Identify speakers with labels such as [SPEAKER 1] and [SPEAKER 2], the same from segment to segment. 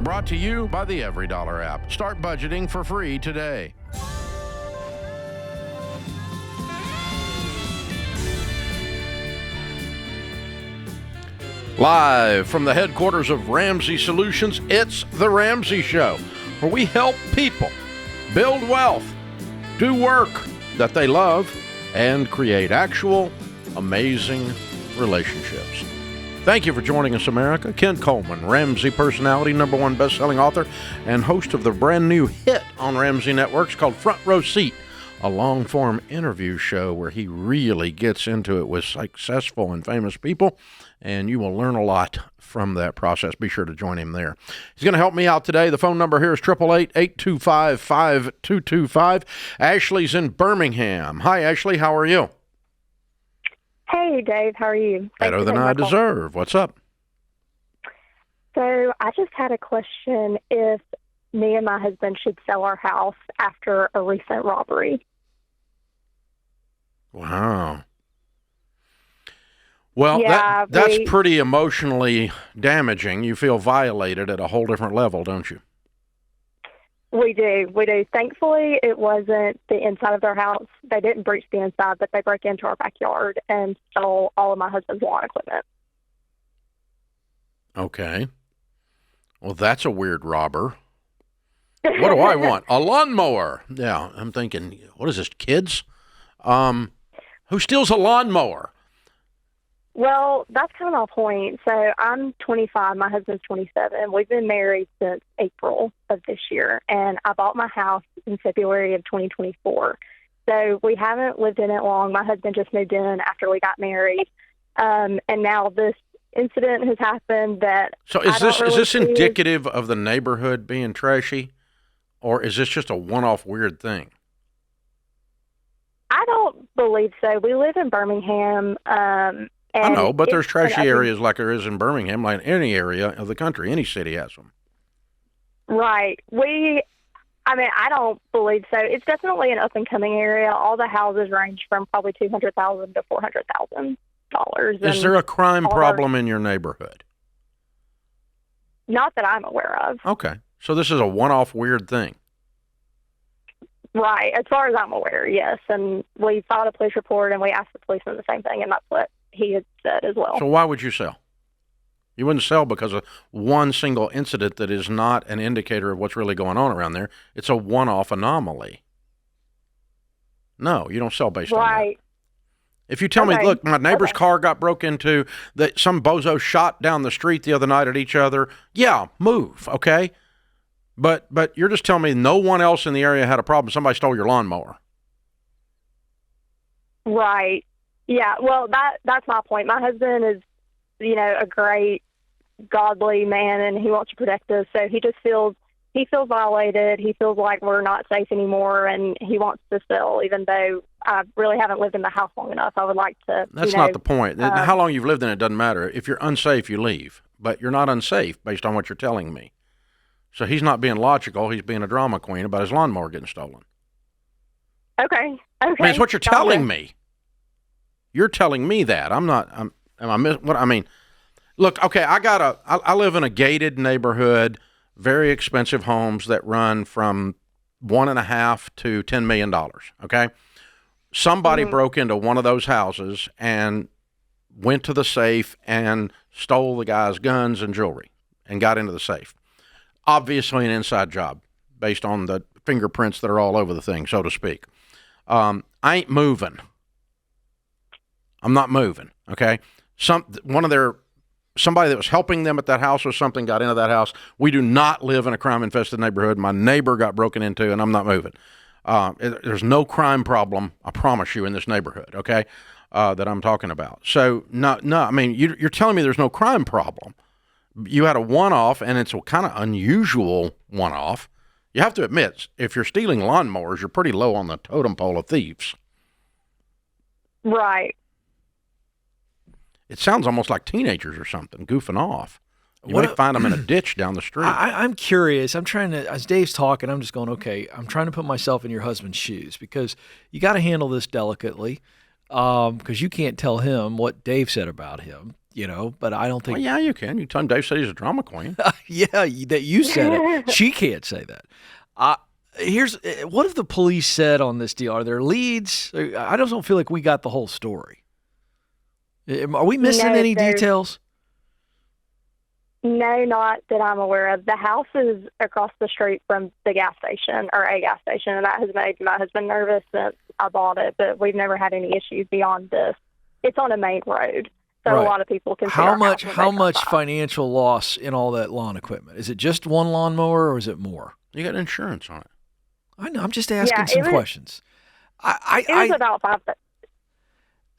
[SPEAKER 1] Brought to you by the Every Dollar app. Start budgeting for free today. Live from the headquarters of Ramsey Solutions, it's The Ramsay Show, where we help people build wealth, do work that they love, and create actual amazing relationships. Thank you for joining us, America. Ken Coleman, Ramsey personality, #1 best-selling author, and host of the brand new hit on Ramsey Network called Front Row Seat, a long-form interview show where he really gets into it with successful and famous people, and you will learn a lot from that process. Be sure to join him there. He's going to help me out today. The phone number here is 888-825-5225. Ashley's in Birmingham. Hi, Ashley. How are you?
[SPEAKER 2] Hey, Dave. How are you?
[SPEAKER 1] Better than I deserve. What's up?
[SPEAKER 2] So I just had a question if me and my husband should sell our house after a recent robbery.
[SPEAKER 1] Wow. Well,
[SPEAKER 2] Yeah,
[SPEAKER 1] that's pretty emotionally damaging. You feel violated at a whole different level, don't you?
[SPEAKER 2] We do. Thankfully, it wasn't the inside of their house. They didn't breach the inside, but they broke into our backyard and stole all of my husband's lawn equipment.
[SPEAKER 1] Okay. Well, that's a weird robber. What do I want? A lawnmower. Yeah, I'm thinking, what is this, kids? Who steals a lawnmower?
[SPEAKER 2] Well, that's kind of my point. So I'm 25. My husband's 27. We've been married since April of this year, and I bought my house in February of 2024. So we haven't lived in it long. My husband just moved in after we got married, and now this incident has happened that.
[SPEAKER 1] So is this indicative of the neighborhood being trashy, or is this just a one-off weird thing?
[SPEAKER 2] I don't believe so. We live in Birmingham.
[SPEAKER 1] I know, but there's trashy areas like there is in Birmingham, like any area of the country. Any city has them.
[SPEAKER 2] Right. I don't believe so. It's definitely an up-and-coming area. All the houses range from probably $200,000 to $400,000.
[SPEAKER 1] Is there a crime problem in your neighborhood?
[SPEAKER 2] Not that I'm aware of.
[SPEAKER 1] Okay. So this is a one-off weird thing.
[SPEAKER 2] Right. As far as I'm aware, yes. And we filed a police report, and we asked the policeman the same thing, and that's what he had said as well.
[SPEAKER 1] So why would you sell? You wouldn't sell because of one single incident that is not an indicator of what's really going on around there. It's a one-off anomaly. No, you don't sell based on that. If you tell me, look, my neighbor's car got broke into, that some bozo shot down the street the other night at each other, yeah, move, okay? But you're just telling me no one else in the area had a problem. Somebody stole your lawnmower.
[SPEAKER 2] Right. Yeah, well, that's my point. My husband is, a great, godly man, and he wants to protect us. So he feels violated. He feels like we're not safe anymore, and he wants to sell, even though I really haven't lived in the house long enough. I would like to.
[SPEAKER 1] That's not the point. How long you've lived in it doesn't matter. If you're unsafe, you leave. But you're not unsafe based on what you're telling me. So he's not being logical. He's being a drama queen about his lawnmower getting stolen.
[SPEAKER 2] Okay.
[SPEAKER 1] I mean, it's what you're telling me. You're telling me that. Look, okay, I live in a gated neighborhood, very expensive homes that run from $1.5 to $10 million, okay? Somebody broke into one of those houses and went to the safe and stole the guy's guns and jewelry and got into the safe. Obviously an inside job based on the fingerprints that are all over the thing, so to speak. I ain't moving. I'm not moving, okay? Somebody that was helping them at that house or something got into that house. We do not live in a crime-infested neighborhood. My neighbor got broken into, and I'm not moving. There's no crime problem, I promise you, in this neighborhood, okay, that I'm talking about. So, you're telling me there's no crime problem. You had a one-off, and it's a kind of unusual one-off. You have to admit, if you're stealing lawnmowers, you're pretty low on the totem pole of thieves.
[SPEAKER 2] Right.
[SPEAKER 1] It sounds almost like teenagers or something, goofing off. You might find them in a ditch down the street.
[SPEAKER 3] I'm curious. I'm trying to, as Dave's talking, I'm just going, okay, I'm trying to put myself in your husband's shoes because you got to handle this delicately. because you can't tell him what Dave said about him, but I don't think.
[SPEAKER 1] Well, yeah, you can. You tell him Dave said he's a drama queen.
[SPEAKER 3] Yeah, that you said it. She can't say that. What have the police said on this deal? Are there leads? I just don't feel like we got the whole story. Are we missing any details?
[SPEAKER 2] No, not that I'm aware of. The house is across the street from the gas station, or a gas station, and that has made my husband nervous since I bought it, but we've never had any issues beyond this. It's on a main road, so
[SPEAKER 3] Right.
[SPEAKER 2] a lot of people can see
[SPEAKER 3] How
[SPEAKER 2] our
[SPEAKER 3] much
[SPEAKER 2] house when they come by.
[SPEAKER 3] financial loss in all that lawn equipment? Is it just one lawnmower or is it more?
[SPEAKER 1] You got insurance on it.
[SPEAKER 3] I know. I'm just asking
[SPEAKER 2] Yeah,
[SPEAKER 3] some
[SPEAKER 2] it was-
[SPEAKER 3] questions.
[SPEAKER 2] It was about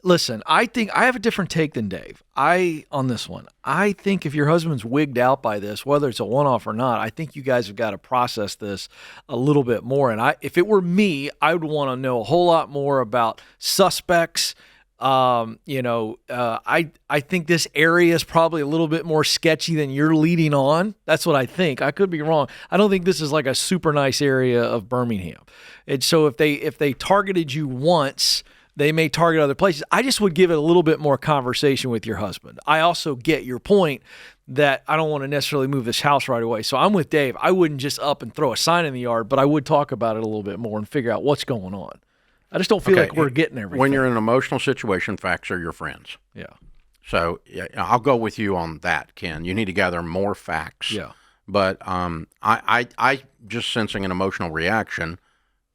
[SPEAKER 3] Listen, I think I have a different take than Dave. On this one, I think if your husband's wigged out by this, whether it's a one-off or not, I think you guys have got to process this a little bit more. And if it were me, I would want to know a whole lot more about suspects. I think this area is probably a little bit more sketchy than you're leading on. That's what I think. I could be wrong. I don't think this is like a super nice area of Birmingham. And so if they targeted you once, they may target other places. I just would give it a little bit more conversation with your husband. I also get your point that I don't want to necessarily move this house right away. So I'm with Dave. I wouldn't just up and throw a sign in the yard, but I would talk about it a little bit more and figure out what's going on. I just don't feel like we're getting everything.
[SPEAKER 1] When you're in an emotional situation, facts are your friends.
[SPEAKER 3] Yeah.
[SPEAKER 1] So I'll go with you on that, Ken. You need to gather more facts.
[SPEAKER 3] Yeah.
[SPEAKER 1] But I just sensing an emotional reaction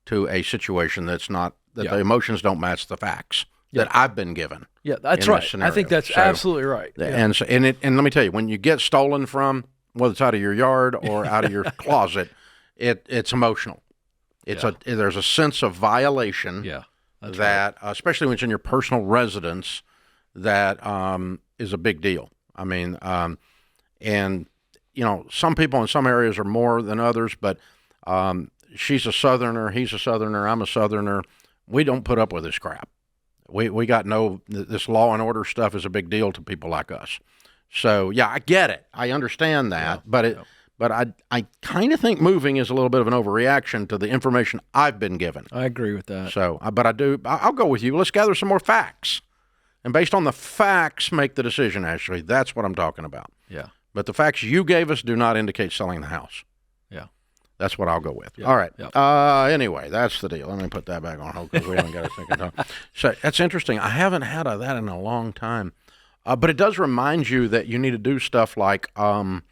[SPEAKER 1] to a situation that's not, that the emotions don't match the facts that I've been given.
[SPEAKER 3] Yeah, that's
[SPEAKER 1] in
[SPEAKER 3] right.
[SPEAKER 1] this
[SPEAKER 3] I
[SPEAKER 1] scenario.
[SPEAKER 3] think that's absolutely right. Yeah.
[SPEAKER 1] And let me tell you, when you get stolen from, whether it's out of your yard or out of your closet, it's emotional. There's a sense of violation.
[SPEAKER 3] Yeah, that's
[SPEAKER 1] that especially when it's in your personal residence, that is a big deal. I mean, and some people in some areas are more than others, but she's a Southerner, he's a Southerner, I'm a Southerner. We don't put up with this crap. We got this law and order stuff is a big deal to people like us. So yeah, I get it. I understand that, but I kind of think moving is a little bit of an overreaction to the information I've been given.
[SPEAKER 3] I agree with that.
[SPEAKER 1] So, I'll go with you. Let's gather some more facts. And based on the facts, make the decision, Ashley. That's what I'm talking about.
[SPEAKER 3] Yeah.
[SPEAKER 1] But the facts you gave us do not indicate selling the house.
[SPEAKER 3] Yeah.
[SPEAKER 1] That's what I'll go with.
[SPEAKER 3] Yeah.
[SPEAKER 1] All right.
[SPEAKER 3] Yeah.
[SPEAKER 1] Anyway, that's the deal. Let me put that back on hold because we haven't got a second time. So that's interesting. I haven't had that in a long time. But it does remind you that you need to do stuff like your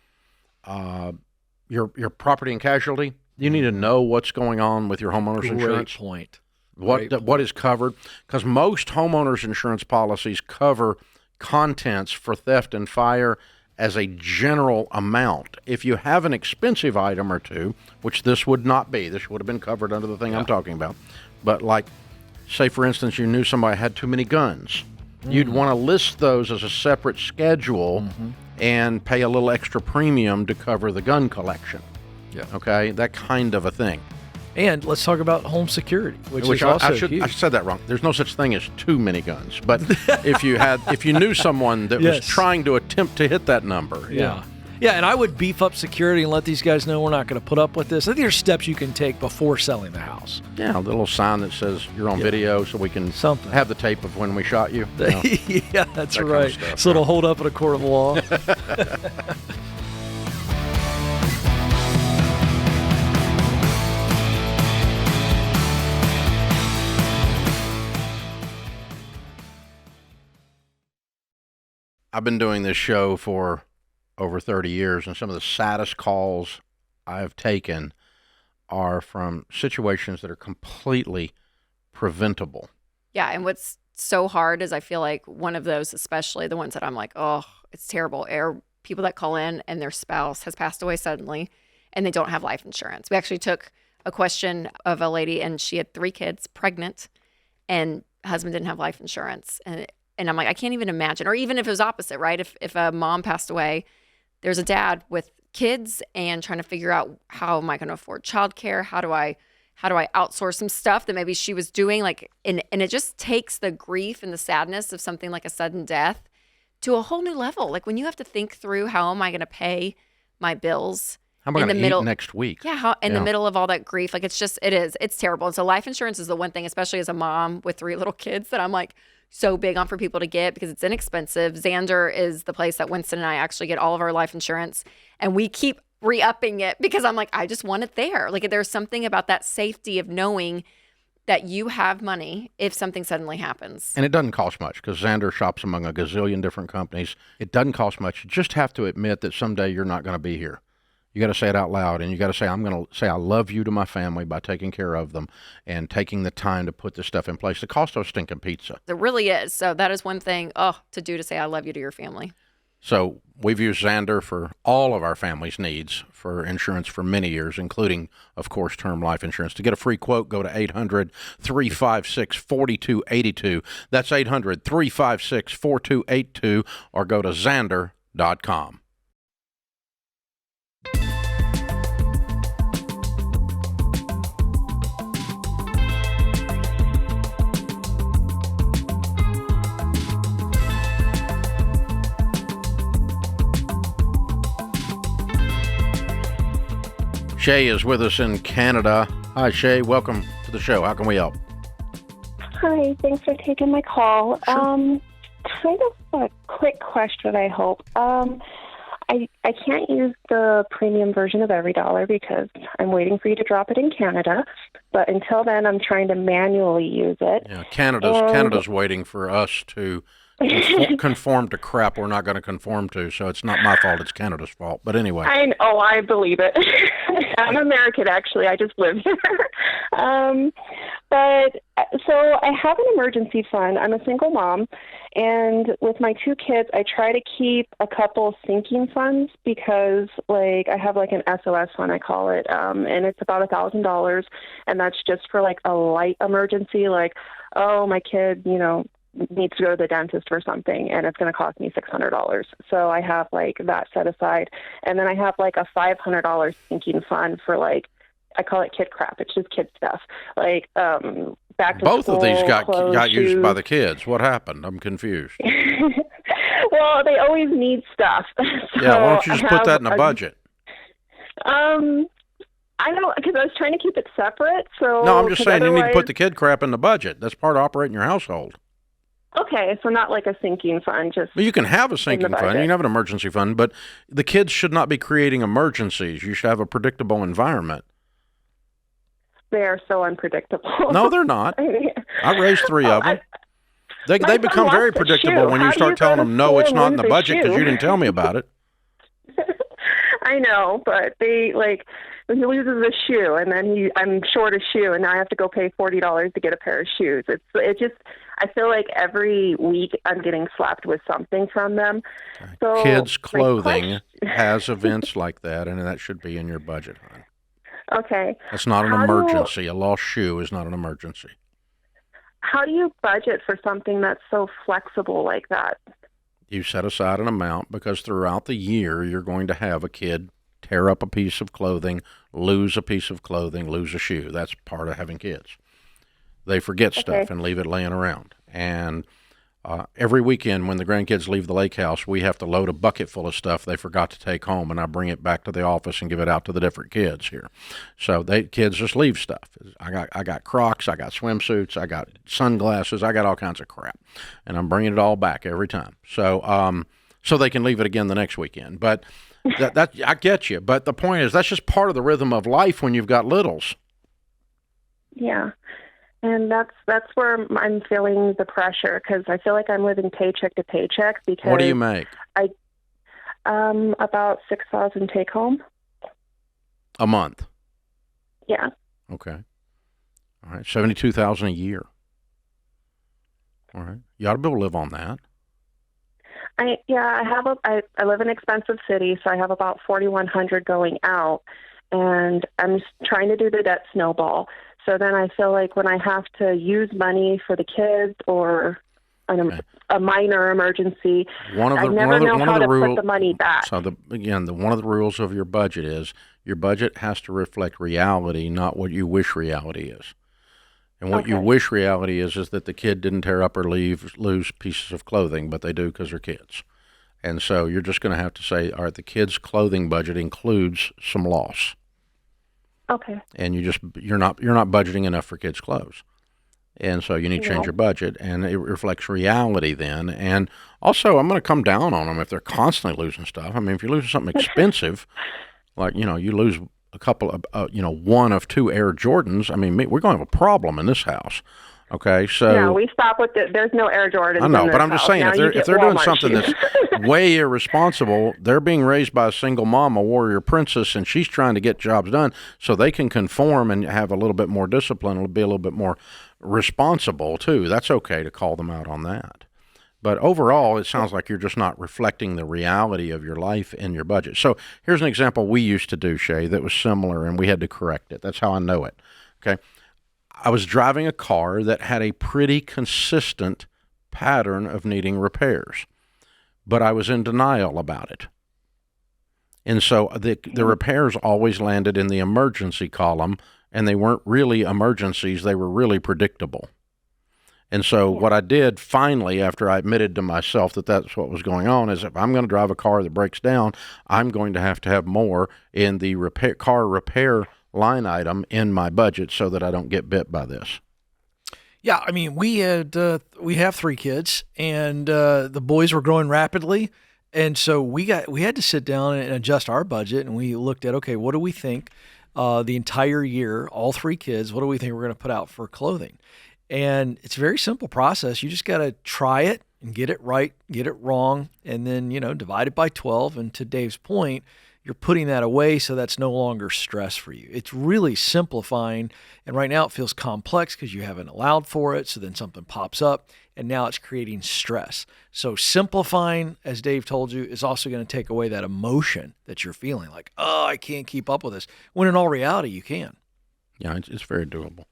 [SPEAKER 1] property and casualty. You need to know what's going on with your homeowner's insurance.
[SPEAKER 3] Great point.
[SPEAKER 1] What is covered? Because most homeowners insurance policies cover contents for theft and fire as a general amount. If you have an expensive item or two, which this would not be, this would have been covered under the thing I'm talking about. But like, say for instance, you knew somebody had too many guns. You'd want to list those as a separate schedule and pay a little extra premium to cover the gun collection.
[SPEAKER 3] Yeah.
[SPEAKER 1] Okay, that kind of a thing.
[SPEAKER 3] And let's talk about home security, which is
[SPEAKER 1] I
[SPEAKER 3] also huge.
[SPEAKER 1] I said that wrong. There's no such thing as too many guns. But if you knew someone that was trying to attempt to hit that number.
[SPEAKER 3] Yeah. Yeah, and I would beef up security and let these guys know we're not going to put up with this. I think there's steps you can take before selling the house.
[SPEAKER 1] Yeah, a little sign that says you're on video so we can have the tape of when we shot you.
[SPEAKER 3] Yeah, that's
[SPEAKER 1] that
[SPEAKER 3] right.
[SPEAKER 1] kind of stuff,
[SPEAKER 3] So it'll hold up in a court of law.
[SPEAKER 1] I've been doing this show for over 30 years, and some of the saddest calls I've taken are from situations that are completely preventable.
[SPEAKER 4] Yeah, and what's so hard is I feel like one of those, especially the ones that I'm like, oh, it's terrible, are people that call in and their spouse has passed away suddenly and they don't have life insurance. We actually took a question of a lady and she had 3 kids, pregnant, and husband didn't have life insurance. And I'm like, I can't even imagine. Or even if it was opposite, right? If a mom passed away, there's a dad with kids and trying to figure out, how am I going to afford childcare? How do I outsource some stuff that maybe she was doing? And it just takes the grief and the sadness of something like a sudden death to a whole new level. Like when you have to think through, how am I going to pay my bills?
[SPEAKER 1] How am I
[SPEAKER 4] in the
[SPEAKER 1] going to
[SPEAKER 4] middle
[SPEAKER 1] eat next week?
[SPEAKER 4] Yeah, in the middle of all that grief, like it's terrible. And so life insurance is the one thing, especially as a mom with 3 little kids, that I'm like so big on for people to get because it's inexpensive. Xander is the place that Winston and I actually get all of our life insurance, and we keep re-upping it because I'm like, I just want it there. Like there's something about that safety of knowing that you have money if something suddenly happens.
[SPEAKER 1] And it doesn't cost much because Xander shops among a gazillion different companies. It doesn't cost much. You just have to admit that someday you're not going to be here. You got to say it out loud, and you got to say, I'm going to say I love you to my family by taking care of them and taking the time to put this stuff in place. It costs us stinking pizza.
[SPEAKER 4] It really is. So that is one thing to do, to say I love you to your family.
[SPEAKER 1] So we've used Xander for all of our family's needs for insurance for many years, including, of course, term life insurance. To get a free quote, go to 800-356-4282. That's 800-356-4282, or go to Xander.com. Shay is with us in Canada. Hi, Shay. Welcome to the show. How can we help?
[SPEAKER 5] Hi. Thanks for taking my call.
[SPEAKER 1] Sure.
[SPEAKER 5] Kind of a quick question, I hope. I can't use the premium version of EveryDollar because I'm waiting for you to drop it in Canada. But until then, I'm trying to manually use it.
[SPEAKER 1] Yeah, Canada's waiting for us to conform to crap we're not going to conform to, so it's not my fault, it's Canada's fault. But anyway.
[SPEAKER 5] I believe it. I'm American, actually. I just live here. But so I have an emergency fund. I'm a single mom, and with my 2 kids, I try to keep a couple sinking funds because, like, I have like an SOS fund, I call it, and it's about $1,000, and that's just for like a light emergency, like, oh, my kid, needs to go to the dentist for something, and it's going to cost me $600. So I have like that set aside, and then I have like a $500 sinking fund for, like, I call it kid crap. It's just kid stuff, like back to
[SPEAKER 1] both
[SPEAKER 5] school,
[SPEAKER 1] of these got
[SPEAKER 5] clothes,
[SPEAKER 1] used
[SPEAKER 5] shoes.
[SPEAKER 1] by the kids. What happened? I'm confused.
[SPEAKER 5] Well, they always need stuff. So
[SPEAKER 1] yeah, why don't you just put that in a budget?
[SPEAKER 5] I don't, because I was trying to keep it separate. So
[SPEAKER 1] No, I'm just saying you need to
[SPEAKER 5] otherwise-
[SPEAKER 1] put the kid crap in the budget. That's part of operating your household.
[SPEAKER 5] Okay, so not like a sinking fund, just.
[SPEAKER 1] Well, you can have a sinking fund.
[SPEAKER 5] budget.
[SPEAKER 1] You can have an emergency fund, but the kids should not be creating emergencies. You should have a predictable environment.
[SPEAKER 5] They are so unpredictable.
[SPEAKER 1] No, they're not. I raised 3 of them. They
[SPEAKER 5] My
[SPEAKER 1] become
[SPEAKER 5] son
[SPEAKER 1] very
[SPEAKER 5] lost a
[SPEAKER 1] predictable
[SPEAKER 5] shoe.
[SPEAKER 1] when
[SPEAKER 5] How
[SPEAKER 1] you
[SPEAKER 5] do
[SPEAKER 1] start
[SPEAKER 5] you
[SPEAKER 1] telling
[SPEAKER 5] go to
[SPEAKER 1] them, no,
[SPEAKER 5] school
[SPEAKER 1] it's
[SPEAKER 5] and
[SPEAKER 1] not in the
[SPEAKER 5] lose a
[SPEAKER 1] budget because
[SPEAKER 5] shoe?
[SPEAKER 1] you didn't tell me about it.
[SPEAKER 5] I know, but he loses a shoe, and then I'm short a shoe, and now I have to go pay $40 to get a pair of shoes. I feel like every week I'm getting slapped with something from them. So
[SPEAKER 1] Kids'
[SPEAKER 5] my
[SPEAKER 1] clothing has events like that, and that should be in your budget, hon.
[SPEAKER 5] Okay.
[SPEAKER 1] That's not an
[SPEAKER 5] How do-
[SPEAKER 1] emergency. A lost shoe is not an emergency.
[SPEAKER 5] How do you budget for something that's so flexible like that?
[SPEAKER 1] You set aside an amount because throughout the year you're going to have a kid tear up a piece of clothing, lose a piece of clothing, lose a shoe. That's part of having kids. They forget stuff and leave it laying around. And every weekend when the grandkids leave the lake house, we have to load a bucket full of stuff they forgot to take home, and I bring it back to the office and give it out to the different kids here. So kids just leave stuff. I got Crocs, I got swimsuits, I got sunglasses, I got all kinds of crap, and I'm bringing it all back every time. So so they can leave it again the next weekend. But that I get you. But the point is that's just part of the rhythm of life when you've got littles.
[SPEAKER 5] Yeah. And that's where I'm feeling the pressure, because I feel like I'm living paycheck to paycheck. Because
[SPEAKER 1] What do you make?
[SPEAKER 5] About $6,000 take home.
[SPEAKER 1] A month.
[SPEAKER 5] Yeah.
[SPEAKER 1] Okay. All right. $72,000 a year. All right. You ought to be able to live on that.
[SPEAKER 5] I live in an expensive city, so I have about $4,100 going out, and I'm just trying to do the debt snowball. So then I feel like when I have to use money for the kids or a minor emergency, I never know how to put the money back.
[SPEAKER 1] So one of the rules of your budget is your budget has to reflect reality, not what you wish reality is. And what you wish reality is that the kid didn't tear up or lose pieces of clothing, but they do because they're kids. And so you're just going to have to say, all right, the kids' clothing budget includes some loss.
[SPEAKER 2] Okay.
[SPEAKER 1] And you're not budgeting enough for kids' clothes. And so you need to change your budget, and it reflects reality then. And also, I'm going to come down on them if they're constantly losing stuff. I mean, if you're losing something expensive, like, you lose a couple of, one of two Air Jordans, I mean, we're going to have a problem in this house. Okay, so
[SPEAKER 5] No, we stop with there's no Air Jordans.
[SPEAKER 1] I know,
[SPEAKER 5] in this
[SPEAKER 1] but I'm just
[SPEAKER 5] house.
[SPEAKER 1] saying,
[SPEAKER 5] Now
[SPEAKER 1] if they're doing something that's way irresponsible, they're being raised by a single mom, a warrior princess, and she's trying to get jobs done so they can conform and have a little bit more discipline, and be a little bit more responsible too. That's okay to call them out on that. But overall, it sounds like you're just not reflecting the reality of your life in your budget. So here's an example we used to do, Shay, that was similar, and we had to correct it. That's how I know it. Okay. I was driving a car that had a pretty consistent pattern of needing repairs, but I was in denial about it. And so the repairs always landed in the emergency column, and they weren't really emergencies. They were really predictable. And so what I did finally, after I admitted to myself that that's what was going on, is if I'm going to drive a car that breaks down, I'm going to have more in the car repair line item in my budget so that I don't get bit by this.
[SPEAKER 3] Yeah, I mean, we have 3 kids, and the boys were growing rapidly, and so we had to sit down and adjust our budget, and we looked at, okay, what do we think the entire year, all 3 kids, what do we think we're going to put out for clothing? And it's a very simple process. You just got to try it and get it right, get it wrong, and then, divide it by 12. And to Dave's point, you're putting that away so that's no longer stress for you. It's really simplifying. And right now it feels complex because you haven't allowed for it. So then something pops up and now it's creating stress. So simplifying, as Dave told you, is also going to take away that emotion that you're feeling like, oh, I can't keep up with this. When in all reality, you can.
[SPEAKER 1] Yeah, it's very doable.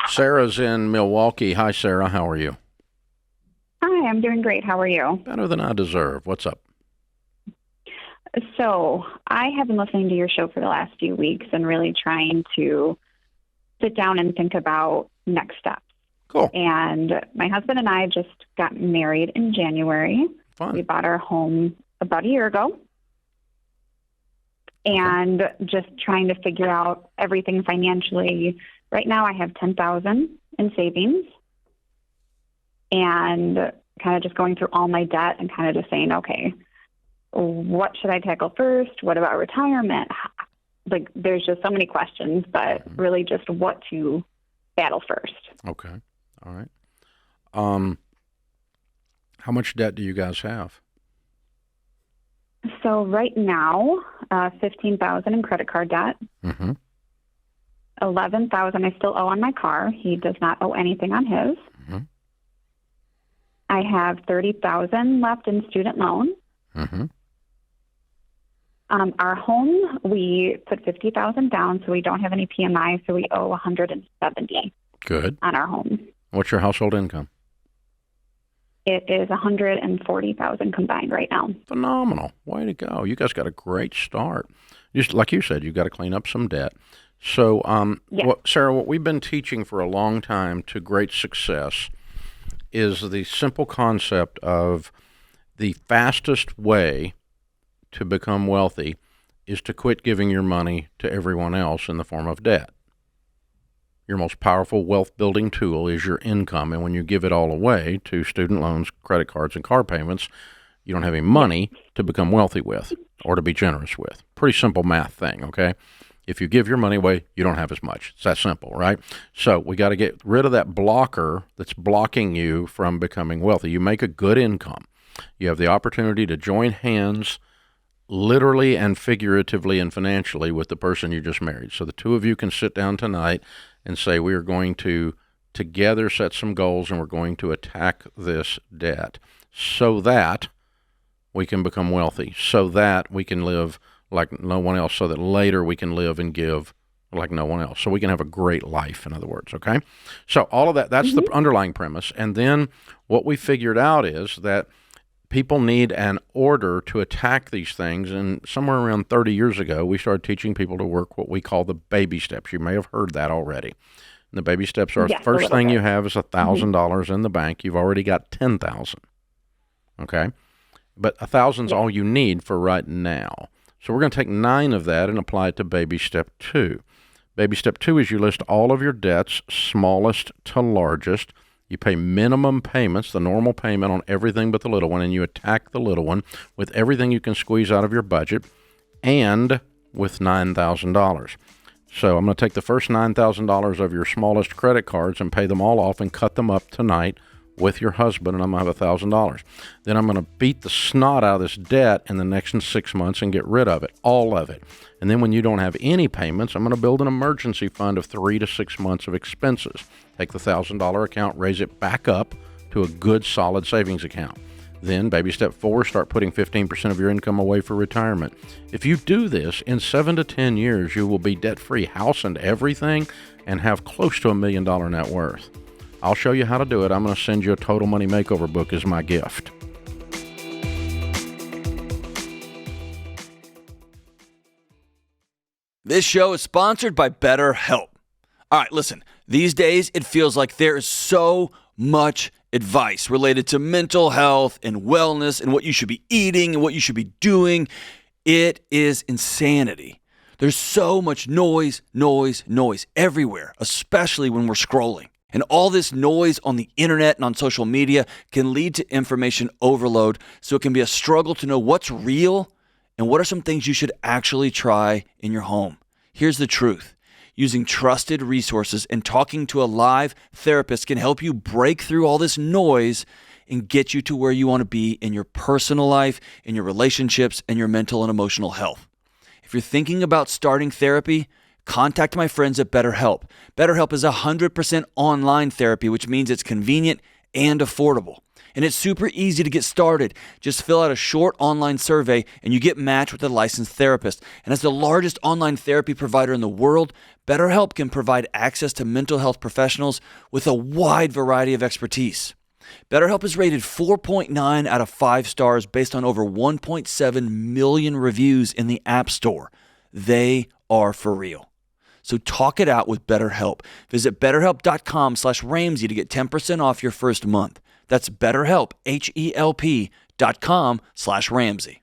[SPEAKER 1] Sarah's in Milwaukee. Hi, Sarah. How are you?
[SPEAKER 6] Hi, I'm doing great. How are you?
[SPEAKER 1] Better than I deserve. What's up?
[SPEAKER 6] So I have been listening to your show for the last few weeks and really trying to sit down and think about next steps.
[SPEAKER 1] Cool.
[SPEAKER 6] And my husband and I just got married in January.
[SPEAKER 1] Fun.
[SPEAKER 6] We bought our home about a year ago. And just trying to figure out everything financially. Right now I have $10,000 in savings and kind of just going through all my debt and kind of just saying, okay, what should I tackle first? What about retirement? Like, there's just so many questions, but really just what to battle first.
[SPEAKER 1] Okay. All right. How much debt do you guys have?
[SPEAKER 6] So right now, $15,000 in credit card debt.
[SPEAKER 1] Mm-hmm.
[SPEAKER 6] $11,000 I still owe on my car. He does not owe anything on his.
[SPEAKER 1] Mm-hmm.
[SPEAKER 6] I have $30,000 left in student loan.
[SPEAKER 1] Mm-hmm.
[SPEAKER 6] Our home, we put $50,000 down, so we don't have any PMI, so we owe $170.
[SPEAKER 1] Good.
[SPEAKER 6] On our home.
[SPEAKER 1] What's your household income?
[SPEAKER 6] It is $140,000 combined right now.
[SPEAKER 1] Phenomenal. Way to go. You guys got a great start. Just like you said, you've got to clean up some debt. So, Sarah, what we've been teaching for a long time to great success is the simple concept of the fastest way to become wealthy is to quit giving your money to everyone else in the form of debt. Your most powerful wealth-building tool is your income, and when you give it all away to student loans, credit cards, and car payments, you don't have any money to become wealthy with or to be generous with. Pretty simple math thing, okay? If you give your money away, you don't have as much. It's that simple, right? So we got to get rid of that blocker that's blocking you from becoming wealthy. You make a good income. You have the opportunity to join hands literally and figuratively and financially with the person you just married. So the two of you can sit down tonight and say, we are going to together set some goals and we're going to attack this debt so that we can become wealthy, so that we can live like no one else, so that later we can live and give like no one else. So we can have a great life, in other words, okay? So all of that, that's the underlying premise. And then what we figured out is that people need an order to attack these things. And somewhere around 30 years ago, we started teaching people to work what we call the baby steps. You may have heard that already. And the baby steps are the first thing you have is $1,000 in the bank. You've already got $10,000. Okay? but 1,000's all you need for right now. So we're going to take 9 of that and apply it to baby step 2. Baby step 2 is you list all of your debts, smallest to largest. You pay minimum payments, the normal payment on everything but the little one, and you attack the little one with everything you can squeeze out of your budget and with $9,000. So I'm going to take the first $9,000 of your smallest credit cards and pay them all off and cut them up tonight with your husband, and I'm going to have $1,000. Then I'm going to beat the snot out of this debt in the next 6 months and get rid of it, all of it. And then when you don't have any payments, I'm going to build an emergency fund of 3 to 6 months of expenses. Take the $1,000 account, raise it back up to a good, solid savings account. Then, baby step 4, start putting 15% of your income away for retirement. If you do this, in 7 to 10 years, you will be debt-free, house and everything, and have close to $1 million net worth. I'll show you how to do it. I'm going to send you a Total Money Makeover book as my gift.
[SPEAKER 7] This show is sponsored by BetterHelp. All right, listen, these days it feels like there is so much advice related to mental health and wellness and what you should be eating and what you should be doing. It is insanity. There's so much noise everywhere, especially when we're scrolling. And all this noise on the internet and on social media can lead to information overload, so it can be a struggle to know what's real and what are some things you should actually try in your home. Here's the truth. Using trusted resources and talking to a live therapist can help you break through all this noise and get you to where you want to be in your personal life, in your relationships, and your mental and emotional health. If you're thinking about starting therapy, contact my friends at BetterHelp. BetterHelp is 100% online therapy, which means it's convenient and affordable. And it's super easy to get started. Just fill out a short online survey and you get matched with a licensed therapist. And as the largest online therapy provider in the world, BetterHelp can provide access to mental health professionals with a wide variety of expertise. BetterHelp is rated 4.9 out of 5 stars based on over 1.7 million reviews in the App Store. They are for real. So talk it out with BetterHelp. Visit BetterHelp.com/Ramsey to get 10% off your first month. That's BetterHelp, HELP.com/Ramsey.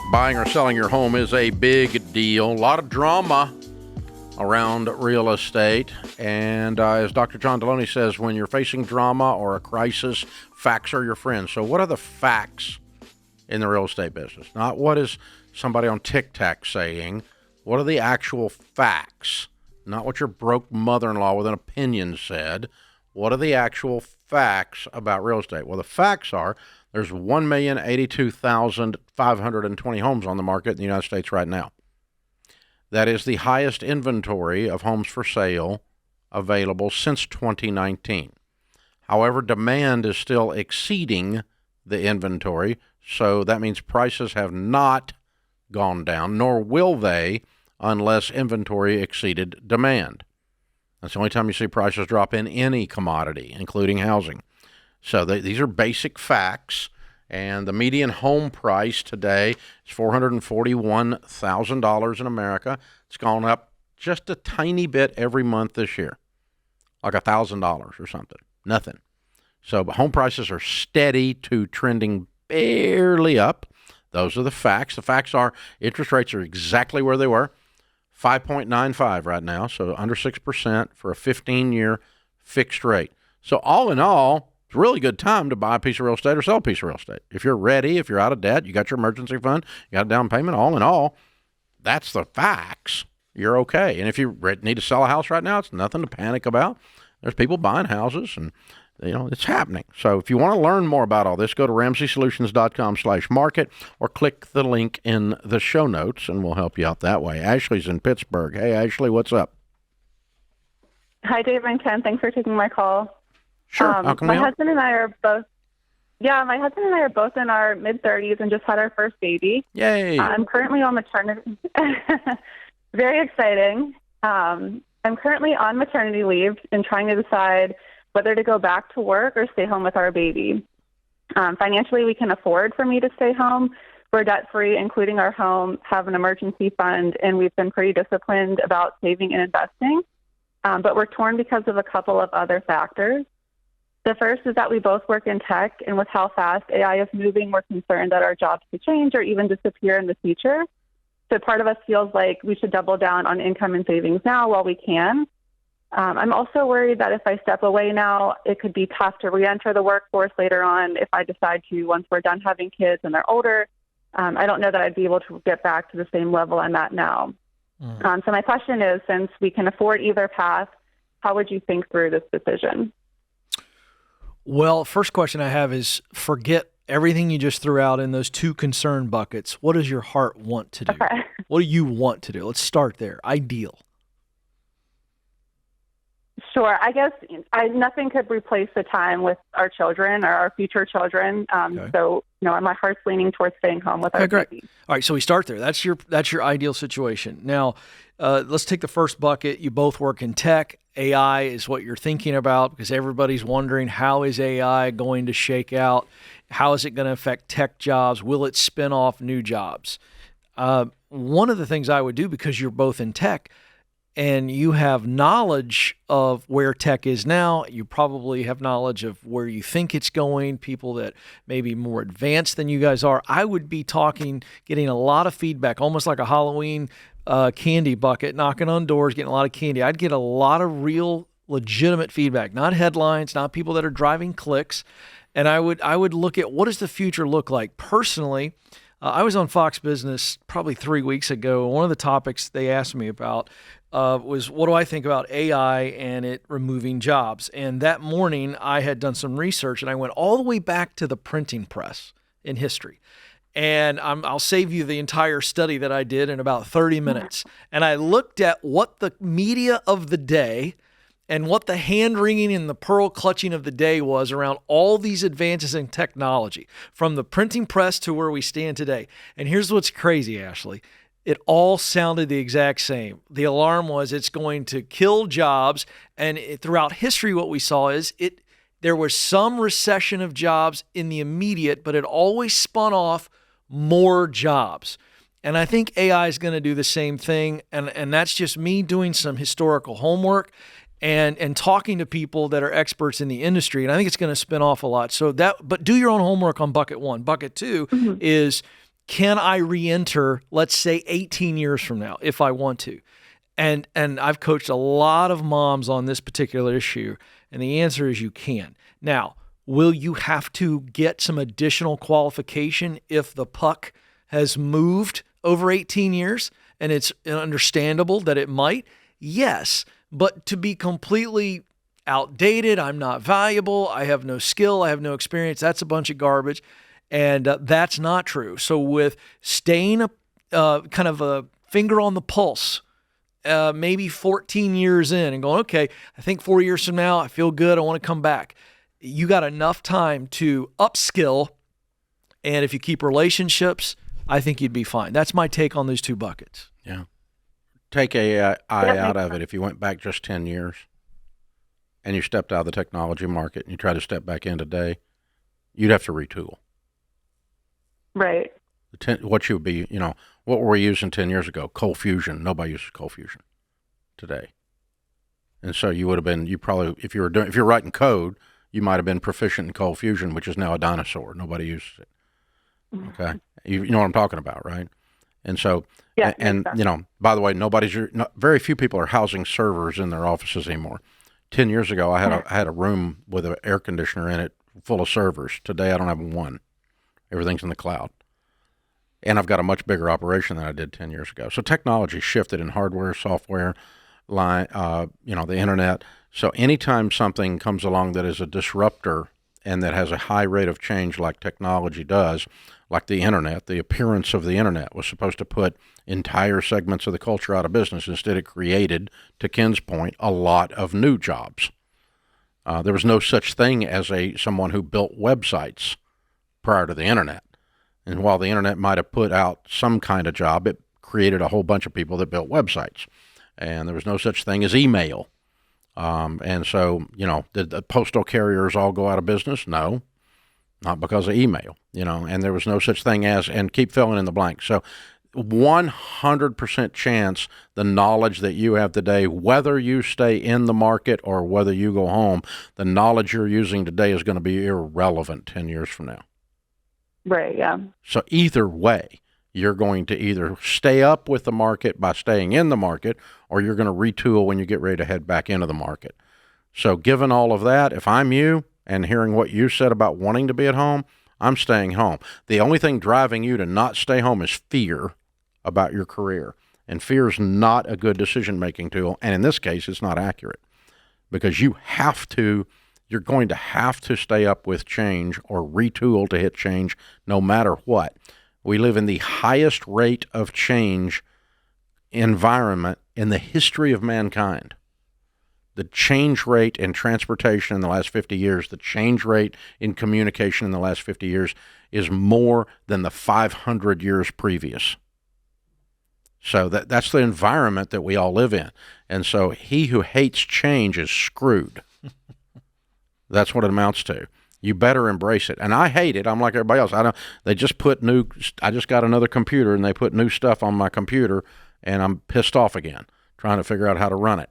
[SPEAKER 1] Buying or selling your home is a big deal. A lot of drama around real estate. And as Dr. John Deloney says, when you're facing drama or a crisis, facts are your friends. So what are the facts in the real estate business? Not what is somebody on TikTok saying. What are the actual facts? Not what your broke mother-in-law with an opinion said. What are the actual facts about real estate? Well, the facts are there's 1,082,520 homes on the market in the United States right now. That is the highest inventory of homes for sale available since 2019. However, demand is still exceeding the inventory, so that means prices have not gone down, nor will they unless inventory exceeded demand. That's the only time you see prices drop in any commodity, including housing. So these are basic facts, and the median home price today is $441,000 in America. It's gone up just a tiny bit every month this year, like $1,000 or something, nothing. So but home prices are steady to trending barely up. Those are the facts. The facts are interest rates are exactly where they were, 5.95 right now, so under 6% for a 15-year fixed rate. So all in all, it's a really good time to buy a piece of real estate or sell a piece of real estate. If you're ready, if you're out of debt, you got your emergency fund, you got a down payment, all in all, that's the facts. You're okay. And if you need to sell a house right now, it's nothing to panic about. There's people buying houses and, it's happening. So if you want to learn more about all this, go to RamseySolutions.com/market or click the link in the show notes and we'll help you out that way. Ashley's in Pittsburgh. Hey, Ashley, what's up?
[SPEAKER 5] Hi, Dave and Ken. Thanks for taking my call.
[SPEAKER 1] Sure. How can we help?
[SPEAKER 5] My husband and I are both in our mid-30s and just had our first baby.
[SPEAKER 1] Yay.
[SPEAKER 5] I'm currently on maternity. Very exciting. And I'm currently on maternity leave and trying to decide whether to go back to work or stay home with our baby. Financially, we can afford for me to stay home. We're debt-free, including our home, have an emergency fund, and we've been pretty disciplined about saving and investing. But we're torn because of a couple of other factors. The first is that we both work in tech, and with how fast AI is moving, we're concerned that our jobs could change or even disappear in the future. So part of us feels like we should double down on income and savings now while we can. I'm also worried that if I step away now, it could be tough to re-enter the workforce later on if I decide to once we're done having kids and they're older. I don't know that I'd be able to get back to the same level I'm at now. So my question is, since we can afford either path, how would you think through this decision?
[SPEAKER 3] Well, first question I have is forget everything you just threw out in those two concern buckets. What does your heart want to do?
[SPEAKER 5] Okay.
[SPEAKER 3] What do you want to do? Let's start there. Ideal.
[SPEAKER 5] Sure. I guess nothing could replace the time with our children or our future children.
[SPEAKER 3] Okay.
[SPEAKER 5] So, my heart's leaning towards staying home with our
[SPEAKER 3] great.
[SPEAKER 5] baby.
[SPEAKER 3] All right, so we start there. That's your ideal situation. Now, let's take the first bucket. You both work in tech. AI is what you're thinking about because everybody's wondering, how is AI going to shake out? How is it going to affect tech jobs? Will it spin off new jobs? One of the things I would do, because you're both in tech and you have knowledge of where tech is now, you probably have knowledge of where you think it's going, people that may be more advanced than you guys are. I would be getting a lot of feedback, almost like a Halloween candy bucket, knocking on doors, getting a lot of candy. I'd get a lot of real legitimate feedback, not headlines, not people that are driving clicks. And I would look at, what does the future look like? Personally, I was on Fox Business probably 3 weeks ago. One of the topics they asked me about was, what do I think about AI and it removing jobs? And that morning I had done some research and I went all the way back to the printing press in history. And I'll save you the entire study that I did in about 30 minutes. And I looked at what the media of the day and what the hand-wringing and the pearl clutching of the day was around all these advances in technology, from the printing press to where we stand today. And here's what's crazy, Ashley. It all sounded the exact same. The alarm was, it's going to kill jobs. And throughout history, what we saw is there was some recession of jobs in the immediate, but it always spun off more jobs. And I think AI is going to do the same thing. And that's just me doing some historical homework and talking to people that are experts in the industry. And I think it's going to spin off a lot. But do your own homework on bucket one. Bucket two is, can I re-enter, let's say 18 years from now, if I want to? And I've coached a lot of moms on this particular issue. And the answer is you can. Now, will you have to get some additional qualification if the puck has moved over 18 years? And it's understandable that it might. Yes. But to be completely outdated, I'm not valuable, I have no skill, I have no experience, that's a bunch of garbage. And that's not true. So with staying kind of a finger on the pulse, maybe 14 years in and going, okay, I think 4 years from now, I feel good, I want to come back. You got enough time to upskill. And if you keep relationships, I think you'd be fine. That's my take on those two buckets.
[SPEAKER 1] Yeah. Take AI out of it. If you went back just 10 years and you stepped out of the technology market and you try to step back in today, you'd have to retool.
[SPEAKER 5] Right.
[SPEAKER 1] What you would be, what were we using 10 years ago? Cold fusion. Nobody uses cold fusion today. And so you would have been, if you're writing code, you might have been proficient in cold fusion, which is now a dinosaur. Nobody uses it. Okay. You know what I'm talking about, right? And so,
[SPEAKER 5] yeah,
[SPEAKER 1] and by the way, very few people are housing servers in their offices anymore. 10 years ago, I had a room with an air conditioner in it full of servers. Today, I don't have one. Everything's in the cloud. And I've got a much bigger operation than I did 10 years ago. So technology shifted in hardware, software, the internet. So anytime something comes along that is a disruptor and that has a high rate of change like technology does, like the internet, the appearance of the internet was supposed to put entire segments of the culture out of business. Instead, it created, to Ken's point, a lot of new jobs. There was no such thing as someone who built websites prior to the internet. And while the internet might have put out some kind of job, it created a whole bunch of people that built websites. and there was no such thing as email. And so, did the postal carriers all go out of business? No, not because of email, and there was no such thing as, and keep filling in the blank. So 100% chance the knowledge that you have today, whether you stay in the market or whether you go home, the knowledge you're using today is going to be irrelevant 10 years from now.
[SPEAKER 6] Right, yeah.
[SPEAKER 1] So either way, you're going to either stay up with the market by staying in the market, or you're going to retool when you get ready to head back into the market. So given all of that, if I'm you and hearing what you said about wanting to be at home, I'm staying home. The only thing driving you to not stay home is fear about your career. And fear is not a good decision-making tool. And in this case, it's not accurate, because you're going to have to stay up with change or retool to hit change no matter what. We live in the highest rate of change environment in the history of mankind. The change rate in transportation in the last 50 years, the change rate in communication in the last 50 years is more than the 500 years previous. So that's the environment that we all live in. And so he who hates change is screwed. That's what it amounts to. You better embrace it. And I hate it. I'm like everybody else. I just got another computer, and they put new stuff on my computer, and I'm pissed off again, trying to figure out how to run it,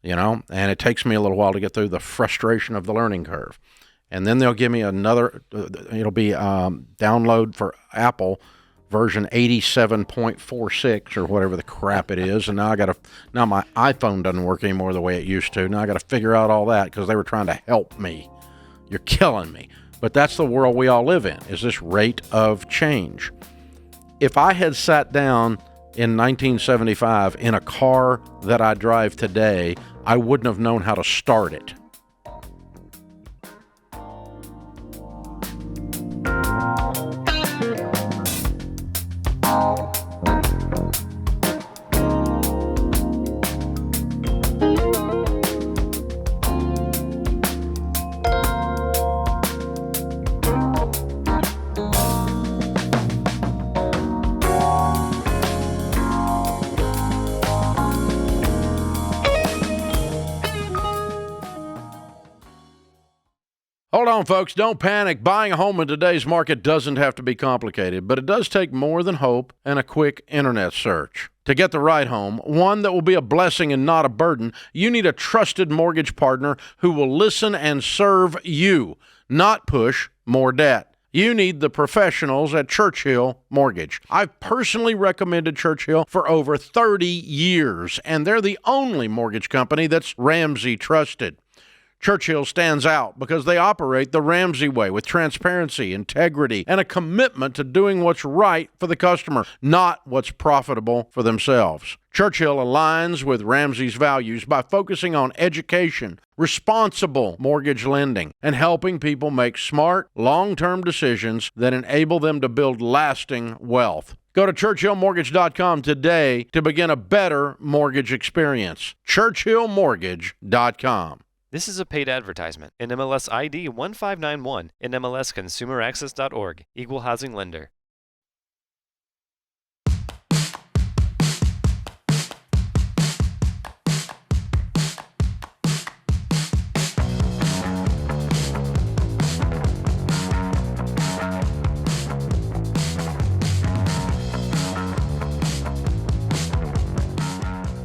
[SPEAKER 1] and it takes me a little while to get through the frustration of the learning curve. And then they'll give me another, it'll be download for Apple version 87.46 or whatever the crap it is. And now my iPhone doesn't work anymore the way it used to. Now I got to figure out all that because they were trying to help me. You're killing me. But that's the world we all live in, is this rate of change. If I had sat down in 1975 in a car that I drive today, I wouldn't have known how to start it. Hold on, folks. Don't panic. Buying a home in today's market doesn't have to be complicated, but it does take more than hope and a quick internet search. To get the right home, one that will be a blessing and not a burden, you need a trusted mortgage partner who will listen and serve you, not push more debt. You need the professionals at Churchill Mortgage. I've personally recommended Churchill for over 30 years, and they're the only mortgage company that's Ramsey trusted. Churchill stands out because they operate the Ramsey way with transparency, integrity, and a commitment to doing what's right for the customer, not what's profitable for themselves. Churchill aligns with Ramsey's values by focusing on education, responsible mortgage lending, and helping people make smart, long-term decisions that enable them to build lasting wealth. Go to ChurchillMortgage.com today to begin a better mortgage experience. ChurchillMortgage.com.
[SPEAKER 8] This is a paid advertisement. NMLS ID 1591. NMLSConsumerAccess.org. Equal housing lender.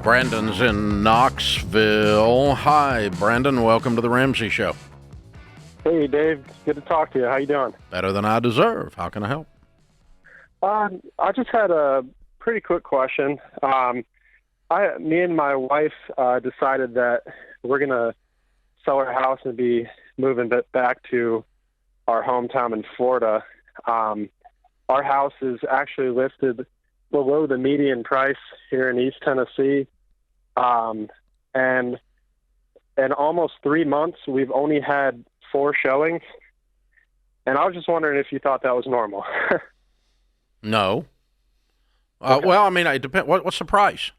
[SPEAKER 1] Brandon's in Knoxville. Hi, Brandon. Welcome to the Ramsay Show.
[SPEAKER 9] Hey, Dave. Good to talk to you. How you doing?
[SPEAKER 1] Better than I deserve. How can I help?
[SPEAKER 9] I just had a pretty quick question. Me and my wife decided that we're going to sell our house and be moving back to our hometown in Florida. Our house is actually listed below the median price here in East Tennessee. And in almost 3 months, we've only had 4 showings. And I was just wondering if you thought that was normal.
[SPEAKER 1] No.
[SPEAKER 9] Okay.
[SPEAKER 1] Well, I mean, it depends. What's the price?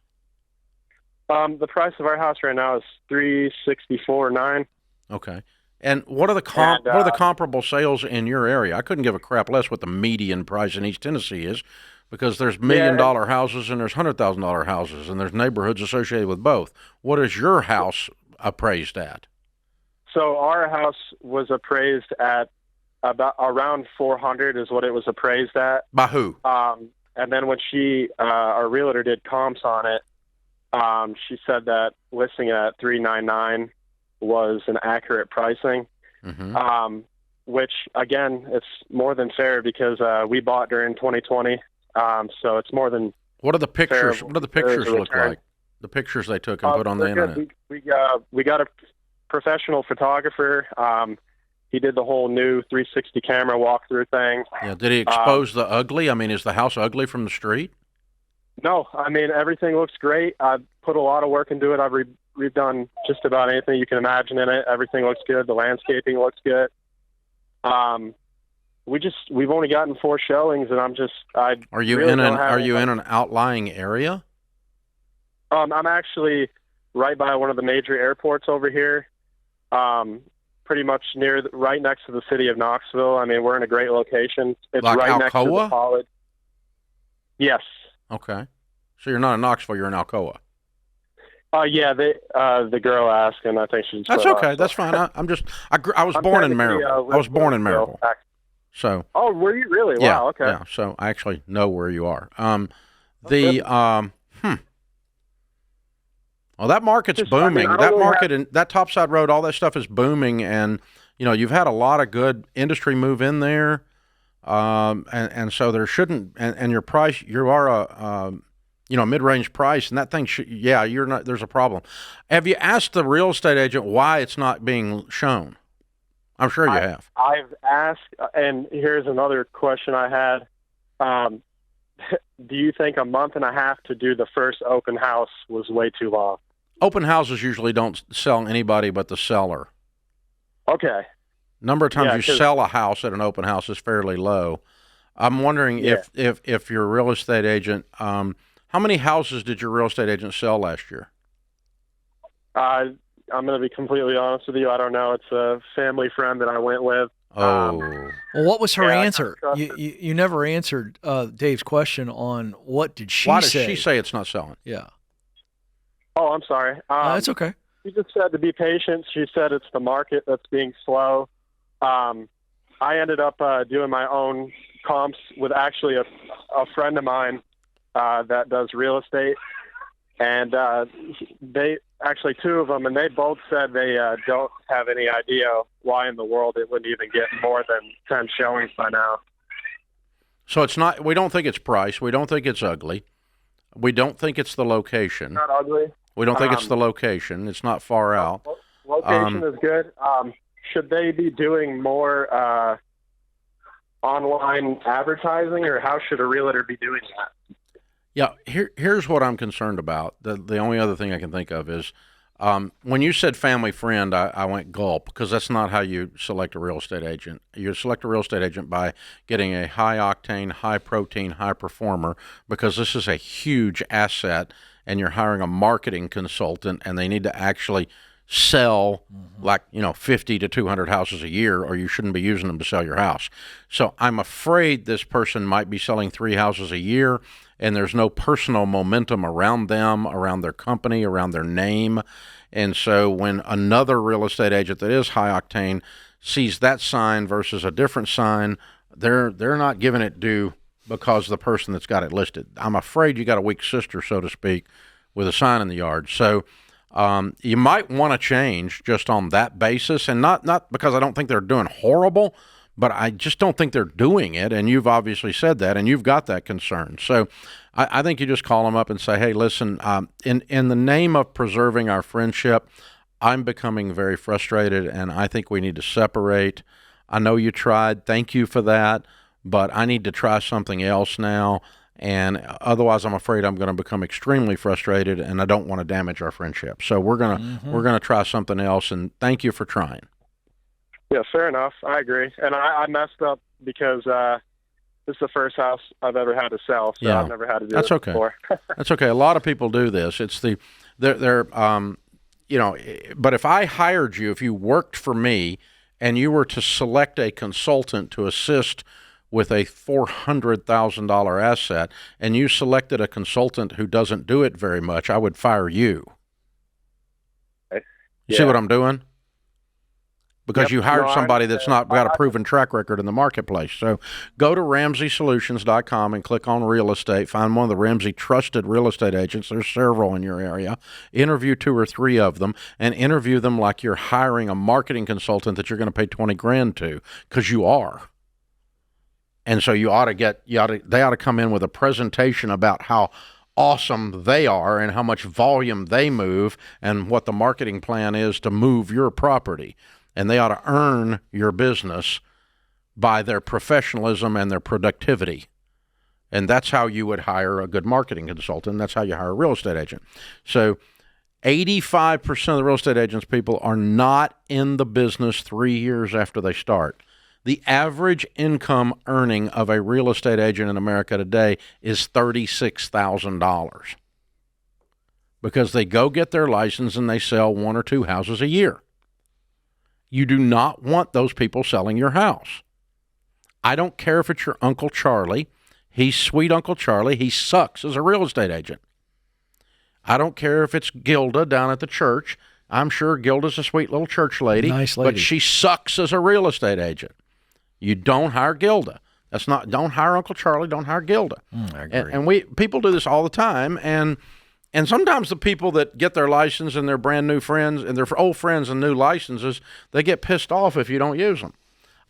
[SPEAKER 9] The price of our house right now is $364,900.
[SPEAKER 1] Okay. And what are the comparable sales in your area? I couldn't give a crap less what the median price in East Tennessee is, because there's $1 million houses and there's $100,000 houses, and there's neighborhoods associated with both. What is your house appraised at?
[SPEAKER 9] So our house was appraised at about around 400 is what it was appraised at.
[SPEAKER 1] By who?
[SPEAKER 9] And then when our realtor did comps on it, she said that listing at 399 was an accurate pricing.
[SPEAKER 1] Mm-hmm.
[SPEAKER 9] Which again, it's more than fair because we bought during 2020. So it's more than.
[SPEAKER 1] What do the pictures?
[SPEAKER 9] fair.
[SPEAKER 1] What do the pictures look
[SPEAKER 9] Return.
[SPEAKER 1] like? The pictures they took and put on the
[SPEAKER 9] they're good.
[SPEAKER 1] internet.
[SPEAKER 9] We got a professional photographer. He did the whole new 360 camera walkthrough thing.
[SPEAKER 1] Yeah. Did he expose the ugly? I mean, is the house ugly from the street?
[SPEAKER 9] No, I mean everything looks great. I've put a lot of work into it. I've redone just about anything you can imagine in it. Everything looks good. The landscaping looks good. We've only gotten 4 showings, and
[SPEAKER 1] Are you in an outlying area?
[SPEAKER 9] I'm actually right by one of the major airports over here. Pretty much right next to the city of Knoxville. I mean, we're in a great location. It's
[SPEAKER 1] Like
[SPEAKER 9] right next to
[SPEAKER 1] Alcoa?
[SPEAKER 9] the college. Yes.
[SPEAKER 1] Okay. So you're not in Knoxville, you're in Alcoa.
[SPEAKER 9] Yeah, the girl asked, and I think she's.
[SPEAKER 1] That's okay. That's fine. I was born in Maryville. I was born in Maryville. So.
[SPEAKER 9] Oh, were you really?
[SPEAKER 1] Yeah,
[SPEAKER 9] Wow. Okay.
[SPEAKER 1] Yeah. So I actually know where you are. Well, that market's booming. That market and that Topside Road, all that stuff is booming, and you've had a lot of good industry move in there, and so there shouldn't. And your price, you are a mid-range price, and that thing you're not. There's a problem. Have you asked the real estate agent why it's not being shown? I'm sure you have.
[SPEAKER 9] I've asked, and here's another question I had. Do you think a month and a half to do the first open house was way too long?
[SPEAKER 1] Open houses usually don't sell anybody but the seller.
[SPEAKER 9] Okay.
[SPEAKER 1] Number of times you sell a house at an open house is fairly low. I'm wondering if your real estate agent, how many houses did your real estate agent sell last year?
[SPEAKER 9] I'm going to be completely honest with you. I don't know. It's a family friend that I went with.
[SPEAKER 1] Oh.
[SPEAKER 3] Well, what was her answer? You never answered Dave's question on what did she say?
[SPEAKER 1] Why did she say it's not selling?
[SPEAKER 3] Yeah.
[SPEAKER 9] Oh, I'm sorry.
[SPEAKER 3] It's okay.
[SPEAKER 9] She just said to be patient. She said it's the market that's being slow. I ended up doing my own comps with actually a friend of mine that does real estate. And they actually 2 of them, and they both said they don't have any idea why in the world it wouldn't even get more than 10 showings by now.
[SPEAKER 1] So it's not. We don't think it's price. We don't think it's ugly. We don't think it's the location.
[SPEAKER 9] Not ugly.
[SPEAKER 1] We don't think it's the location. It's not far out.
[SPEAKER 9] Location is good. Should they be doing more online advertising, or how should a realtor be doing that?
[SPEAKER 1] Yeah, here's what I'm concerned about. The only other thing I can think of is when you said family friend, I went gulp, because that's not how you select a real estate agent. You select a real estate agent by getting a high-octane, high-protein, high performer, because this is a huge asset, and you're hiring a marketing consultant, and they need to actually sell 50 to 200 houses a year, or you shouldn't be using them to sell your house. So I'm afraid this person might be selling 3 houses a year, and there's no personal momentum around them, around their company, around their name. And so when another real estate agent that is high octane sees that sign versus a different sign, they're not giving it due because the person that's got it listed. I'm afraid you got a weak sister, so to speak, with a sign in the yard. So you might want to change just on that basis, and not because I don't think they're doing horrible, but I just don't think they're doing it, and you've obviously said that, and you've got that concern. So I think you just call them up and say, hey, listen, in the name of preserving our friendship, I'm becoming very frustrated, and I think we need to separate. I know you tried. Thank you for that, but I need to try something else now, and otherwise I'm afraid I'm going to become extremely frustrated, and I don't want to damage our friendship. So we're gonna try something else, and thank you for trying.
[SPEAKER 9] Yeah, fair enough. I agree. And I messed up because this is the first house I've ever had to sell, so I've never had to do it before.
[SPEAKER 1] That's okay. A lot of people do this. It's but if I hired you, if you worked for me and you were to select a consultant to assist with a $400,000 asset and you selected a consultant who doesn't do it very much, I would fire you. You see what I'm doing? Because you hired somebody that's not got a proven track record in the marketplace. So go to RamseySolutions.com and click on real estate. Find one of the Ramsey trusted real estate agents. There's several in your area. Interview 2 or 3 of them and interview them like you're hiring a marketing consultant that you're going to pay $20,000 to, because you are. And so they ought to come in with a presentation about how awesome they are and how much volume they move and what the marketing plan is to move your property. And they ought to earn your business by their professionalism and their productivity. And that's how you would hire a good marketing consultant. That's how you hire a real estate agent. So 85% of the real estate agents, people, are not in the business 3 years after they start. The average income earning of a real estate agent in America today is $36,000 because they go get their license and they sell 1 or 2 houses a year. You do not want those people selling your house. I don't care if it's your Uncle Charlie. He's sweet Uncle Charlie. He sucks as a real estate agent. I don't care if it's Gilda down at the church. I'm sure Gilda's a sweet little church lady.
[SPEAKER 3] Nice lady.
[SPEAKER 1] But she sucks as a real estate agent. You don't hire Gilda. Don't hire Uncle Charlie. Don't hire Gilda.
[SPEAKER 3] I agree.
[SPEAKER 1] And people do this all the time. And sometimes the people that get their license and their brand new friends and their old friends and new licenses, they get pissed off if you don't use them.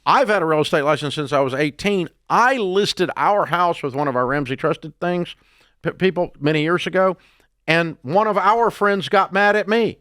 [SPEAKER 1] I've had a real estate license since I was 18. I listed our house with one of our Ramsey Trusted things, people many years ago, and one of our friends got mad at me.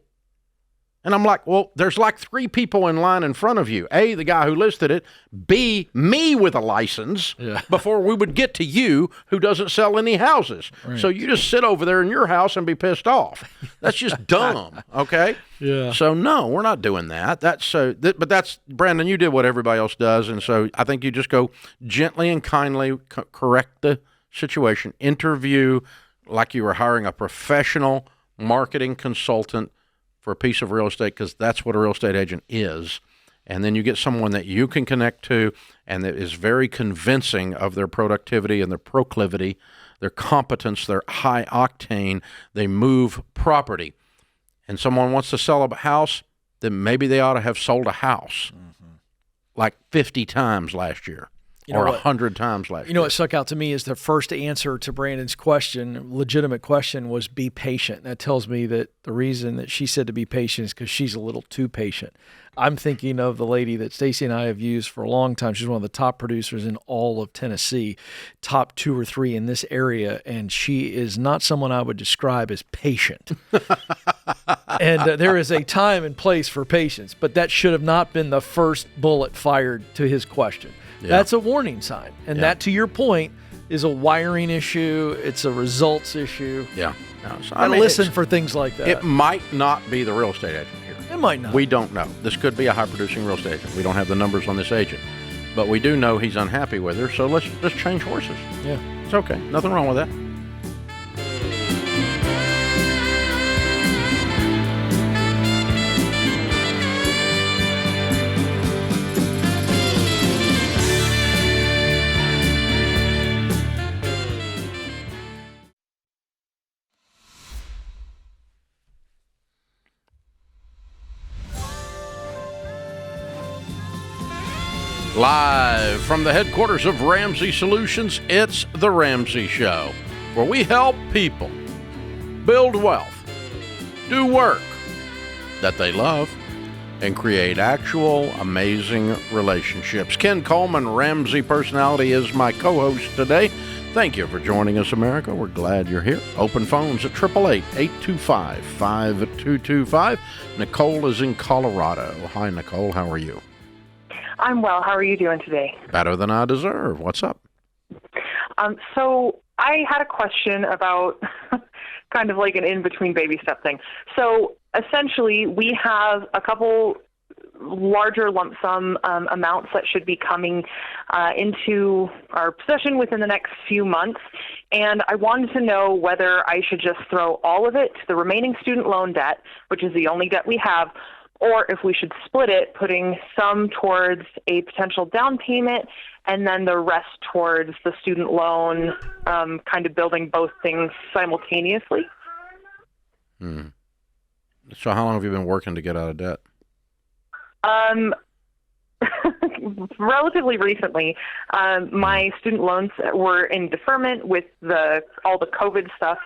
[SPEAKER 1] And I'm like, well, there's like 3 people in line in front of you. A, the guy who listed it. B, me with a license before we would get to you who doesn't sell any houses. Right. So you just sit over there in your house and be pissed off. That's just dumb, okay?
[SPEAKER 3] Yeah.
[SPEAKER 1] So, no, we're not doing that. But that's, Brandon, you did what everybody else does. And so I think you just go gently and kindly correct the situation. Interview like you were hiring a professional marketing consultant for a piece of real estate, because that's what a real estate agent is. And then you get someone that you can connect to and that is very convincing of their productivity and their proclivity, their competence, their high octane. They move property. And someone wants to sell a house, then maybe they ought to have sold a house like 50 times last year. Or 100 times last year.
[SPEAKER 3] You know what stuck out to me is the first answer to Brandon's question, legitimate question, was be patient. That tells me that the reason that she said to be patient is because she's a little too patient. I'm thinking of the lady that Stacy and I have used for a long time. She's one of the top producers in all of Tennessee, top 2 or 3 in this area, and she is not someone I would describe as patient. And there is a time and place for patience, but that should have not been the first bullet fired to his question. Yeah. That's a warning sign. And that, to your point, is a wiring issue. It's a results issue.
[SPEAKER 1] Yeah.
[SPEAKER 3] No, listen for things like that.
[SPEAKER 1] It might not be the real estate agent here.
[SPEAKER 3] It might not.
[SPEAKER 1] We don't know. This could be a high-producing real estate agent. We don't have the numbers on this agent. But we do know he's unhappy with her, so let's just change horses.
[SPEAKER 3] Yeah.
[SPEAKER 1] It's okay. Nothing wrong with that. Live from the headquarters of Ramsey Solutions, it's The Ramsay Show, where we help people build wealth, do work that they love, and create actual amazing relationships. Ken Coleman, Ramsey Personality, is my co-host today. Thank you for joining us, America. We're glad you're here. Open phones at 888-825-5225. Nicole is in Colorado. Hi, Nicole. How are you?
[SPEAKER 10] I'm well. How are you doing today?
[SPEAKER 1] Better than I deserve. What's up?
[SPEAKER 10] So I had a question about kind of like an in-between baby step thing. So essentially, we have a couple larger lump sum amounts that should be coming into our possession within the next few months. And I wanted to know whether I should just throw all of it to the remaining student loan debt, which is the only debt we have, or if we should split it, putting some towards a potential down payment and then the rest towards the student loan, kind of building both things simultaneously.
[SPEAKER 1] So how long have you been working to get out of debt?
[SPEAKER 10] Relatively recently. My student loans were in deferment with all the COVID stuff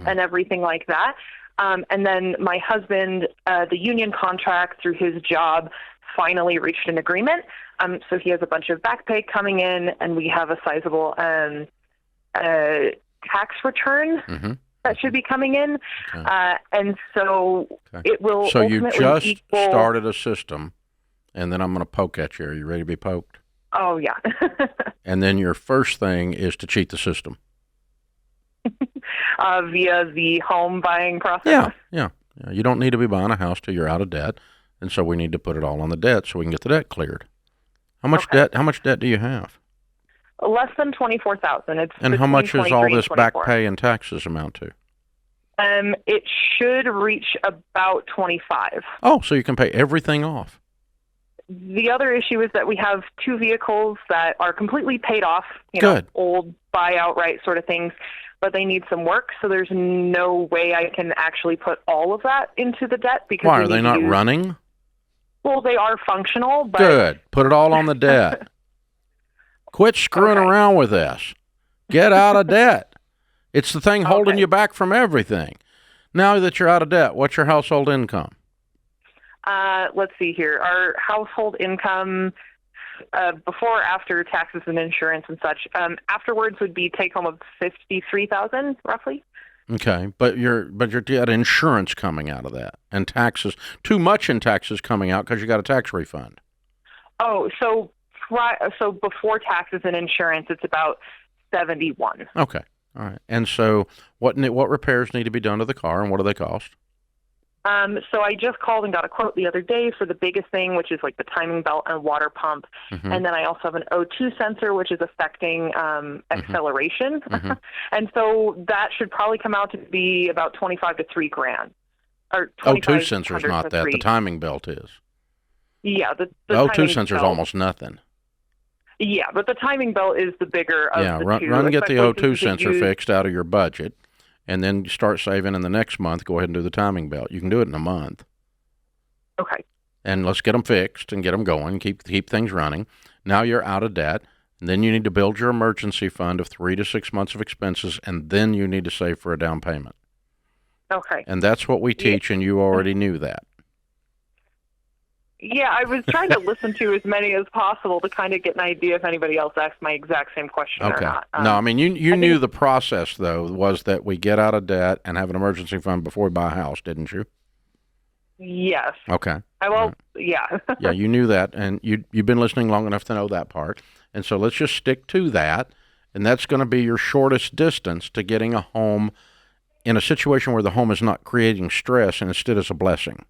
[SPEAKER 10] and everything like that. And then my husband, the union contract through his job, finally reached an agreement. So he has a bunch of back pay coming in, and we have a sizable tax return that should be coming in. And so it will.
[SPEAKER 1] So you just
[SPEAKER 10] equal...
[SPEAKER 1] started a system, and then I'm going to poke at you. Are you ready to be poked?
[SPEAKER 10] Oh, yeah.
[SPEAKER 1] And then your first thing is to cheat the system.
[SPEAKER 10] Via the home buying process?
[SPEAKER 1] Yeah. You don't need to be buying a house till you're out of debt, and so we need to put it all on the debt so we can get the debt cleared. How much debt? How much debt do you have?
[SPEAKER 10] Less than $24,000.
[SPEAKER 1] And how much is all this back pay and taxes amount to?
[SPEAKER 10] It should reach about 25.
[SPEAKER 1] Oh, so you can pay everything off.
[SPEAKER 10] The other issue is that we have two vehicles that are completely paid off, old buy outright sort of things, but they need some work, so there's no way I can actually put all of that into the debt. Because
[SPEAKER 1] why, are they not running?
[SPEAKER 10] Well, they are functional, but...
[SPEAKER 1] Good. Put it all on the debt. Quit screwing around with this. Get out of debt. It's the thing holding you back from everything. Now that you're out of debt, what's your household income?
[SPEAKER 10] Let's see here. Our household income before, after taxes and insurance and such, afterwards would be take home of $53,000 roughly.
[SPEAKER 1] Okay, but you're got insurance coming out of that, and taxes. Too much in taxes coming out because you got a tax refund.
[SPEAKER 10] Oh, so before taxes and insurance, it's about 71.
[SPEAKER 1] Okay, all right. And so what repairs need to be done to the car, and what do they cost?
[SPEAKER 10] So I just called and got a quote the other day for the biggest thing, which is like the timing belt and water pump. And then I also have an O2 sensor, which is affecting acceleration. And so that should probably come out to be about 25 to $3,000. Or
[SPEAKER 1] O2 sensor's not that. The timing belt is.
[SPEAKER 10] Yeah. The
[SPEAKER 1] O2 sensor's almost nothing.
[SPEAKER 10] Yeah, but the timing belt is the bigger of the two.
[SPEAKER 1] Run and get the O2 sensor fixed out of your budget. And then you start saving in the next month, go ahead and do the timing belt. You can do it in a month.
[SPEAKER 10] Okay.
[SPEAKER 1] And let's get them fixed and get them going, keep things running. Now you're out of debt. And then you need to build your emergency fund of 3 to 6 months of expenses, and then you need to save for a down payment.
[SPEAKER 10] Okay.
[SPEAKER 1] And that's what we teach, and you already knew that.
[SPEAKER 10] Yeah, I was trying to listen to as many as possible to kind of get an idea if anybody else asked my exact same question or not.
[SPEAKER 1] No, I mean, you knew the process, though, was that we get out of debt and have an emergency fund before we buy a house, didn't you?
[SPEAKER 10] Yes.
[SPEAKER 1] Okay.
[SPEAKER 10] Yeah.
[SPEAKER 1] Yeah, you knew that, and you've been listening long enough to know that part. And so let's just stick to that, and that's going to be your shortest distance to getting a home in a situation where the home is not creating stress and instead is a blessing.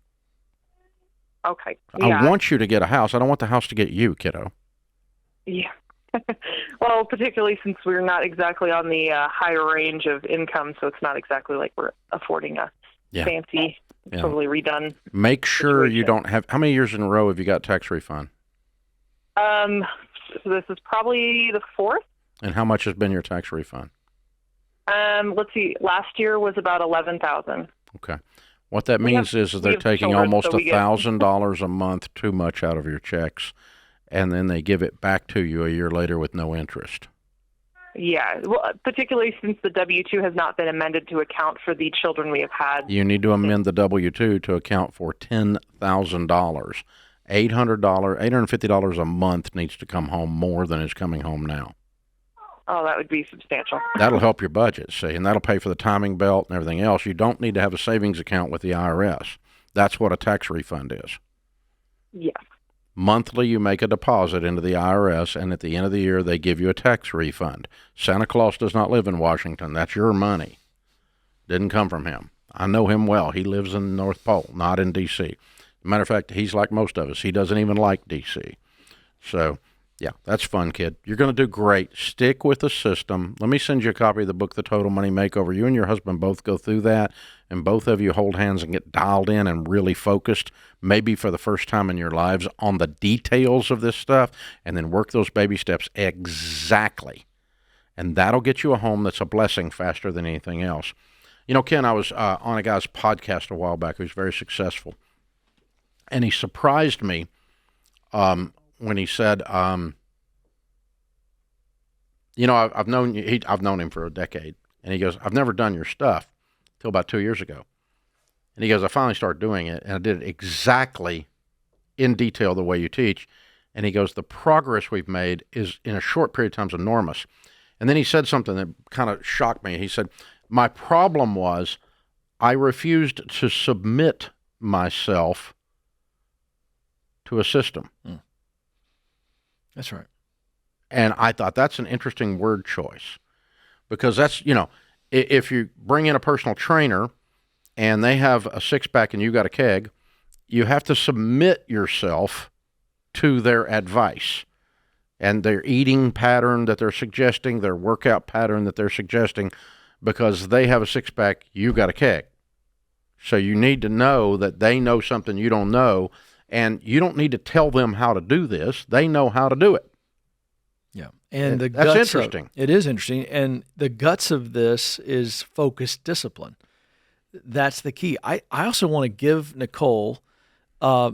[SPEAKER 10] Okay. Yeah.
[SPEAKER 1] I want you to get a house. I don't want the house to get you, kiddo.
[SPEAKER 10] Yeah. Well, particularly since we're not exactly on the higher range of income, so it's not exactly like we're affording a fancy, totally redone.
[SPEAKER 1] Make sure
[SPEAKER 10] situation.
[SPEAKER 1] You don't have. How many years in a row have you got tax refund?
[SPEAKER 10] So this is probably the fourth.
[SPEAKER 1] And how much has been your tax refund?
[SPEAKER 10] Let's see. Last year was about $11,000.
[SPEAKER 1] Okay. What that means is they're taking almost $1,000 a month too much out of your checks, and then they give it back to you a year later with no interest.
[SPEAKER 10] Yeah, well, particularly since the W-2 has not been amended to account for the children we have had.
[SPEAKER 1] You need to amend the W-2 to account for $10,000. $850 a month needs to come home more than is coming home now.
[SPEAKER 10] Oh, that would be substantial.
[SPEAKER 1] That'll help your budget, see, and that'll pay for the timing belt and everything else. You don't need to have a savings account with the IRS. That's what a tax refund is.
[SPEAKER 10] Yes.
[SPEAKER 1] Monthly, you make a deposit into the IRS, and at the end of the year, they give you a tax refund. Santa Claus does not live in Washington. That's your money. Didn't come from him. I know him well. He lives in the North Pole, not in D.C. Matter of fact, he's like most of us. He doesn't even like D.C. So Yeah, that's fun, kid. You're going to do great. Stick with the system. Let me send you a copy of the book, The Total Money Makeover. You and your husband both go through that, and both of you hold hands and get dialed in and really focused, maybe for the first time in your lives, on the details of this stuff, and then work those baby steps exactly. And that'll get you a home that's a blessing faster than anything else. You know, Ken, I was on a guy's podcast a while back who's very successful, and he surprised me when he said, you know, I've known him for a decade, and he goes, I've never done your stuff till about 2 years ago. And he goes, I finally started doing it, and I did it exactly in detail the way you teach. And he goes, the progress we've made is, in a short period of time, is enormous. And then he said something that kind of shocked me. He said, my problem was I refused to submit myself to a system.
[SPEAKER 3] That's right.
[SPEAKER 1] And I thought that's an interesting word choice, because that's, you know, if you bring in a personal trainer and they have a six-pack and you got a keg, you have to submit yourself to their advice and their eating pattern that they're suggesting, their workout pattern that they're suggesting, because they have a six-pack, you got a keg. So you need to know that they know something you don't know, and you don't need to tell them how to do this. They know how to do it.
[SPEAKER 3] Yeah. And
[SPEAKER 1] that's interesting.
[SPEAKER 3] It is interesting. And the guts of this is focused discipline. That's the key. I also want to give Nicole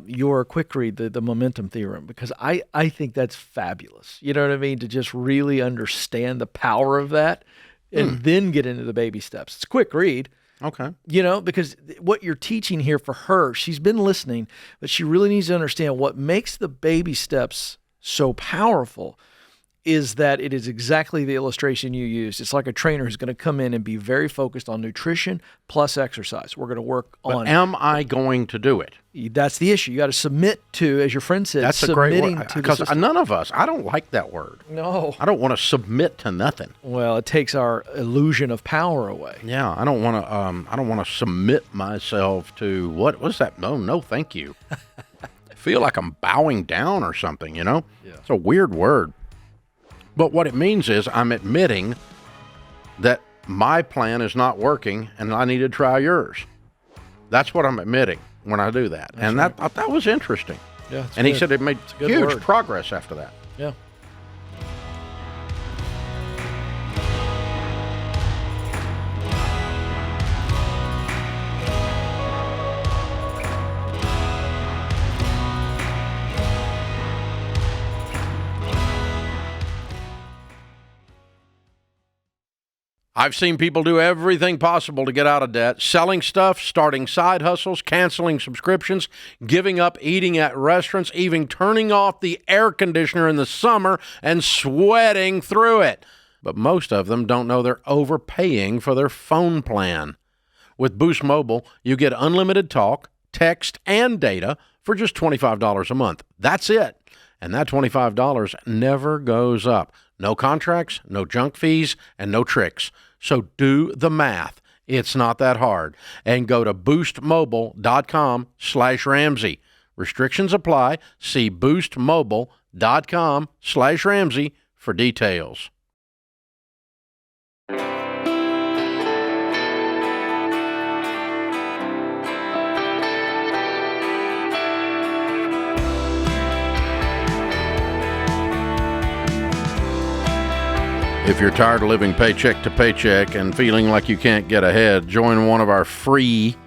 [SPEAKER 3] your quick read, the momentum theorem, because I think that's fabulous. You know what I mean? To just really understand the power of that and then get into the baby steps. It's a quick read.
[SPEAKER 1] Okay.
[SPEAKER 3] You know, because what you're teaching here for her, she's been listening, but she really needs to understand what makes the baby steps so powerful is that it is exactly the illustration you used. It's like a trainer who's going to come in and be very focused on nutrition plus exercise. We're going to work on.
[SPEAKER 1] But am I going to do it?
[SPEAKER 3] That's the issue. You got to submit to, as your friend said,
[SPEAKER 1] that's a great word,
[SPEAKER 3] because
[SPEAKER 1] none of us. I don't like that word.
[SPEAKER 3] No,
[SPEAKER 1] I don't want to submit to nothing.
[SPEAKER 3] Well, it takes our illusion of power away.
[SPEAKER 1] Yeah, I don't want to. I don't want to submit myself to what's that? No, thank you. I feel like I'm bowing down or something. You know, It's a weird word. But what it means is I'm admitting that my plan is not working and I need to try yours. That's what I'm admitting when I do that. That's and right. that was interesting.
[SPEAKER 3] Yeah,
[SPEAKER 1] and
[SPEAKER 3] good.
[SPEAKER 1] He said it made huge progress after that.
[SPEAKER 3] Yeah.
[SPEAKER 1] I've seen people do everything possible to get out of debt, selling stuff, starting side hustles, canceling subscriptions, giving up eating at restaurants, even turning off the air conditioner in the summer and sweating through it. But most of them don't know they're overpaying for their phone plan. With Boost Mobile, you get unlimited talk, text, and data for just $25 a month. That's it. And that $25 never goes up. No contracts, no junk fees, and no tricks. So do the math. It's not that hard. And go to boostmobile.com/Ramsey. Restrictions apply. See boostmobile.com/Ramsey for details. If you're tired of living paycheck to paycheck and feeling like you can't get ahead, join one of our free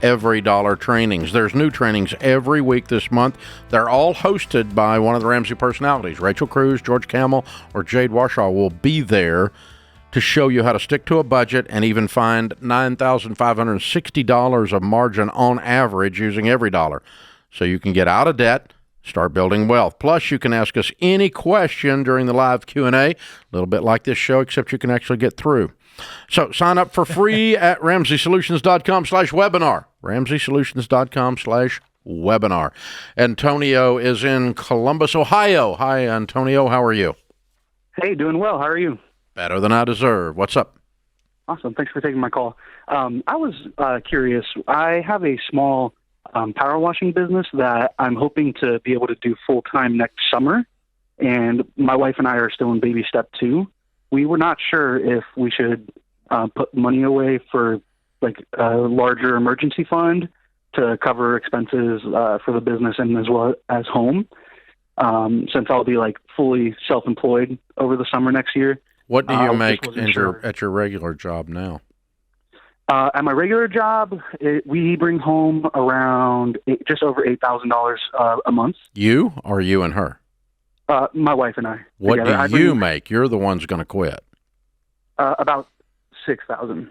[SPEAKER 1] Every Dollar trainings. There's new trainings every week this month. They're all hosted by one of the Ramsey personalities. Rachel Cruz, George Camel, or Jade Warshaw will be there to show you how to stick to a budget and even find $9,560 of margin on average using every dollar. So you can get out of debt, start building wealth. Plus, you can ask us any question during the live Q&A, a little bit like this show, except you can actually get through. So sign up for free at RamseySolutions.com/webinar. RamseySolutions.com/webinar. Antonio is in Columbus, Ohio. Hi, Antonio. How are you?
[SPEAKER 11] Hey, doing well. How are you?
[SPEAKER 1] Better than I deserve. What's up?
[SPEAKER 11] Awesome. Thanks for taking my call. I was curious. I have a small power washing business that I'm hoping to be able to do full time next summer. and my wife and I are still in baby step 2. We were not sure if we should put money away for like a larger emergency fund to cover expenses for the business and as well as home, since I'll be like fully self-employed over the summer next year.
[SPEAKER 1] What do you make
[SPEAKER 11] sure.
[SPEAKER 1] at your regular job now?
[SPEAKER 11] At my regular job, we bring home around just over $8,000 a month.
[SPEAKER 1] You or you and her?
[SPEAKER 11] My wife and I.
[SPEAKER 1] What
[SPEAKER 11] together.
[SPEAKER 1] do you make? You're the one's going to quit.
[SPEAKER 11] About $6,000.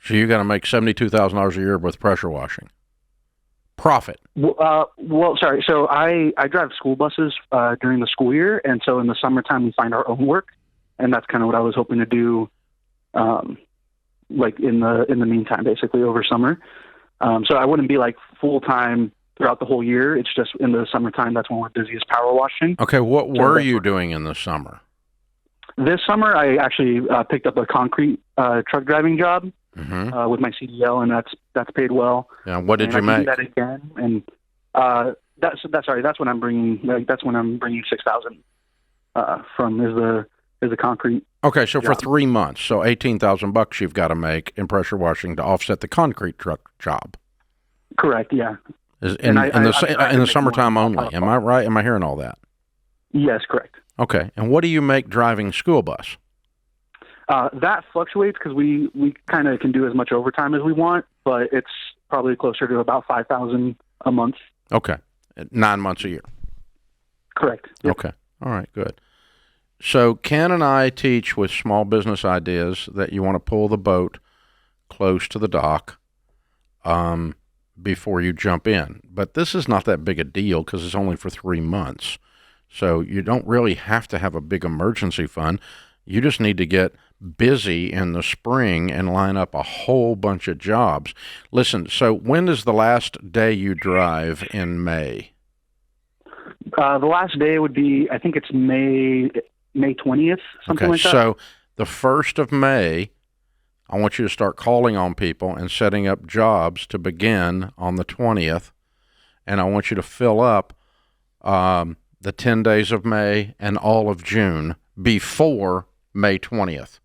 [SPEAKER 1] So you got to make $72,000 a year with pressure washing. Profit.
[SPEAKER 11] Well, sorry. So I drive school buses during the school year, and so in the summertime we find our own work, and that's kind of what I was hoping to do, like in the meantime, basically over summer. So I wouldn't be like full time throughout the whole year. It's just in the summertime that's when we're busiest power washing.
[SPEAKER 1] Okay, what were you doing in the summer?
[SPEAKER 11] This summer I actually picked up a concrete truck driving job.
[SPEAKER 1] Mm-hmm.
[SPEAKER 11] With my CDL, and that's paid well.
[SPEAKER 1] Yeah, what did you
[SPEAKER 11] I
[SPEAKER 1] make?
[SPEAKER 11] do that again, and that's when I'm bringing $6,000 from is the concrete.
[SPEAKER 1] Okay, so
[SPEAKER 11] job.
[SPEAKER 1] for 3 months, so $18,000 you've got to make in pressure washing to offset the concrete truck job.
[SPEAKER 11] Correct. Yeah.
[SPEAKER 1] In the summertime only. Am I right? Am I hearing all that?
[SPEAKER 11] Yes, correct.
[SPEAKER 1] Okay, and what do you make driving school bus?
[SPEAKER 11] That fluctuates because we kind of can do as much overtime as we want, but it's probably closer to about $5,000 a month.
[SPEAKER 1] Okay, 9 months a year.
[SPEAKER 11] Correct. Yep.
[SPEAKER 1] Okay, all right, good. So Ken and I teach with small business ideas that you want to pull the boat close to the dock before you jump in. But this is not that big a deal because it's only for 3 months. So you don't really have to have a big emergency fund. You just need to get busy in the spring and line up a whole bunch of jobs. Listen, so when is the last day you drive in May?
[SPEAKER 11] The last day would be, I think it's May 20th, something like that.
[SPEAKER 1] So the 1st of May, I want you to start calling on people and setting up jobs to begin on the 20th. And I want you to fill up the 10 days of May and all of June before May 20th.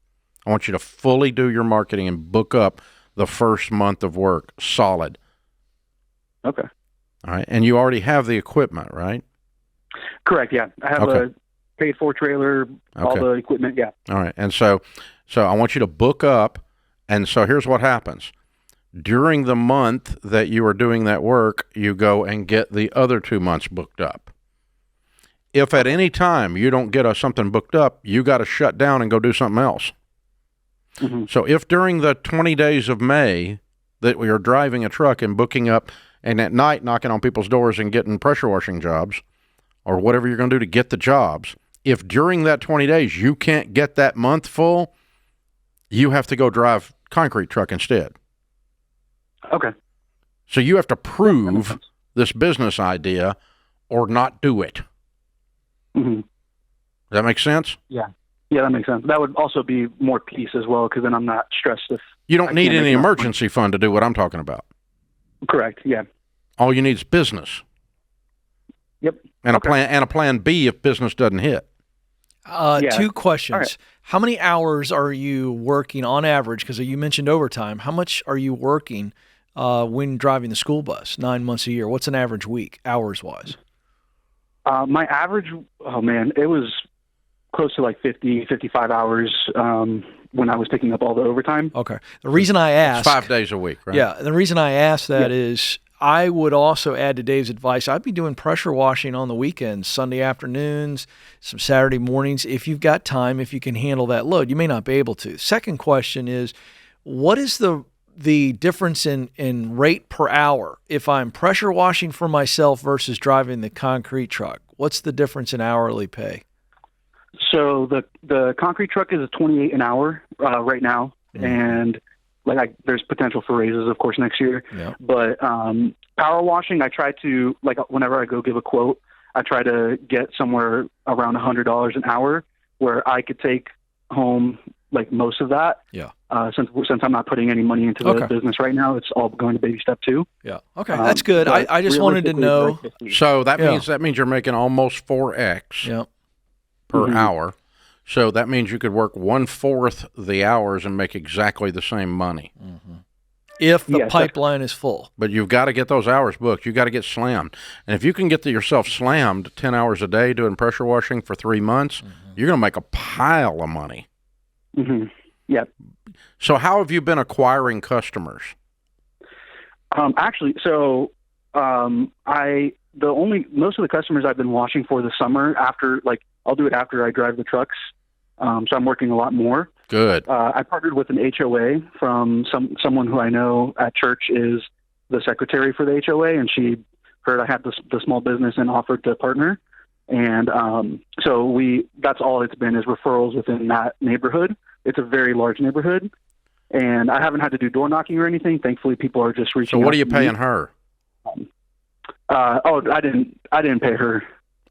[SPEAKER 1] I want you to fully do your marketing and book up the first month of work solid.
[SPEAKER 11] Okay.
[SPEAKER 1] All right. And you already have the equipment, right?
[SPEAKER 11] Correct. Yeah. I have a paid for trailer, all the equipment. Yeah.
[SPEAKER 1] All right. And so I want you to book up. And so here's what happens. During the month that you are doing that work, you go and get the other 2 months booked up. If at any time you don't get something booked up, you got to shut down and go do something else.
[SPEAKER 11] Mm-hmm.
[SPEAKER 1] So if during the 20 days of May that we are driving a truck and booking up and at night knocking on people's doors and getting pressure washing jobs or whatever you're going to do to get the jobs, if during that 20 days you can't get that month full, you have to go drive concrete truck instead.
[SPEAKER 11] Okay.
[SPEAKER 1] So you have to prove this business idea or not do it.
[SPEAKER 11] Mm-hmm.
[SPEAKER 1] Does that make sense?
[SPEAKER 11] Yeah. Yeah, that makes sense. That would also be more peace as well, because then I'm not stressed if
[SPEAKER 1] you don't need any emergency fund to do what I'm talking about.
[SPEAKER 11] Correct. Yeah.
[SPEAKER 1] All you need is business.
[SPEAKER 11] Yep.
[SPEAKER 1] And a plan B if business doesn't hit.
[SPEAKER 3] 2 questions.
[SPEAKER 11] Right.
[SPEAKER 3] How many hours are you working on average? Because you mentioned overtime. How much are you working when driving the school bus? 9 months a year. What's an average week, hours wise?
[SPEAKER 11] My average, it was close to like 50, 55 hours when I was picking up all the overtime.
[SPEAKER 3] Okay. The reason I asked...
[SPEAKER 1] It's 5 days a week, right?
[SPEAKER 3] Yeah. The reason I asked that is I would also add to Dave's advice, I'd be doing pressure washing on the weekends, Sunday afternoons, some Saturday mornings. If you've got time, if you can handle that load, you may not be able to. Second question is, what is the difference in rate per hour if I'm pressure washing for myself versus driving the concrete truck? What's the difference in hourly pay?
[SPEAKER 11] So the concrete truck is $28 an hour right now, and there's potential for raises, of course, next year.
[SPEAKER 3] Yeah.
[SPEAKER 11] But power washing, I try to whenever I go give a quote, I try to get somewhere around $100 an hour, where I could take home most of that.
[SPEAKER 3] Yeah.
[SPEAKER 11] Since I'm not putting any money into the business right now, it's all going to baby step 2.
[SPEAKER 3] Yeah. Okay, that's good. I just wanted to know.
[SPEAKER 1] So that means you're making almost 4x.
[SPEAKER 3] Yeah.
[SPEAKER 1] per hour. So that means you could work 1/4 the hours and make exactly the same money.
[SPEAKER 3] If the pipeline is full.
[SPEAKER 1] But you've got to get those hours booked. You've got to get slammed. And if you can get yourself slammed 10 hours a day doing pressure washing for 3 months, you're going to make a pile of money.
[SPEAKER 11] Yep.
[SPEAKER 1] So how have you been acquiring customers?
[SPEAKER 11] Actually, so most of the customers I've been washing for the summer I'll do it after I drive the trucks. So I'm working a lot more.
[SPEAKER 1] Good.
[SPEAKER 11] I partnered with an HOA from someone who I know at church is the secretary for the HOA, and she heard I had the small business and offered to partner. And so that's all it's been is referrals within that neighborhood. It's a very large neighborhood, and I haven't had to do door knocking or anything. Thankfully, people are just reaching out.
[SPEAKER 1] So what are you paying her?
[SPEAKER 11] I didn't pay her.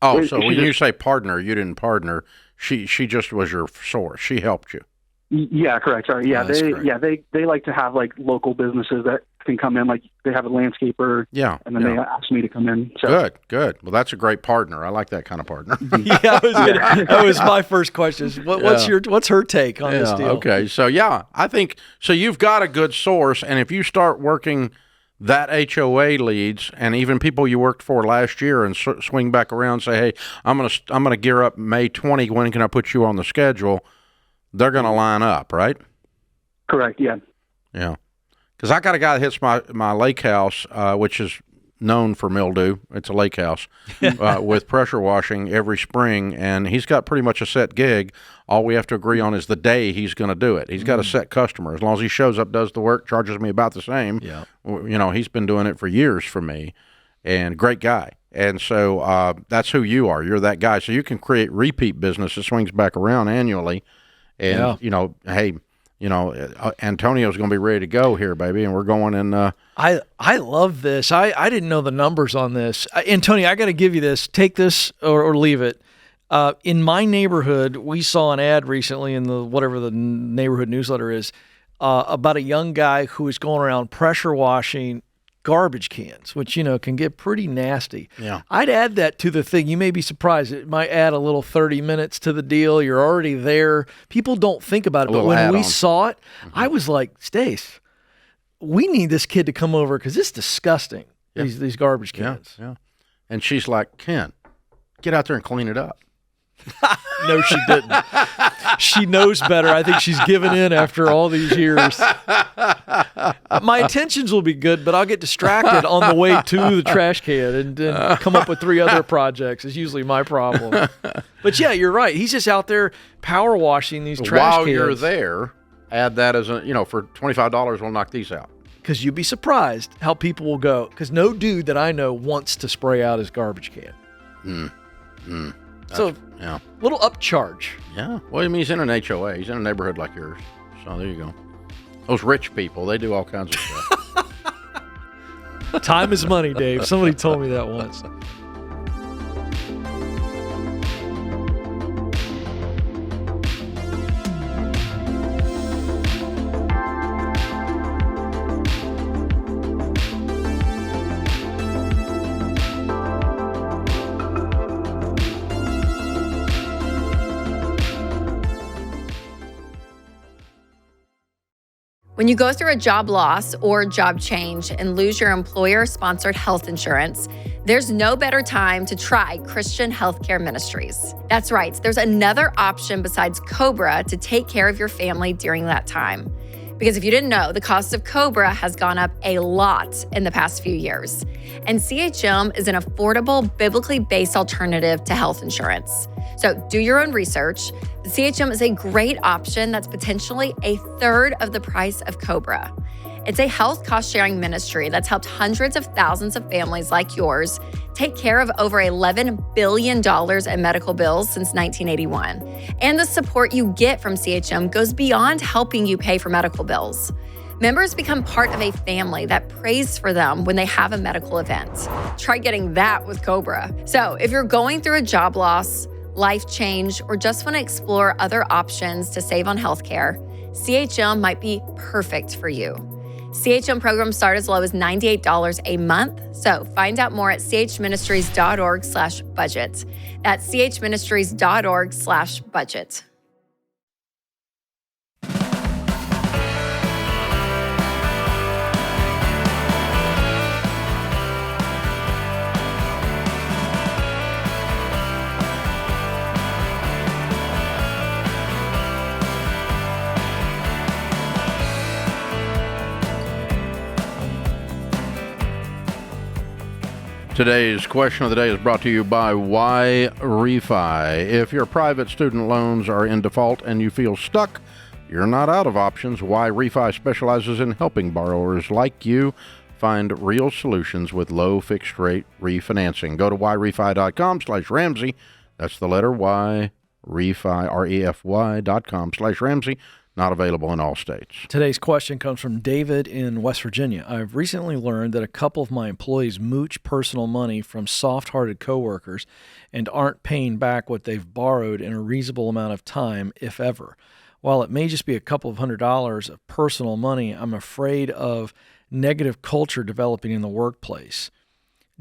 [SPEAKER 1] Oh, so when you say partner, you didn't partner. She just was your source. She helped you.
[SPEAKER 11] Yeah, correct. Sorry. Yeah, they like to have like local businesses that can come in. Like they have a landscaper.
[SPEAKER 1] Yeah,
[SPEAKER 11] and then they ask me to come in. So.
[SPEAKER 1] Good. Well, that's a great partner. I like that kind of partner.
[SPEAKER 3] That was my first question. What's her take on this deal?
[SPEAKER 1] Okay, so I think so. You've got a good source, and if you start working that HOA leads and even people you worked for last year and swing back around and say, hey, I'm gonna gear up May 20. When can I put you on the schedule? They're gonna line up, right?
[SPEAKER 11] Correct. Yeah.
[SPEAKER 1] Yeah. Because I got a guy that hits my lake house, which is known for mildew. It's a lake house with pressure washing every spring, and he's got pretty much a set gig. All we have to agree on is the day he's going to do it. He's got a set customer. As long as he shows up, does the work, charges me about the same.
[SPEAKER 3] Yeah.
[SPEAKER 1] He's been doing it for years for me, and great guy. And so that's who you are. You're that guy. So you can create repeat business that swings back around annually. And, Antonio's going to be ready to go here, baby, and we're going in.
[SPEAKER 3] I love this. I didn't know the numbers on this. Antonio, I got to give you this. Take this or leave it. In my neighborhood, we saw an ad recently in whatever the neighborhood newsletter is about a young guy who is going around pressure washing garbage cans, which, can get pretty nasty.
[SPEAKER 1] Yeah.
[SPEAKER 3] I'd add that to the thing. You may be surprised. It might add a little 30 minutes to the deal. You're already there. People don't think about it. But when we saw it, I was like, Stace, we need this kid to come over because it's disgusting, these garbage cans.
[SPEAKER 1] Yeah. And she's like, Ken, get out there and clean it up.
[SPEAKER 3] No, she didn't. She knows better. I think she's given in after all these years. My intentions will be good, but I'll get distracted on the way to the trash can and come up with 3 other projects. It's usually my problem. But yeah, you're right. He's just out there power washing these trash cans.
[SPEAKER 1] While you're there, add that as for $25, we'll knock these out.
[SPEAKER 3] Because you'd be surprised how people will go. Because no dude that I know wants to spray out his garbage can. So, little upcharge.
[SPEAKER 1] Yeah. Well, I mean, he's in an HOA. He's in a neighborhood like yours. So there you go. Those rich people, they do all kinds of stuff.
[SPEAKER 3] Time is money, Dave. Somebody told me that once.
[SPEAKER 4] When you go through a job loss or job change and lose your employer-sponsored health insurance, there's no better time to try Christian Healthcare Ministries. That's right, there's another option besides COBRA to take care of your family during that time. Because if you didn't know, the cost of COBRA has gone up a lot in the past few years. And CHM is an affordable, biblically based alternative to health insurance. So do your own research. The CHM is a great option that's potentially a third of the price of COBRA. It's a health cost-sharing ministry that's helped hundreds of thousands of families like yours take care of over $11 billion in medical bills since 1981. And the support you get from CHM goes beyond helping you pay for medical bills. Members become part of a family that prays for them when they have a medical event. Try getting that with COBRA. So if you're going through a job loss, life change, or just want to explore other options to save on healthcare, CHM might be perfect for you. CHM programs start as low as $98 a month. So find out more at chministries.org/budget. That's chministries.org/budget.
[SPEAKER 1] Today's question of the day is brought to you by Why Refi. If your private student loans are in default and you feel stuck, you're not out of options. Why Refi specializes in helping borrowers like you find real solutions with low fixed rate refinancing. Go to whyrefi.com/Ramsey. That's the letter Y, refi, REFY.com/Ramsey. Not available in all states.
[SPEAKER 3] Today's question comes from David in West Virginia. I've recently learned that a couple of my employees mooch personal money from soft-hearted coworkers and aren't paying back what they've borrowed in a reasonable amount of time, if ever. While it may just be a couple of $100s of personal money, I'm afraid of negative culture developing in the workplace.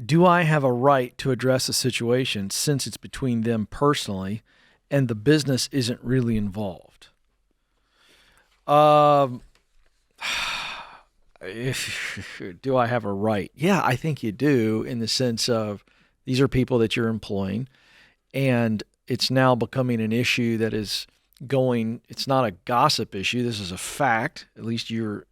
[SPEAKER 3] Do I have a right to address the situation since it's between them personally and the business isn't really involved? Do I have a right? Yeah, I think you do, in the sense of these are people that you're employing, and it's now becoming an issue that is going, it's not a gossip issue. This is a fact. At least you're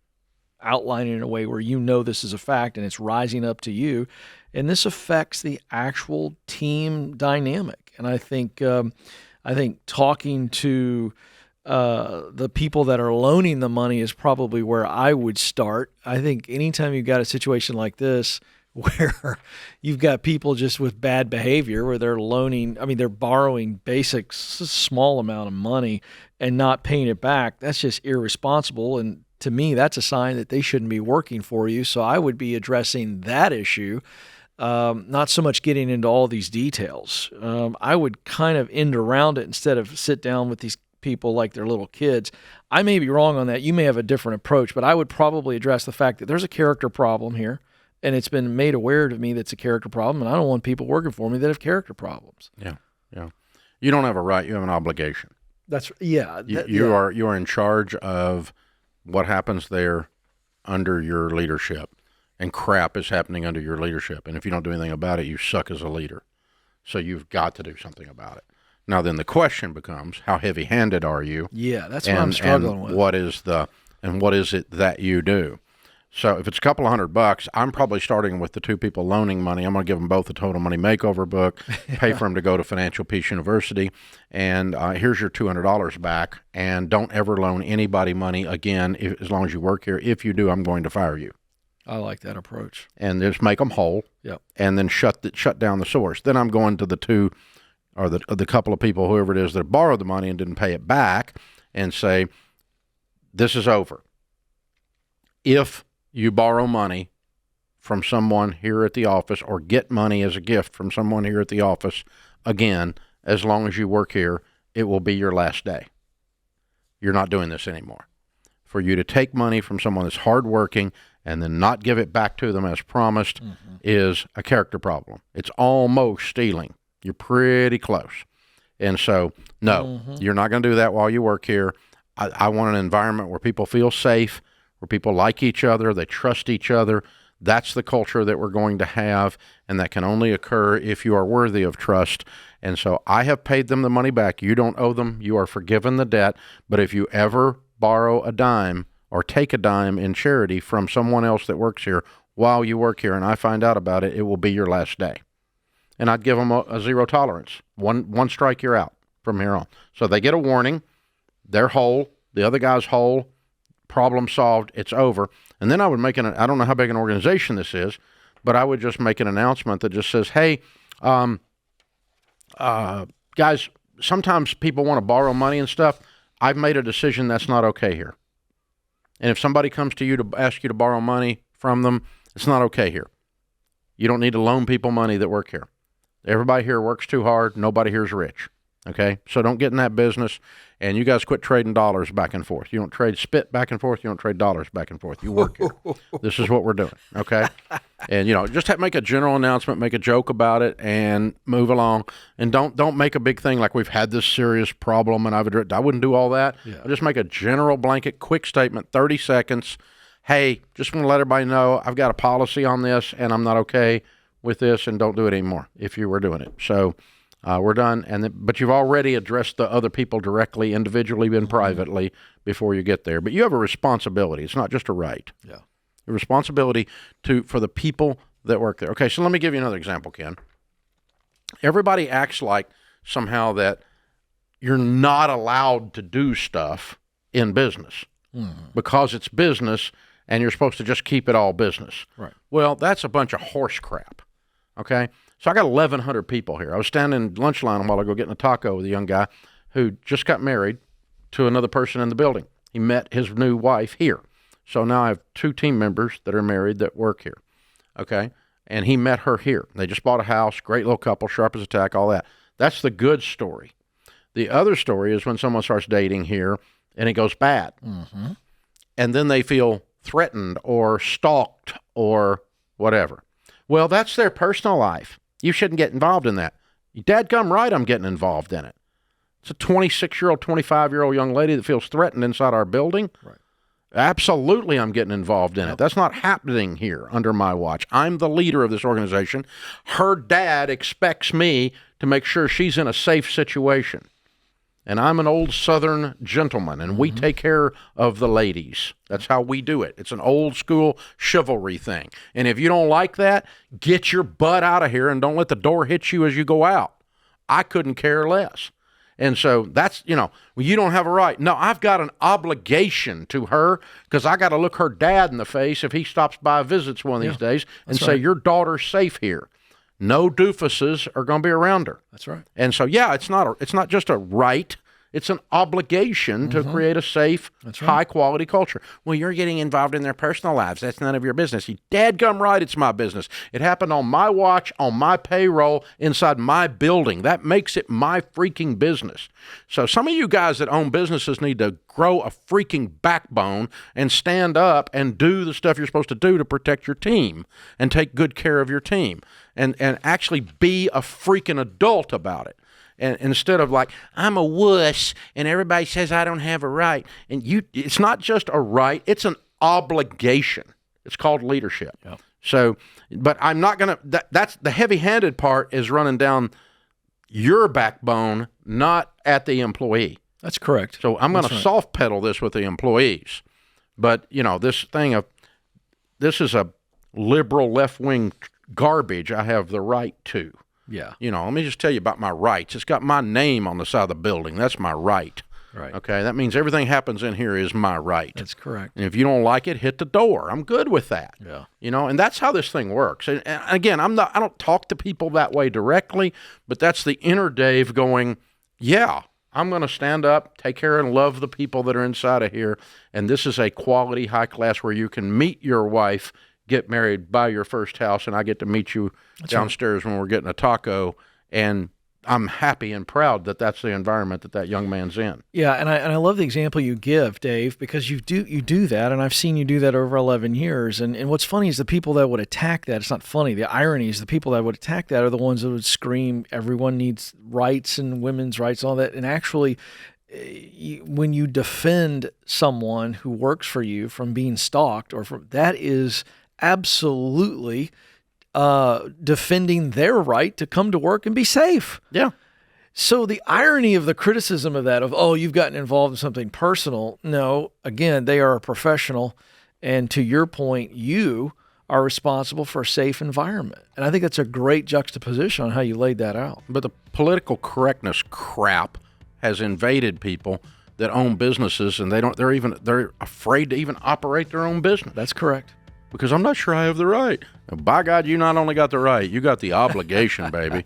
[SPEAKER 3] outlining it in a way where you know this is a fact and it's rising up to you. And this affects the actual team dynamic. And I think talking to the people that are loaning the money is probably where I would start. I think anytime you've got a situation like this where you've got people just with bad behavior, where they're they're borrowing basic small amount of money and not paying it back, that's just irresponsible. And to me, that's a sign that they shouldn't be working for you. So I would be addressing that issue, not so much getting into all these details. I would kind of end around it instead of sit down with these people like they're little kids. I may be wrong on that. You may have a different approach, but I would probably address the fact that there's a character problem here, and it's been made aware to me that's a character problem, and I don't want people working for me that have character problems.
[SPEAKER 1] Yeah. You don't have a right. You have an obligation.
[SPEAKER 3] You
[SPEAKER 1] are in charge of what happens there under your leadership, and crap is happening under your leadership. And if you don't do anything about it, you suck as a leader. So you've got to do something about it. Now, then the question becomes, how heavy-handed are you?
[SPEAKER 3] Yeah, that's what I'm struggling with.
[SPEAKER 1] What is it that you do? So if it's a couple of $100, I'm probably starting with the two people loaning money. I'm going to give them both a total money makeover book, pay for them to go to Financial Peace University, and here's your $200 back, and don't ever loan anybody money again as long as you work here. If you do, I'm going to fire you.
[SPEAKER 3] I like that approach.
[SPEAKER 1] And just make them whole.
[SPEAKER 3] Yep.
[SPEAKER 1] And then shut down the source. Then I'm going to the two or the couple of people, whoever it is, that borrowed the money and didn't pay it back, and say, this is over. If you borrow money from someone here at the office or get money as a gift from someone here at the office, again, as long as you work here, it will be your last day. You're not doing this anymore. For you to take money from someone that's hardworking and then not give it back to them as promised is a character problem. It's almost stealing. You're pretty close. And so, no, you're not going to do that while you work here. I want an environment where people feel safe, where people like each other, they trust each other. That's the culture that we're going to have, and that can only occur if you are worthy of trust. And so I have paid them the money back. You don't owe them. You are forgiven the debt. But if you ever borrow a dime or take a dime in charity from someone else that works here while you work here and I find out about it, it will be your last day. And I'd give them a zero tolerance. One strike, you're out from here on. So they get a warning. They're whole. The other guy's whole. Problem solved. It's over. And then I would make I don't know how big an organization this is, but I would just make an announcement that just says, hey, guys, sometimes people want to borrow money and stuff. I've made a decision that's not okay here. And if somebody comes to you to ask you to borrow money from them, it's not okay here. You don't need to loan people money that work here. Everybody here works too hard. Nobody here is rich. Okay, so don't get in that business, and you guys quit trading dollars back and forth. You don't trade spit back and forth. You don't trade dollars back and forth. You work here. This is what we're doing, okay? And, just make a general announcement, make a joke about it, and move along. And don't make a big thing like we've had this serious problem, and I wouldn't do all that.
[SPEAKER 3] Yeah.
[SPEAKER 1] I'll just make a general blanket, quick statement, 30 seconds. Hey, just want to let everybody know I've got a policy on this, and I'm not okay with this, and don't do it anymore if you were doing it. So we're done. But you've already addressed the other people directly, individually, and privately before you get there. But you have a responsibility. It's not just a right.
[SPEAKER 3] Yeah.
[SPEAKER 1] A responsibility for the people that work there. Okay, so let me give you another example, Ken. Everybody acts like somehow that you're not allowed to do stuff in business because it's business and you're supposed to just keep it all business.
[SPEAKER 3] Right.
[SPEAKER 1] Well, that's a bunch of horse crap. Okay? So I got 1,100 people here. I was standing in lunch line a while ago getting a taco with a young guy who just got married to another person in the building. He met his new wife here. So now I have 2 team members that are married that work here. Okay? And he met her here. They just bought a house, great little couple, sharp as a tack, all that. That's the good story. The other story is when someone starts dating here and it goes bad. Mm-hmm. And then they feel threatened or stalked or whatever. Well, that's their personal life. You shouldn't get involved in that. Dadgum right, I'm getting involved in it. It's a 26-year-old, 25-year-old young lady that feels threatened inside our building.
[SPEAKER 3] Right.
[SPEAKER 1] Absolutely, I'm getting involved in it. That's not happening here under my watch. I'm the leader of this organization. Her dad expects me to make sure she's in a safe situation. And I'm an old Southern gentleman, and we take care of the ladies. That's how we do it. It's an old school chivalry thing. And if you don't like that, get your butt out of here and don't let the door hit you as you go out. I couldn't care less. And so that's, well, you don't have a right. No, I've got an obligation to her because I got to look her dad in the face if he stops by, visits one of these days, and say, your daughter's safe here. No doofuses are going to be around her.
[SPEAKER 3] That's right.
[SPEAKER 1] And so, it's not just a right. It's an obligation to create a safe, high-quality culture. Well, you're getting involved in their personal lives. That's none of your business. You dadgum right, it's my business. It happened on my watch, on my payroll, inside my building. That makes it my freaking business. So some of you guys that own businesses need to grow a freaking backbone and stand up and do the stuff you're supposed to do to protect your team and take good care of your team and actually be a freaking adult about it. And instead of like, I'm a wuss and everybody says I don't have a right. And it's not just a right, it's an obligation. It's called leadership. Yep. So, but I'm not going to, that's the heavy-handed part is running down your backbone, not at the employee.
[SPEAKER 3] That's correct.
[SPEAKER 1] So I'm going to soft pedal this with the employees. But, this thing of, this is a liberal left-wing garbage I have the right to.
[SPEAKER 3] Yeah.
[SPEAKER 1] Let me just tell you about my rights. It's got my name on the side of the building. That's my right.
[SPEAKER 3] Right.
[SPEAKER 1] Okay. That means everything happens in here is my right.
[SPEAKER 3] That's correct.
[SPEAKER 1] And if you don't like it, hit the door. I'm good with that.
[SPEAKER 3] Yeah.
[SPEAKER 1] And that's how this thing works. And again, I don't talk to people that way directly, but that's the inner Dave going, yeah, I'm going to stand up, take care and love the people that are inside of here. And this is a quality high class where you can meet your wife, get married, buy your first house, and I get to meet you downstairs when we're getting a taco, and I'm happy and proud that that's the environment that young man's in.
[SPEAKER 3] Yeah, and I love the example you give, Dave, because you do that, and I've seen you do that over 11 years. And what's funny is the people that would attack that, it's not funny, the irony is the people that would attack that are the ones that would scream, everyone needs rights and women's rights and all that. And actually, when you defend someone who works for you from being stalked, that is absolutely defending their right to come to work and be safe.
[SPEAKER 1] Yeah.
[SPEAKER 3] So the irony of the criticism of that, you've gotten involved in something personal. No, again, they are a professional. And to your point, you are responsible for a safe environment. And I think that's a great juxtaposition on how you laid that out.
[SPEAKER 1] But the political correctness crap has invaded people that own businesses, and they're afraid to even operate their own business.
[SPEAKER 3] That's correct.
[SPEAKER 1] Because I'm not sure I have the right. Now, by God, you not only got the right, you got the obligation, baby.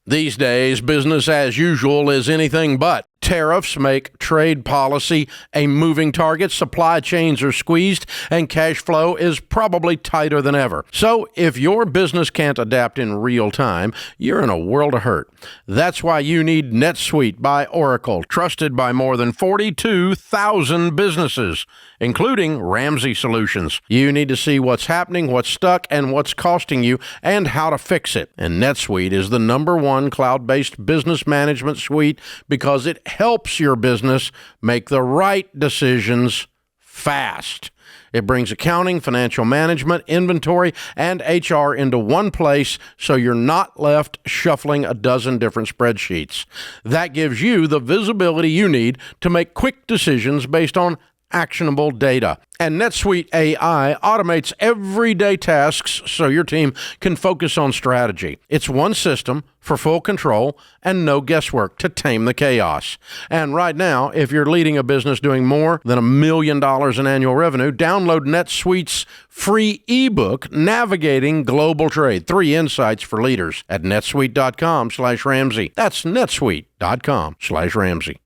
[SPEAKER 1] These days, business as usual is anything but. Tariffs make trade policy a moving target, supply chains are squeezed, and cash flow is probably tighter than ever. So if your business can't adapt in real time, you're in a world of hurt. That's why you need NetSuite by Oracle, trusted by more than 42,000 businesses, including Ramsey Solutions. You need to see what's happening, what's stuck, and what's costing you, and how to fix it. And NetSuite is the #1 cloud-based business management suite because it helps your business make the right decisions fast. It brings accounting, financial management, inventory, and HR into one place so you're not left shuffling a dozen different spreadsheets. That gives you the visibility you need to make quick decisions based on actionable data. And NetSuite AI automates everyday tasks so your team can focus on strategy. It's one system for full control and no guesswork to tame the chaos. And right now, if you're leading a business doing more than $1 million in annual revenue, download NetSuite's free ebook, Navigating Global Trade, 3 Insights for Leaders, at netsuite.com/Ramsey. That's netsuite.com/Ramsey.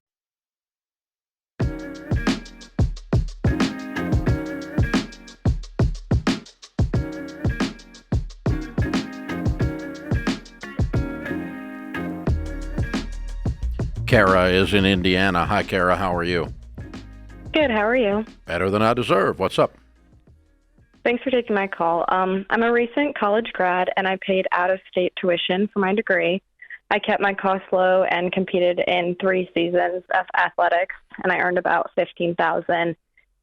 [SPEAKER 1] Kara is in Indiana. Hi, Kara. How are you?
[SPEAKER 2] Good. How are you?
[SPEAKER 1] Better than I deserve. What's up?
[SPEAKER 2] Thanks for taking my call. I'm a recent college grad, and I paid out-of-state tuition for my degree. I kept my costs low and competed in 3 seasons of athletics, and I earned about $15,000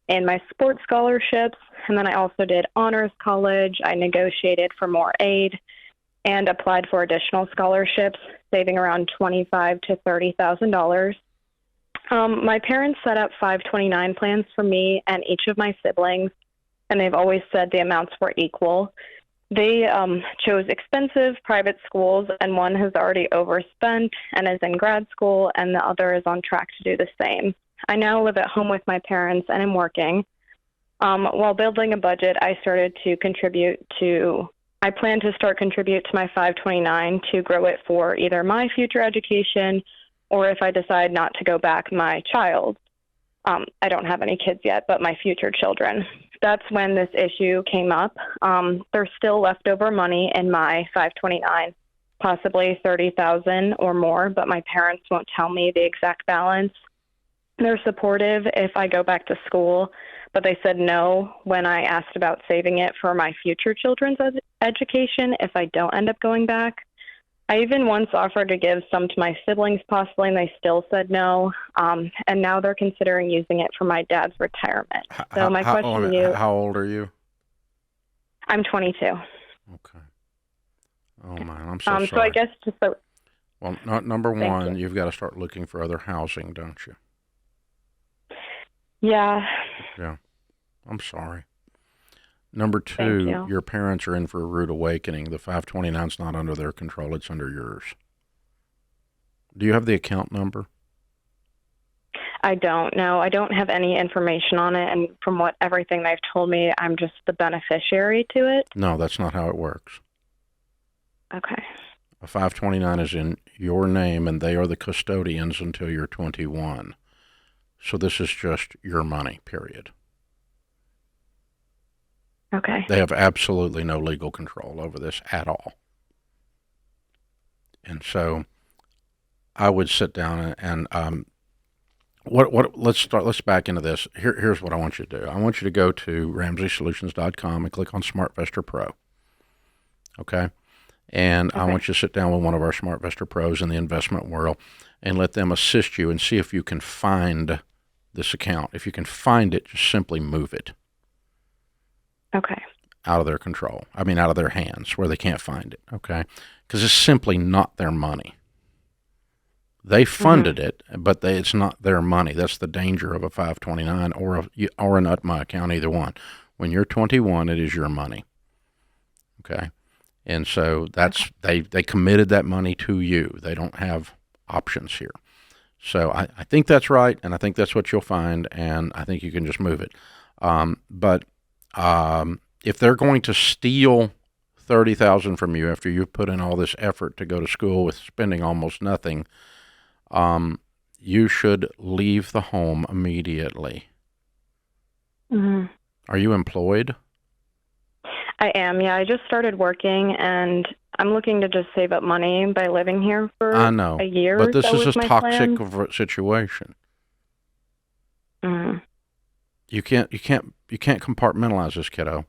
[SPEAKER 2] in my sports scholarships. And then I also did honors college. I negotiated for more aid and applied for additional scholarships, saving around $25,000 to $30,000. My parents set up 529 plans for me and each of my siblings, and they've always said the amounts were equal. They chose expensive private schools, and one has already overspent and is in grad school, and the other is on track to do the same. I now live at home with my parents and am working. While building a budget, I plan to start contribute to my 529 to grow it for either my future education or, if I decide not to go back, my child. I don't have any kids yet, but my future children. That's when this issue came up. There's still leftover money in my 529, possibly $30,000 or more, but my parents won't tell me the exact balance. They're supportive if I go back to school, but they said no when I asked about saving it for my future children's education if I don't end up going back. I even once offered to give some to my siblings possibly, and they still said no. And now they're considering using it for my dad's retirement. So my question to you...
[SPEAKER 1] How old are you?
[SPEAKER 2] I'm 22.
[SPEAKER 1] Okay. Oh, man, I'm so sorry.
[SPEAKER 2] So I guess just...
[SPEAKER 1] Well, number one, you've got to start looking for other housing, don't you?
[SPEAKER 2] Yeah.
[SPEAKER 1] Yeah. I'm sorry. Number two, your parents are in for a rude awakening. The 529's not under their control. It's under yours. Do you have the account number?
[SPEAKER 2] I don't know. I don't have any information on it. And from everything they've told me, I'm just the beneficiary to it.
[SPEAKER 1] No, that's not how it works.
[SPEAKER 2] Okay.
[SPEAKER 1] A 529 is in your name, and they are the custodians until you're 21. So this is just your money, period.
[SPEAKER 2] Okay.
[SPEAKER 1] They have absolutely no legal control over this at all. And so I would sit down and let's back into this. Here's what I want you to do. I want you to go to RamsaySolutions.com and click on SmartVestor Pro. Okay? And I want you to sit down with one of our SmartVestor Pros in the investment world and let them assist you and see if you can find this account. If you can find it, just simply move it.
[SPEAKER 2] Okay.
[SPEAKER 1] Out of their control. I mean, out of their hands where they can't find it. Okay. Because it's simply not their money. They funded it, but it's not their money. That's the danger of a 529 or an UTMA account, either one. When you're 21, it is your money. Okay. And so that's, they committed that money to you. They don't have options here. So I think that's right, and I think that's what you'll find, and I think you can just move it. But if they're going to steal $30,000 from you after you've put in all this effort to go to school with spending almost nothing, you should leave the home immediately.
[SPEAKER 2] Mm-hmm.
[SPEAKER 1] Are you employed?
[SPEAKER 2] I am, yeah. I just started working, and I'm looking to just save up money by living here for
[SPEAKER 1] I know,
[SPEAKER 2] a year.
[SPEAKER 1] but this is a
[SPEAKER 2] my
[SPEAKER 1] toxic
[SPEAKER 2] plan.
[SPEAKER 1] situation.
[SPEAKER 2] Mm-hmm.
[SPEAKER 1] You can't compartmentalize this, kiddo.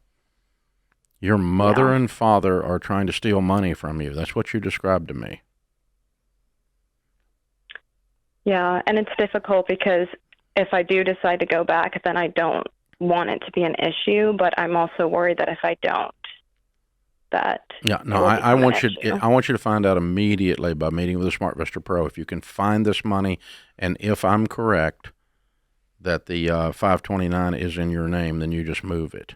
[SPEAKER 1] Your mother and father are trying to steal money from you. That's what you described to me.
[SPEAKER 2] Yeah, and it's difficult because if I do decide to go back, then I don't want it to be an issue, but I'm also worried that if I don't, that
[SPEAKER 1] I want you to find out immediately by meeting with a SmartVestor Pro if you can find this money, and if I'm correct that the 529 is in your name, then you just move it.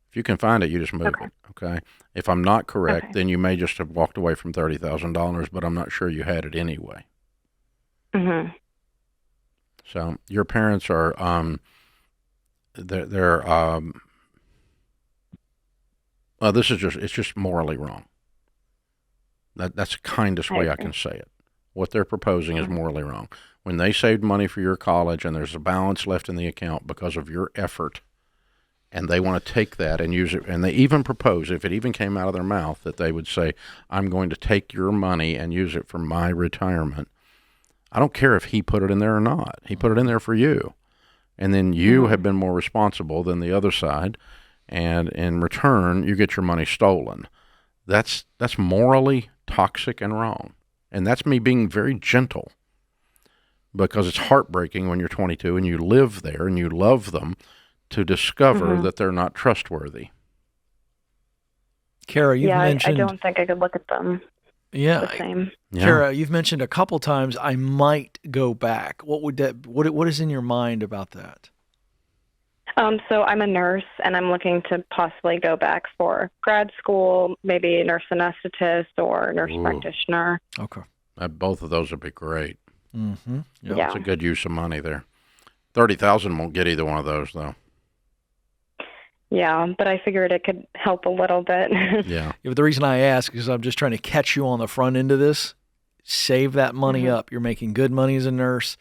[SPEAKER 1] If you can find it, you just move it. Okay. If I'm not correct, then you may just have walked away from $30,000, but I'm not sure you had it anyway.
[SPEAKER 2] Mm-hmm.
[SPEAKER 1] So your parents are it's just morally wrong. That's the kindest way I can say it. What they're proposing is morally wrong. When they saved money for your college and there's a balance left in the account because of your effort, and they want to take that and use it, and they even propose, if it even came out of their mouth, that they would say, I'm going to take your money and use it for my retirement. I don't care if he put it in there or not. He put it in there for you. And then you have been more responsible than the other side, and in return, you get your money stolen. That's morally toxic and wrong. And that's me being very gentle, because it's heartbreaking when you're 22 and you live there and you love them to discover that they're not trustworthy.
[SPEAKER 3] Kara, you've mentioned...
[SPEAKER 2] I don't think I could look at them the same.
[SPEAKER 3] Kara, you've mentioned a couple times, I might go back. What is in your mind about that?
[SPEAKER 2] So I'm a nurse, and I'm looking to possibly go back for grad school, maybe a nurse anesthetist or nurse practitioner.
[SPEAKER 3] Okay.
[SPEAKER 1] Both of those would be great.
[SPEAKER 3] Mm-hmm.
[SPEAKER 1] Yep. Yeah. It's a good use of money there. $30,000 won't get either one of those, though.
[SPEAKER 2] Yeah, but I figured it could help a little bit.
[SPEAKER 1] Yeah.
[SPEAKER 3] But the reason I ask is I'm just trying to catch you on the front end of this. Save that money up. You're making good money as a nurse.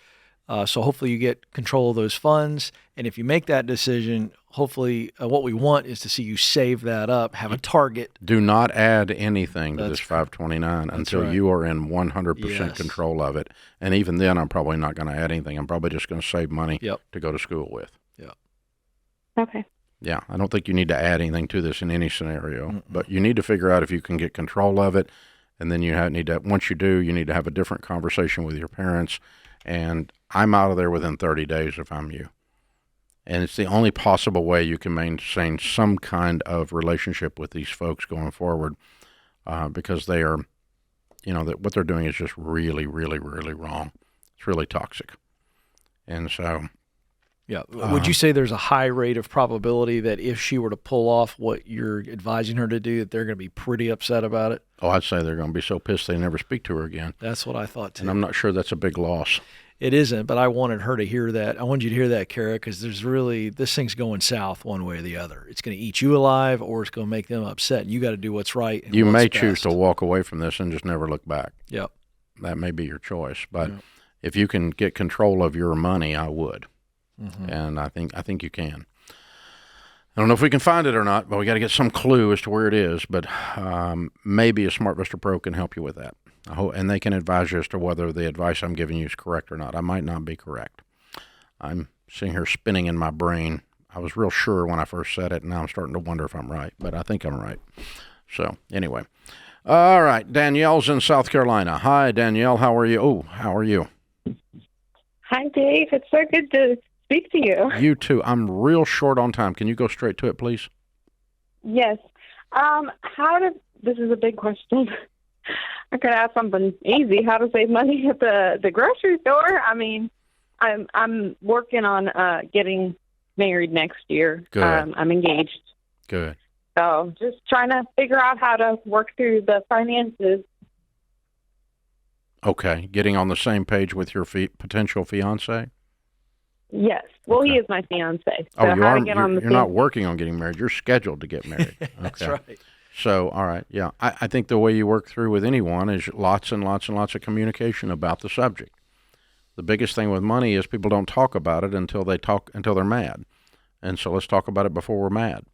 [SPEAKER 3] So hopefully you get control of those funds. And if you make that decision, hopefully what we want is to see you save that up, have a target.
[SPEAKER 1] Do not add anything to this 529 until you are in 100% control of it. And even then, I'm probably not going to add anything. I'm probably just going to save money to go to school with.
[SPEAKER 3] Yeah.
[SPEAKER 2] Okay.
[SPEAKER 1] Yeah, I don't think you need to add anything to this in any scenario, but you need to figure out if you can get control of it, and then you need to. Once you do, you need to have a different conversation with your parents. And I'm out of there within 30 days if I'm you. And it's the only possible way you can maintain some kind of relationship with these folks going forward, because they are, what they're doing is just really, really, really wrong. It's really toxic, and so.
[SPEAKER 3] Yeah. Would you say there's a high rate of probability that if she were to pull off what you're advising her to do, that they're going to be pretty upset about it?
[SPEAKER 1] Oh, I'd say they're going to be so pissed they never speak to her again.
[SPEAKER 3] That's what I thought, too.
[SPEAKER 1] And I'm not sure that's a big loss.
[SPEAKER 3] It isn't, but I wanted her to hear that. I wanted you to hear that, Kara, because this thing's going south one way or the other. It's going to eat you alive, or it's going to make them upset. You got to do what's right. And
[SPEAKER 1] you may
[SPEAKER 3] best.
[SPEAKER 1] choose to walk away from this and just never look back.
[SPEAKER 3] Yep.
[SPEAKER 1] That may be your choice. But if you can get control of your money, I would. Mm-hmm. And I think you can. I don't know if we can find it or not, but we got to get some clue as to where it is. But maybe a SmartVestor Pro can help you with that. And they can advise you as to whether the advice I'm giving you is correct or not. I might not be correct. I'm sitting here spinning in my brain. I was real sure when I first said it, and now I'm starting to wonder if I'm right. But I think I'm right. So anyway, all right. Danielle's in South Carolina. Hi, Danielle. How are you? Oh, how are you?
[SPEAKER 12] Hi, Dave. It's so good to speak to you.
[SPEAKER 1] You too. I'm real short on time. Can you go straight to it, please?
[SPEAKER 12] Yes. This is a big question. I could ask something easy. How to save money at the grocery store? I mean, I'm working on getting married next year.
[SPEAKER 1] Good.
[SPEAKER 12] I'm engaged.
[SPEAKER 1] Good.
[SPEAKER 12] So just trying to figure out how to work through the finances.
[SPEAKER 1] Okay. Getting on the same page with your potential fiance?
[SPEAKER 12] Yes. Well, okay. He is my fiance. So
[SPEAKER 1] you are. You're not working on getting married. You're scheduled to get married. Okay.
[SPEAKER 3] That's right.
[SPEAKER 1] So, all right, yeah. I think the way you work through with anyone is lots and lots and lots of communication about the subject. The biggest thing with money is people don't talk about it until they're mad. And so let's talk about it before we're mad.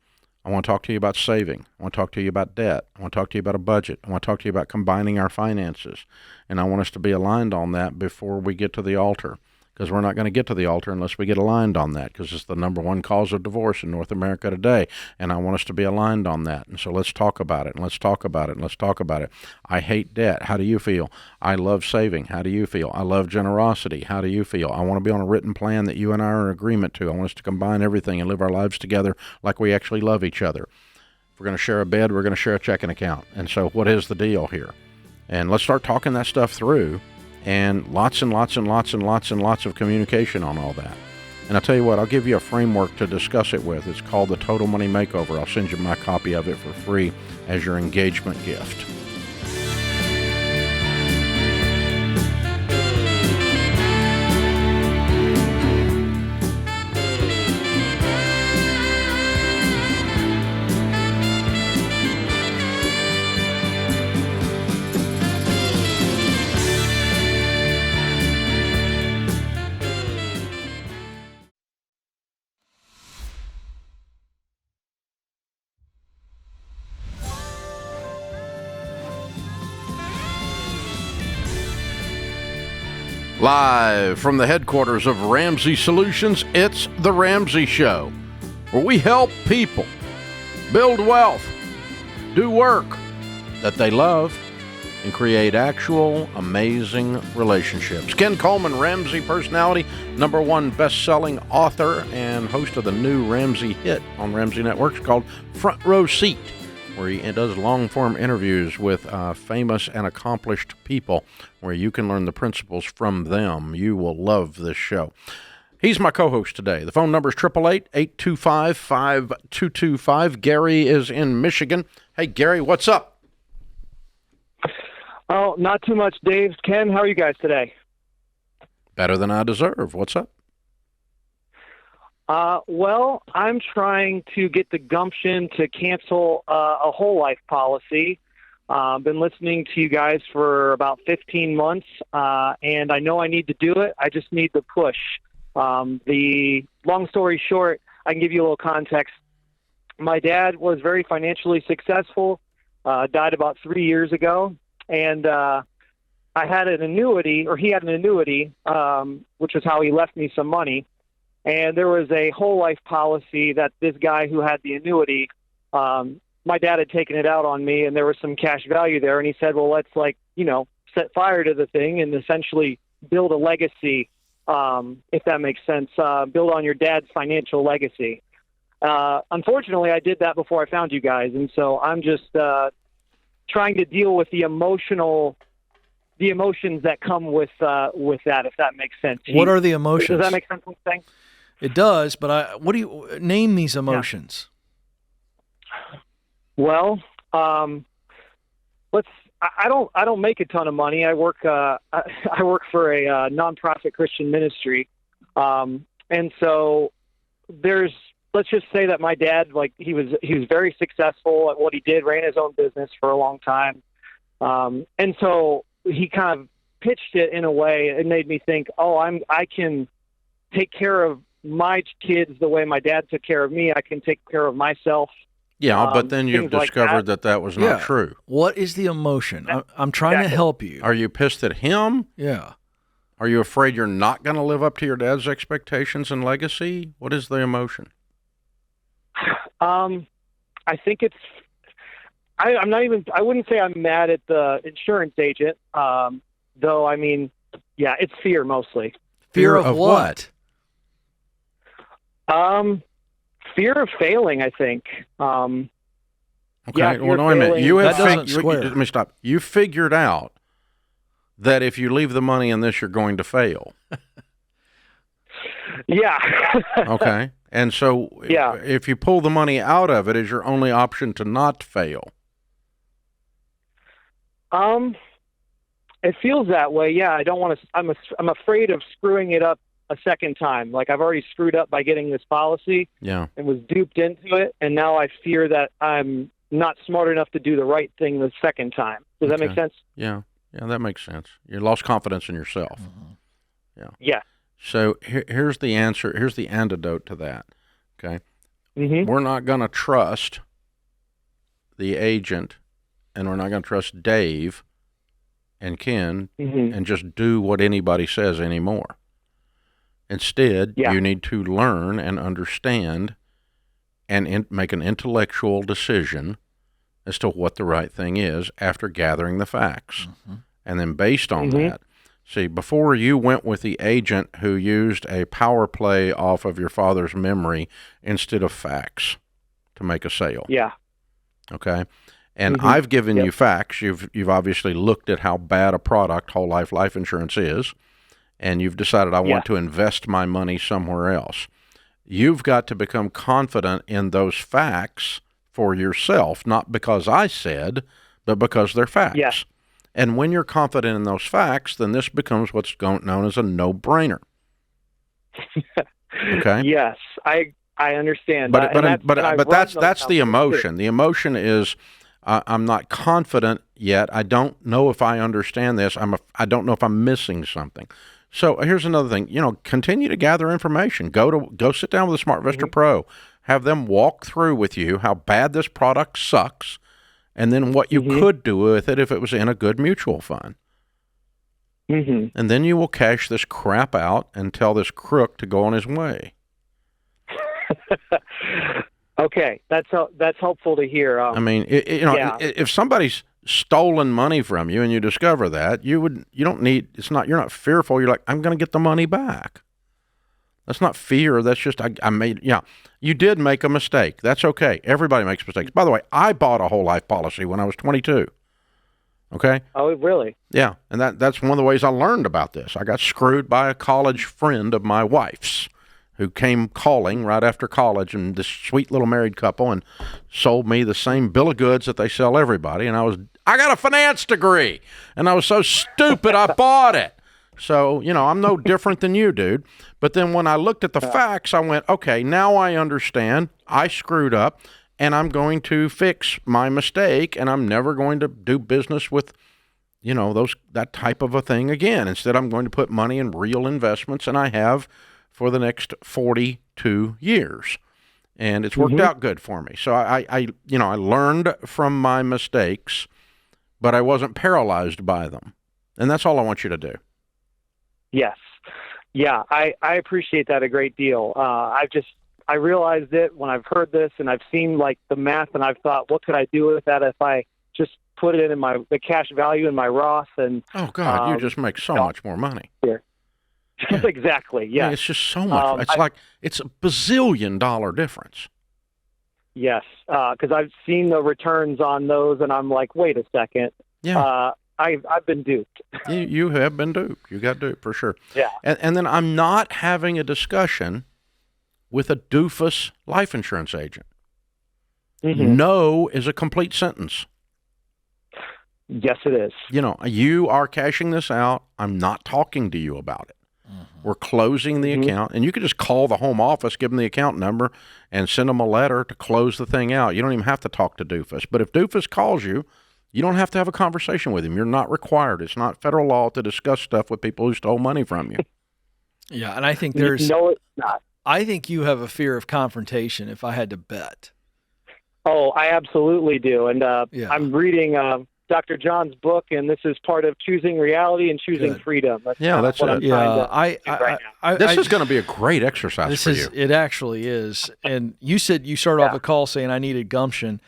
[SPEAKER 1] I want to talk to you about saving. I want to talk to you about debt. I want to talk to you about a budget. I want to talk to you about combining our finances. And I want us to be aligned on that before we get to the altar, because we're not going to get to the altar unless we get aligned on that, because it's the number one cause of divorce in North America today. And I want us to be aligned on that. And so let's talk about it, and let's talk about it, and let's talk about it. I hate debt. How do you feel? I love saving. How do you feel? I love generosity. How do you feel? I want to be on a written plan that you and I are in agreement to. I want us to combine everything and live our lives together like we actually love each other. If we're going to share a bed, we're going to share a checking account. And so what is the deal here? And let's start talking that stuff through. And lots and lots and lots and lots and lots of communication on all that. And I'll tell you what, I'll give you a framework to discuss it with. It's called the Total Money Makeover. I'll send you my copy of it for free as your engagement gift. Live from the headquarters of Ramsay Solutions, it's The Ramsay Show, where we help people build wealth, do work that they love, and create actual amazing relationships. Ken Coleman, Ramsay personality, #1 best-selling author, and host of the new Ramsey hit on Ramsey Network called Front Row Seat, where he does long-form interviews with famous and accomplished people where you can learn the principles from them. You will love this show. He's my co-host today. The phone number is 888-825-5225. Gary is in Michigan. Hey, Gary, what's up?
[SPEAKER 13] Oh, not too much, Dave. Ken, how are you guys today?
[SPEAKER 1] Better than I deserve. What's up?
[SPEAKER 13] Well, I'm trying to get the gumption to cancel a whole life policy. Been listening to you guys for about 15 months, and I know I need to do it. I just need the push. The long story short, I can give you a little context. My dad was very financially successful, died about 3 years ago, and I had an annuity, or he had an annuity, which is how he left me some money. And there was a whole life policy that this guy who had the annuity, my dad had taken it out on me, and there was some cash value there. And he said, well, let's set fire to the thing and essentially build a legacy, if that makes sense, build on your dad's financial legacy. Unfortunately, I did that before I found you guys. And so I'm just trying to deal with the emotions that come with that, if that makes sense.
[SPEAKER 3] What are the emotions?
[SPEAKER 13] Does that make sense what I'm saying?
[SPEAKER 3] It does, but what do you name these emotions?
[SPEAKER 13] Yeah. Well, I don't make a ton of money. I work for a nonprofit Christian ministry, and so let's just say that my dad, he was very successful at what he did, ran his own business for a long time, and so he kind of pitched it in a way. It made me think, I can take care of my kids the way my dad took care of me. I can take care of myself.
[SPEAKER 1] Yeah, but then you've discovered that was not true.
[SPEAKER 3] What is the emotion? I'm trying to help you.
[SPEAKER 1] Are you pissed at him?
[SPEAKER 3] Yeah.
[SPEAKER 1] Are you afraid you're not going to live up to your dad's expectations and legacy? What is the emotion?
[SPEAKER 13] I think it's, I wouldn't say I'm mad at the insurance agent, though, I mean, yeah, it's fear mostly.
[SPEAKER 3] Fear of what?
[SPEAKER 13] Fear of failing, I think.
[SPEAKER 1] Okay,
[SPEAKER 13] yeah,
[SPEAKER 1] well, wait a minute.
[SPEAKER 3] Let
[SPEAKER 1] me stop. You figured out that if you leave the money in this, you're going to fail.
[SPEAKER 13] Yeah.
[SPEAKER 1] Okay. And so if you pull the money out of it, is your only option to not fail?
[SPEAKER 13] It feels that way. Yeah. I don't want to, I'm afraid of screwing it up a second time. Like, I've already screwed up by getting this policy and was duped into it. And now I fear that I'm not smart enough to do the right thing the second time. Does that make sense?
[SPEAKER 1] Yeah, that makes sense. You lost confidence in yourself. Yeah.
[SPEAKER 13] Yeah.
[SPEAKER 1] So here's the answer. Here's the antidote to that. Okay.
[SPEAKER 13] Mm-hmm.
[SPEAKER 1] We're not going to trust the agent, and we're not going to trust Dave and Ken and just do what anybody says anymore. Instead, you need to learn and understand and make an intellectual decision as to what the right thing is after gathering the facts. And then based on that, see, before you went with the agent who used a power play off of your father's memory instead of facts to make a sale.
[SPEAKER 13] Yeah.
[SPEAKER 1] Okay. And I've given you facts. You've obviously looked at how bad a product whole life insurance is, and you've decided I want to invest my money somewhere else. You've got to become confident in those facts for yourself, not because I said, but because they're facts.
[SPEAKER 13] Yeah.
[SPEAKER 1] And when you're confident in those facts, then this becomes what's known as a no-brainer. Okay.
[SPEAKER 13] Yes, I understand.
[SPEAKER 1] But that's the emotion. The emotion is I'm not confident yet. I don't know if I understand this. I don't know if I'm missing something. So here's another thing. Continue to gather information. Go sit down with a SmartVestor Pro. Have them walk through with you how bad this product sucks, and then what you could do with it if it was in a good mutual fund. And then you will cash this crap out and tell this crook to go on his way.
[SPEAKER 13] Okay, that's helpful to hear.
[SPEAKER 1] I mean, if somebody's stolen money from you and you discover that, you're not fearful. You're like, I'm going to get the money back. That's not fear. That's just you did make a mistake. That's okay. Everybody makes mistakes. By the way, I bought a whole life policy when I was 22. Okay.
[SPEAKER 13] Oh, really?
[SPEAKER 1] Yeah, and that's one of the ways I learned about this. I got screwed by a college friend of my wife's, who came calling right after college, and this sweet little married couple, and sold me the same bill of goods that they sell everybody. And I got a finance degree, and I was so stupid I bought it. So, I'm no different than you, dude. But then when I looked at the facts, I went, okay, now I understand. I screwed up, and I'm going to fix my mistake, and I'm never going to do business with, that type of a thing again. Instead, I'm going to put money in real investments, and I have for the next 42 years. And it's worked out good for me. So I learned from my mistakes, but I wasn't paralyzed by them. And that's all I want you to do.
[SPEAKER 13] Yes. Yeah, I appreciate that a great deal. I realized it when I've heard this, and I've seen like the math, and I've thought, what could I do with that if I just put it in the cash value in my Roth? And
[SPEAKER 1] oh God, you just make so much more money.
[SPEAKER 13] Here. Yeah. Exactly. Yeah.
[SPEAKER 1] I mean, it's just so much. It's a bazillion dollar difference.
[SPEAKER 13] Yes, because I've seen the returns on those, and I'm like, wait a second.
[SPEAKER 1] Yeah.
[SPEAKER 13] I've been duped.
[SPEAKER 1] You have been duped. You got duped for sure.
[SPEAKER 13] Yeah.
[SPEAKER 1] And then I'm not having a discussion with a doofus life insurance agent. No is a complete sentence.
[SPEAKER 13] Yes, it is.
[SPEAKER 1] You are cashing this out. I'm not talking to you about it. We're closing the account, and you can just call the home office, give them the account number, and send them a letter to close the thing out. You don't even have to talk to Doofus. But if Doofus calls you, you don't have to have a conversation with him. You're not required. It's not federal law to discuss stuff with people who stole money from you.
[SPEAKER 3] Yeah, and I think
[SPEAKER 13] No, it's not.
[SPEAKER 3] I think you have a fear of confrontation, if I had to bet.
[SPEAKER 13] Oh, I absolutely do. And I'm reading Dr. John's book, and this is part of Choosing Reality and Choosing Freedom. That's what I'm trying to do right now.
[SPEAKER 1] This is going to be a great exercise for you.
[SPEAKER 3] It actually is. And you said you started off a call saying I needed gumption.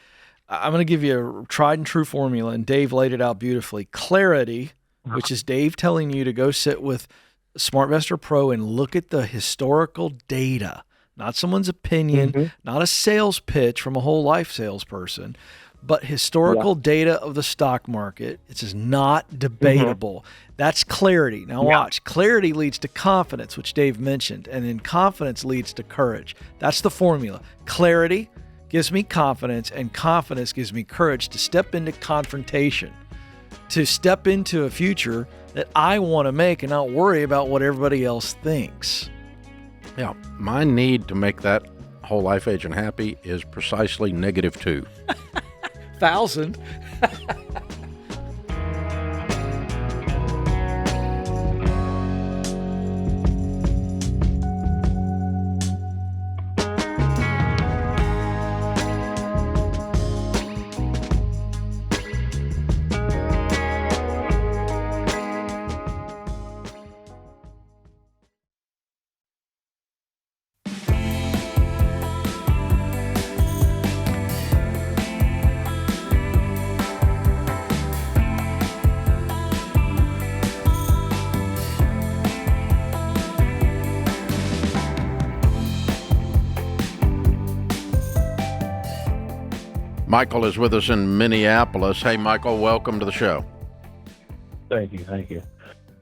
[SPEAKER 3] I'm going to give you a tried and true formula, and Dave laid it out beautifully. Clarity, which is Dave telling you to go sit with SmartVestor Pro and look at the historical data, not someone's opinion, not a sales pitch from a whole life salesperson, but historical data of the stock market. It's just not debatable. That's clarity. Now watch. Clarity leads to confidence, which Dave mentioned, and then confidence leads to courage. That's the formula. Clarity gives me confidence, and confidence gives me courage to step into confrontation, to step into a future that I want to make and not worry about what everybody else thinks.
[SPEAKER 1] Yeah, my need to make that whole life agent happy is precisely -2.
[SPEAKER 3] 1,000.
[SPEAKER 1] Michael is with us in Minneapolis. Hey, Michael, welcome to the show.
[SPEAKER 14] Thank you.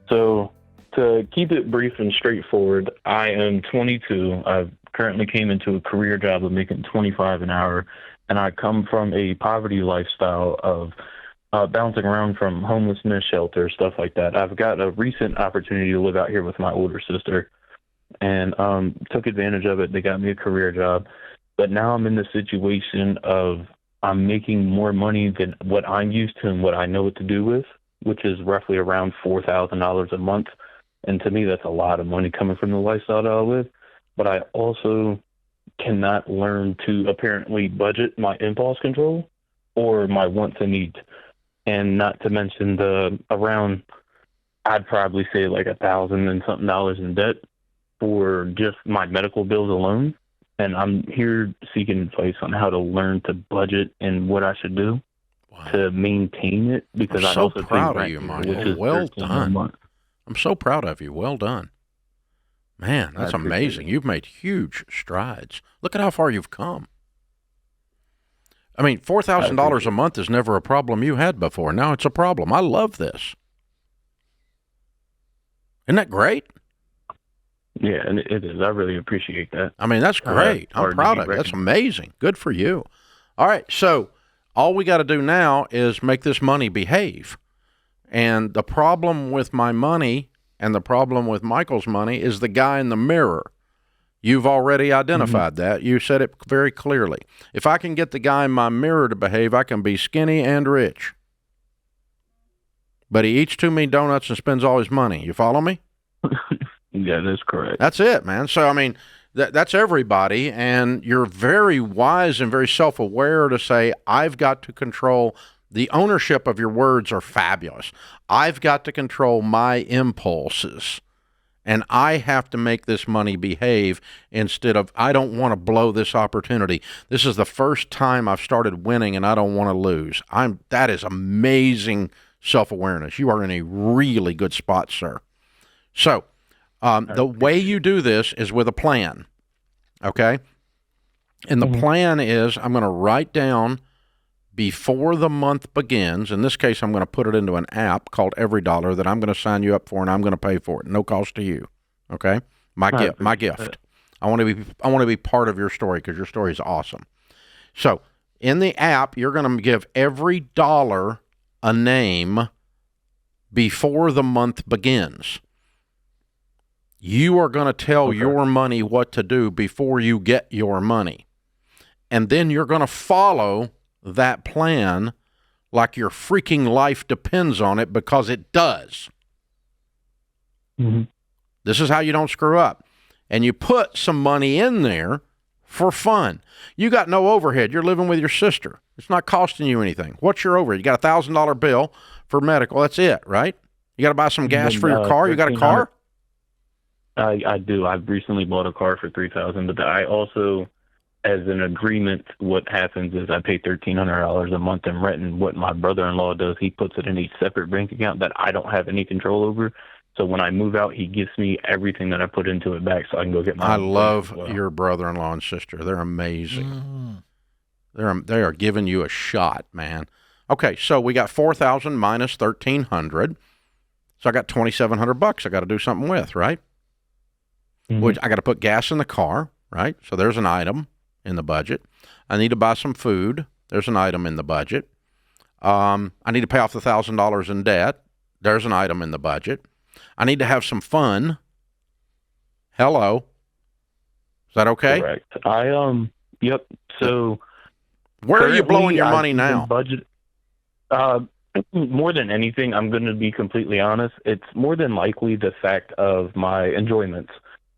[SPEAKER 14] So to keep it brief and straightforward, I am 22. I've currently came into a career job of making $25 an hour, and I come from a poverty lifestyle of bouncing around from homelessness, shelter, stuff like that. I've got a recent opportunity to live out here with my older sister, and took advantage of it. They got me a career job, but now I'm in the situation of I'm making more money than what I'm used to and what I know what to do with, which is roughly around $4,000 a month. And to me, that's a lot of money coming from the lifestyle that I live. But I also cannot learn to apparently budget my impulse control or my wants and needs. And not to mention I'd probably say like $1,000 and something in debt for just my medical bills alone. And I'm here seeking advice on how to learn to budget and what I should do to maintain it. Because
[SPEAKER 1] I'm
[SPEAKER 14] I
[SPEAKER 1] so
[SPEAKER 14] also
[SPEAKER 1] proud
[SPEAKER 14] pay
[SPEAKER 1] of you,
[SPEAKER 14] rent,
[SPEAKER 1] Michael.
[SPEAKER 14] which is
[SPEAKER 1] Well
[SPEAKER 14] $13 a
[SPEAKER 1] done.
[SPEAKER 14] month.
[SPEAKER 1] I'm so proud of you. Well done. Man, that's amazing. You've made huge strides. Look at how far you've come. I mean, $4,000 a month is never a problem you had before. Now it's a problem. I love this. Isn't that great?
[SPEAKER 14] Yeah, and it is. I really appreciate that.
[SPEAKER 1] I mean, that's great. I'm proud of you. That's amazing. Good for you. All right, so all we got to do now is make this money behave. And the problem with my money and the problem with Michael's money is the guy in the mirror. You've already identified that. You said it very clearly. If I can get the guy in my mirror to behave, I can be skinny and rich. But he eats too many donuts and spends all his money. You follow me?
[SPEAKER 14] Yeah, that's correct.
[SPEAKER 1] That's it, man. So, I mean, that's everybody, and you're very wise and very self-aware to say, I've got to control the ownership of your words are fabulous. I've got to control my impulses, and I have to make this money behave instead of, I don't want to blow this opportunity. This is the first time I've started winning, and I don't want to lose. That is amazing self-awareness. You are in a really good spot, sir. So, the way you do this is with a plan, okay? And the plan is I'm going to write down before the month begins. In this case, I'm going to put it into an app called Every Dollar that I'm going to sign you up for, and I'm going to pay for it. No cost to you, okay? My gift. I want to be part of your story because your story is awesome. So in the app, you're going to give every dollar a name before the month begins. You are going to tell your money what to do before you get your money. And then you're going to follow that plan like your freaking life depends on it, because it does.
[SPEAKER 14] Mm-hmm.
[SPEAKER 1] This is how you don't screw up. And you put some money in there for fun. You got no overhead. You're living with your sister. It's not costing you anything. What's your overhead? You got a $1,000 bill for medical. That's it, right? You got to buy some gas for your car. You got a car?
[SPEAKER 14] I do. I've recently bought a car for $3,000, but I also, as an agreement, what happens is I pay $1,300 a month in rent, and what my brother-in-law does, he puts it in a separate bank account that I don't have any control over. So when I move out, he gives me everything that I put into it back, so I can go get my.
[SPEAKER 1] I love your brother-in-law and sister. They're amazing. They are giving you a shot, man. Okay, so we got 4,000 minus 1,300, so I got $2,700. I got to do something with, right?
[SPEAKER 14] Mm-hmm.
[SPEAKER 1] Which I got to put gas in the car, right? So there's an item in the budget. I need to buy some food. There's an item in the budget. I need to pay off the $1,000 in debt. There's an item in the budget. I need to have some fun. Hello. Is that okay?
[SPEAKER 14] Correct. Yep. So
[SPEAKER 1] Where are you blowing your
[SPEAKER 14] Currently,
[SPEAKER 1] money
[SPEAKER 14] I've
[SPEAKER 1] now?
[SPEAKER 14] Budget. More than anything, I'm going to be completely honest. It's more than likely the fact of my enjoyments.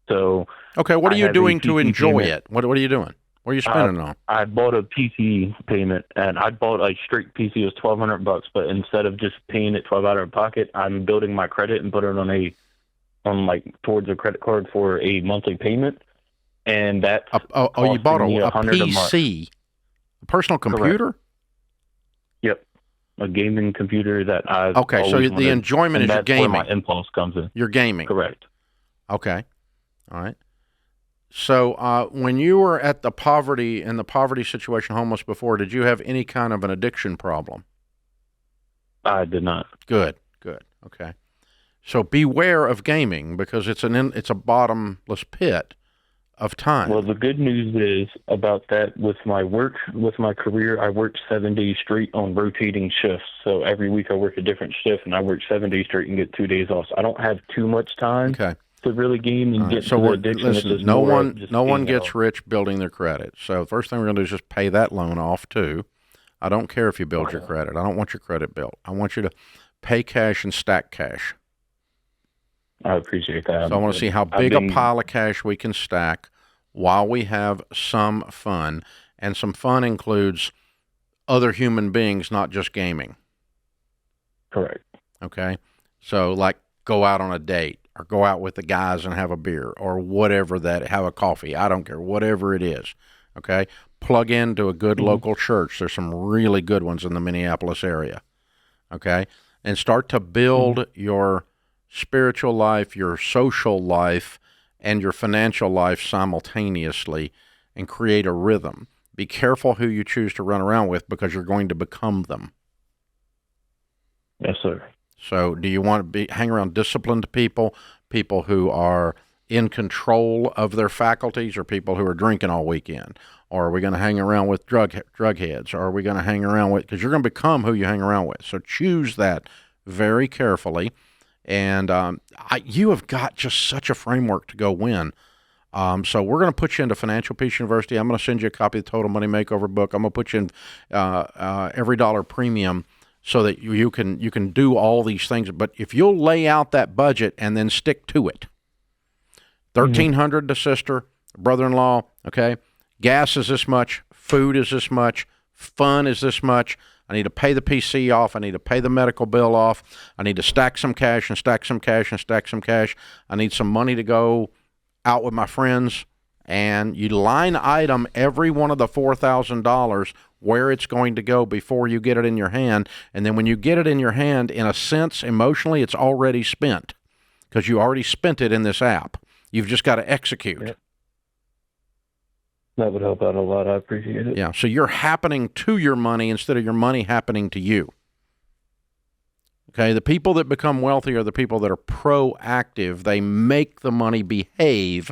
[SPEAKER 14] So,
[SPEAKER 1] Okay, what are
[SPEAKER 14] I
[SPEAKER 1] you
[SPEAKER 14] have a
[SPEAKER 1] doing to
[SPEAKER 14] PC
[SPEAKER 1] enjoy
[SPEAKER 14] payment.
[SPEAKER 1] it? What are you doing? What are you spending on?
[SPEAKER 14] I bought a PC payment, and I bought a straight PC. It was $1,200, but instead of just paying it 12 out of pocket, I'm building my credit and put it towards a credit card for a monthly payment, and that
[SPEAKER 1] You bought a
[SPEAKER 14] $100 a month.
[SPEAKER 1] PC, a personal computer?
[SPEAKER 14] Correct. Yep, a gaming computer that I've
[SPEAKER 1] Okay, so
[SPEAKER 14] always
[SPEAKER 1] the
[SPEAKER 14] wanted,
[SPEAKER 1] enjoyment
[SPEAKER 14] and
[SPEAKER 1] is your
[SPEAKER 14] that's where
[SPEAKER 1] gaming.
[SPEAKER 14] my impulse comes in.
[SPEAKER 1] You're gaming.
[SPEAKER 14] Correct.
[SPEAKER 1] Okay, all right. So when you were in the poverty situation, homeless before, did you have any kind of an addiction problem?
[SPEAKER 14] I did not.
[SPEAKER 1] Good. Okay. So beware of gaming because it's a bottomless pit of time.
[SPEAKER 14] Well, the good news is about that with my work, with my career, I worked 7 days straight on rotating shifts. So every week I work a different shift, and I work 7 days straight and get 2 days off. So I don't have too much time to really game and get to the addiction.
[SPEAKER 1] Listen, no one gets rich building their credit. So the first thing we're going to do is just pay that loan off too. I don't care if you build your credit. I don't want your credit built. I want you to pay cash and stack cash.
[SPEAKER 14] I appreciate that.
[SPEAKER 1] So I want to see how big a pile of cash we can stack while we have some fun. And some fun includes other human beings, not just gaming.
[SPEAKER 14] Correct.
[SPEAKER 1] Okay? So like go out on a date or go out with the guys and have a beer or whatever have a coffee. I don't care. Whatever it is. Okay? Plug into a good local church. There's some really good ones in the Minneapolis area. Okay? And start to build your spiritual life, your social life, and your financial life simultaneously and create a rhythm. Be careful who you choose to run around with because you're going to become them.
[SPEAKER 14] Yes, sir.
[SPEAKER 1] So do you want to hang around disciplined people who are in control of their faculties, or people who are drinking all weekend? Or are we going to hang around with drug heads? Or are we going to hang around with, because you're going to become who you hang around with. So choose that very carefully. And you have got just such a framework to go win. So we're going to put you into Financial Peace University. I'm going to send you a copy of the Total Money Makeover book. I'm going to put you in Every Dollar Premium so that you can do all these things. But if you'll lay out that budget and then stick to it, $1,300 to sister, brother-in-law, okay? Gas is this much, food is this much, fun is this much. I need to pay the PC off. I need to pay the medical bill off. I need to stack some cash and stack some cash and stack some cash. I need some money to go out with my friends. And you line item every one of the $4,000 where it's going to go before you get it in your hand. And then when you get it in your hand, in a sense, emotionally, it's already spent because you already spent it in this app. You've just got to execute.
[SPEAKER 14] Yep. That would help out a lot. I appreciate it.
[SPEAKER 1] Yeah, so you're happening to your money instead of your money happening to you. Okay, the people that become wealthy are the people that are proactive. They make the money behave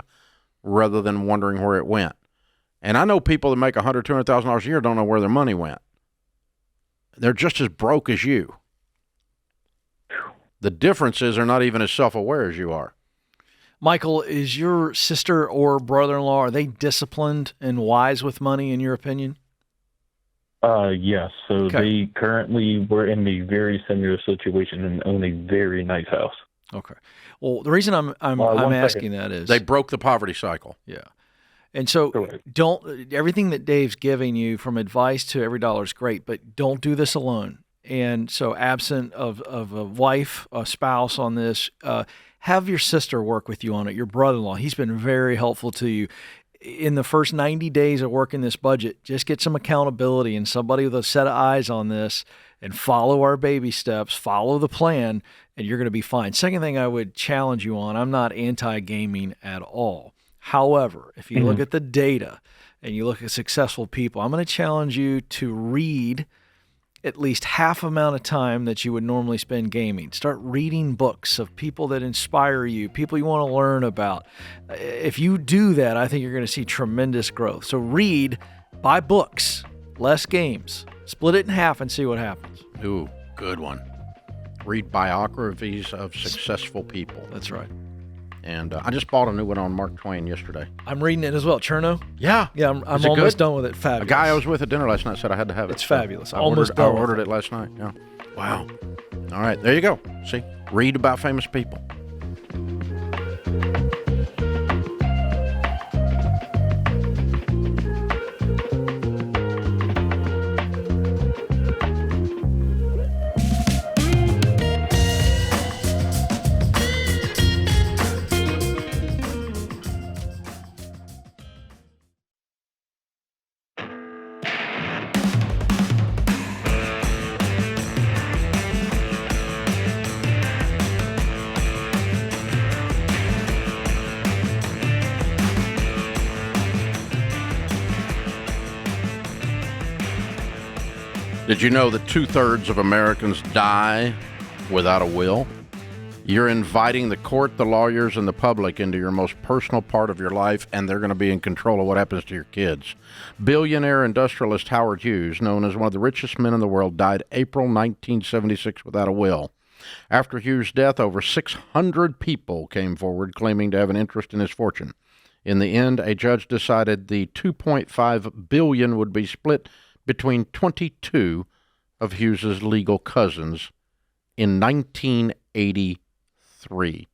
[SPEAKER 1] rather than wondering where it went. And I know people that make $100,000, $200,000 a year don't know where their money went. They're just as broke as you. The difference is they're not even as self-aware as you are.
[SPEAKER 3] Michael, is your sister or brother-in-law, are they disciplined and wise with money, in your opinion?
[SPEAKER 14] Yes. So they currently were in a very similar situation and own a very nice house.
[SPEAKER 3] Okay. Well, the reason I'm asking that is
[SPEAKER 1] they broke the poverty cycle.
[SPEAKER 3] Yeah. And so everything that Dave's giving you from advice to every dollar is great, but don't do this alone. And so absent of a wife, a spouse on this, have your sister work with you on it, your brother-in-law. He's been very helpful to you. In the first 90 days of working this budget, just get some accountability and somebody with a set of eyes on this and follow our baby steps, follow the plan, and you're going to be fine. Second thing I would challenge you on, I'm not anti-gaming at all. However, if you look at the data and you look at successful people, I'm going to challenge you to read at least half amount of time that you would normally spend gaming. Start reading books of people that inspire you, people you want to learn about. If you do that, I think you're going to see tremendous growth. So read, buy books, less games. Split it in half and see what happens.
[SPEAKER 1] Ooh, good one. Read biographies of successful people.
[SPEAKER 3] That's right.
[SPEAKER 1] And I just bought a new one on Mark Twain yesterday.
[SPEAKER 3] I'm reading it as well. Cherno?
[SPEAKER 1] Yeah.
[SPEAKER 3] Yeah, I'm
[SPEAKER 1] Is it
[SPEAKER 3] almost
[SPEAKER 1] good?
[SPEAKER 3] done with it. Fabulous.
[SPEAKER 1] A guy I was with at dinner last night said I had to have it.
[SPEAKER 3] It's fabulous.
[SPEAKER 1] I
[SPEAKER 3] Almost
[SPEAKER 1] ordered,
[SPEAKER 3] done
[SPEAKER 1] I
[SPEAKER 3] with
[SPEAKER 1] ordered
[SPEAKER 3] it.
[SPEAKER 1] it last night. Yeah. Wow. All right, there you go. See, read about famous people. Did you know that 2/3 of Americans die without a will? You're inviting the court, the lawyers, and the public into your most personal part of your life, and they're going to be in control of what happens to your kids. Billionaire industrialist Howard Hughes, known as one of the richest men in the world, died April 1976 without a will. After Hughes' death, over 600 people came forward claiming to have an interest in his fortune. In the end, a judge decided the $2.5 billion would be split between 22 of Hughes's legal cousins in 1983.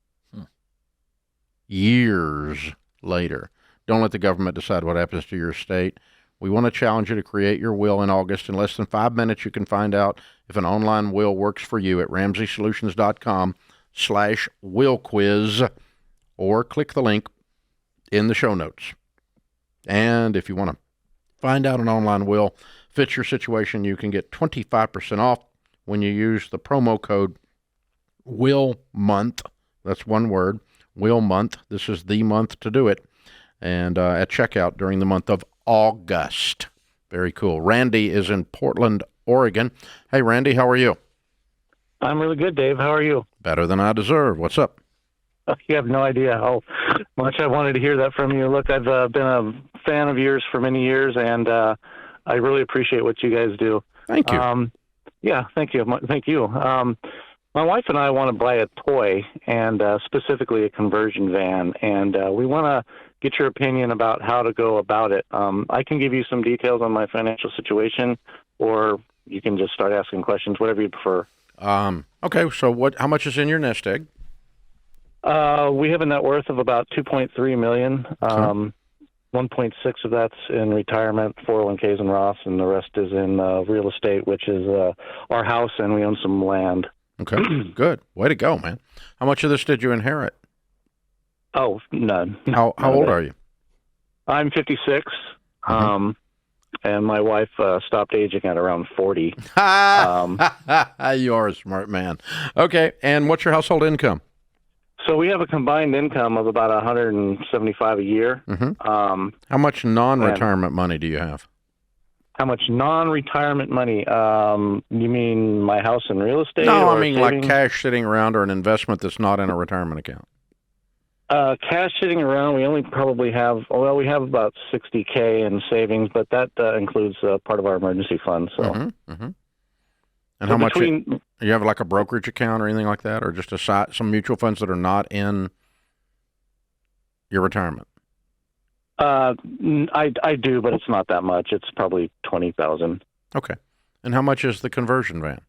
[SPEAKER 1] Years later. Don't let the government decide what happens to your estate. We want to challenge you to create your will in August. In less than 5 minutes, you can find out if an online will works for you at RamseySolutions.com/will quiz, or click the link in the show notes. And if you want to find out an online will fits your situation, you can get 25% off when you use the promo code WILLMONTH. That's one word, WILLMONTH. This is the month to do it. And at checkout during the month of August. Very cool. Randy is in Portland, Oregon. Hey, Randy, how are you?
[SPEAKER 15] I'm really good, Dave. How are you?
[SPEAKER 1] Better than I deserve. What's up?
[SPEAKER 15] You have no idea how much I wanted to hear that from you. Look, I've been a fan of yours for many years, and I really appreciate what you guys do.
[SPEAKER 1] Thank you.
[SPEAKER 15] Yeah, thank you. Thank you. My wife and I want to buy a toy, and specifically a conversion van, and we want to get your opinion about how to go about it. I can give you some details on my financial situation, or you can just start asking questions, whatever you prefer.
[SPEAKER 1] Okay, so how much is in your nest egg?
[SPEAKER 15] We have a net worth of about $2.3 million. 1.6 of that's in retirement, 401ks and Roths, and the rest is in real estate, which is our house, and we own some land.
[SPEAKER 1] Okay, good. Way to go, man. How much of this did you inherit?
[SPEAKER 15] Oh, none.
[SPEAKER 1] How old are you?
[SPEAKER 15] I'm 56, and my wife stopped aging at around 40.
[SPEAKER 1] You are a smart man. Okay, and what's your household income?
[SPEAKER 15] So we have a combined income of about $175 a year.
[SPEAKER 1] How much non-retirement money do you have?
[SPEAKER 15] How much non-retirement money? You mean my house and real estate?
[SPEAKER 1] No,
[SPEAKER 15] or
[SPEAKER 1] I mean
[SPEAKER 15] savings?
[SPEAKER 1] like cash sitting around or an investment that's not in a retirement account.
[SPEAKER 15] Cash sitting around, we only probably have, we have about $60K in savings, but that includes part of our emergency fund. So.
[SPEAKER 1] And how much you have, like a brokerage account or anything like that, or just some mutual funds that are not in your retirement?
[SPEAKER 15] I do, but it's not that much. It's probably $20,000.
[SPEAKER 1] Okay. And how much is the conversion van?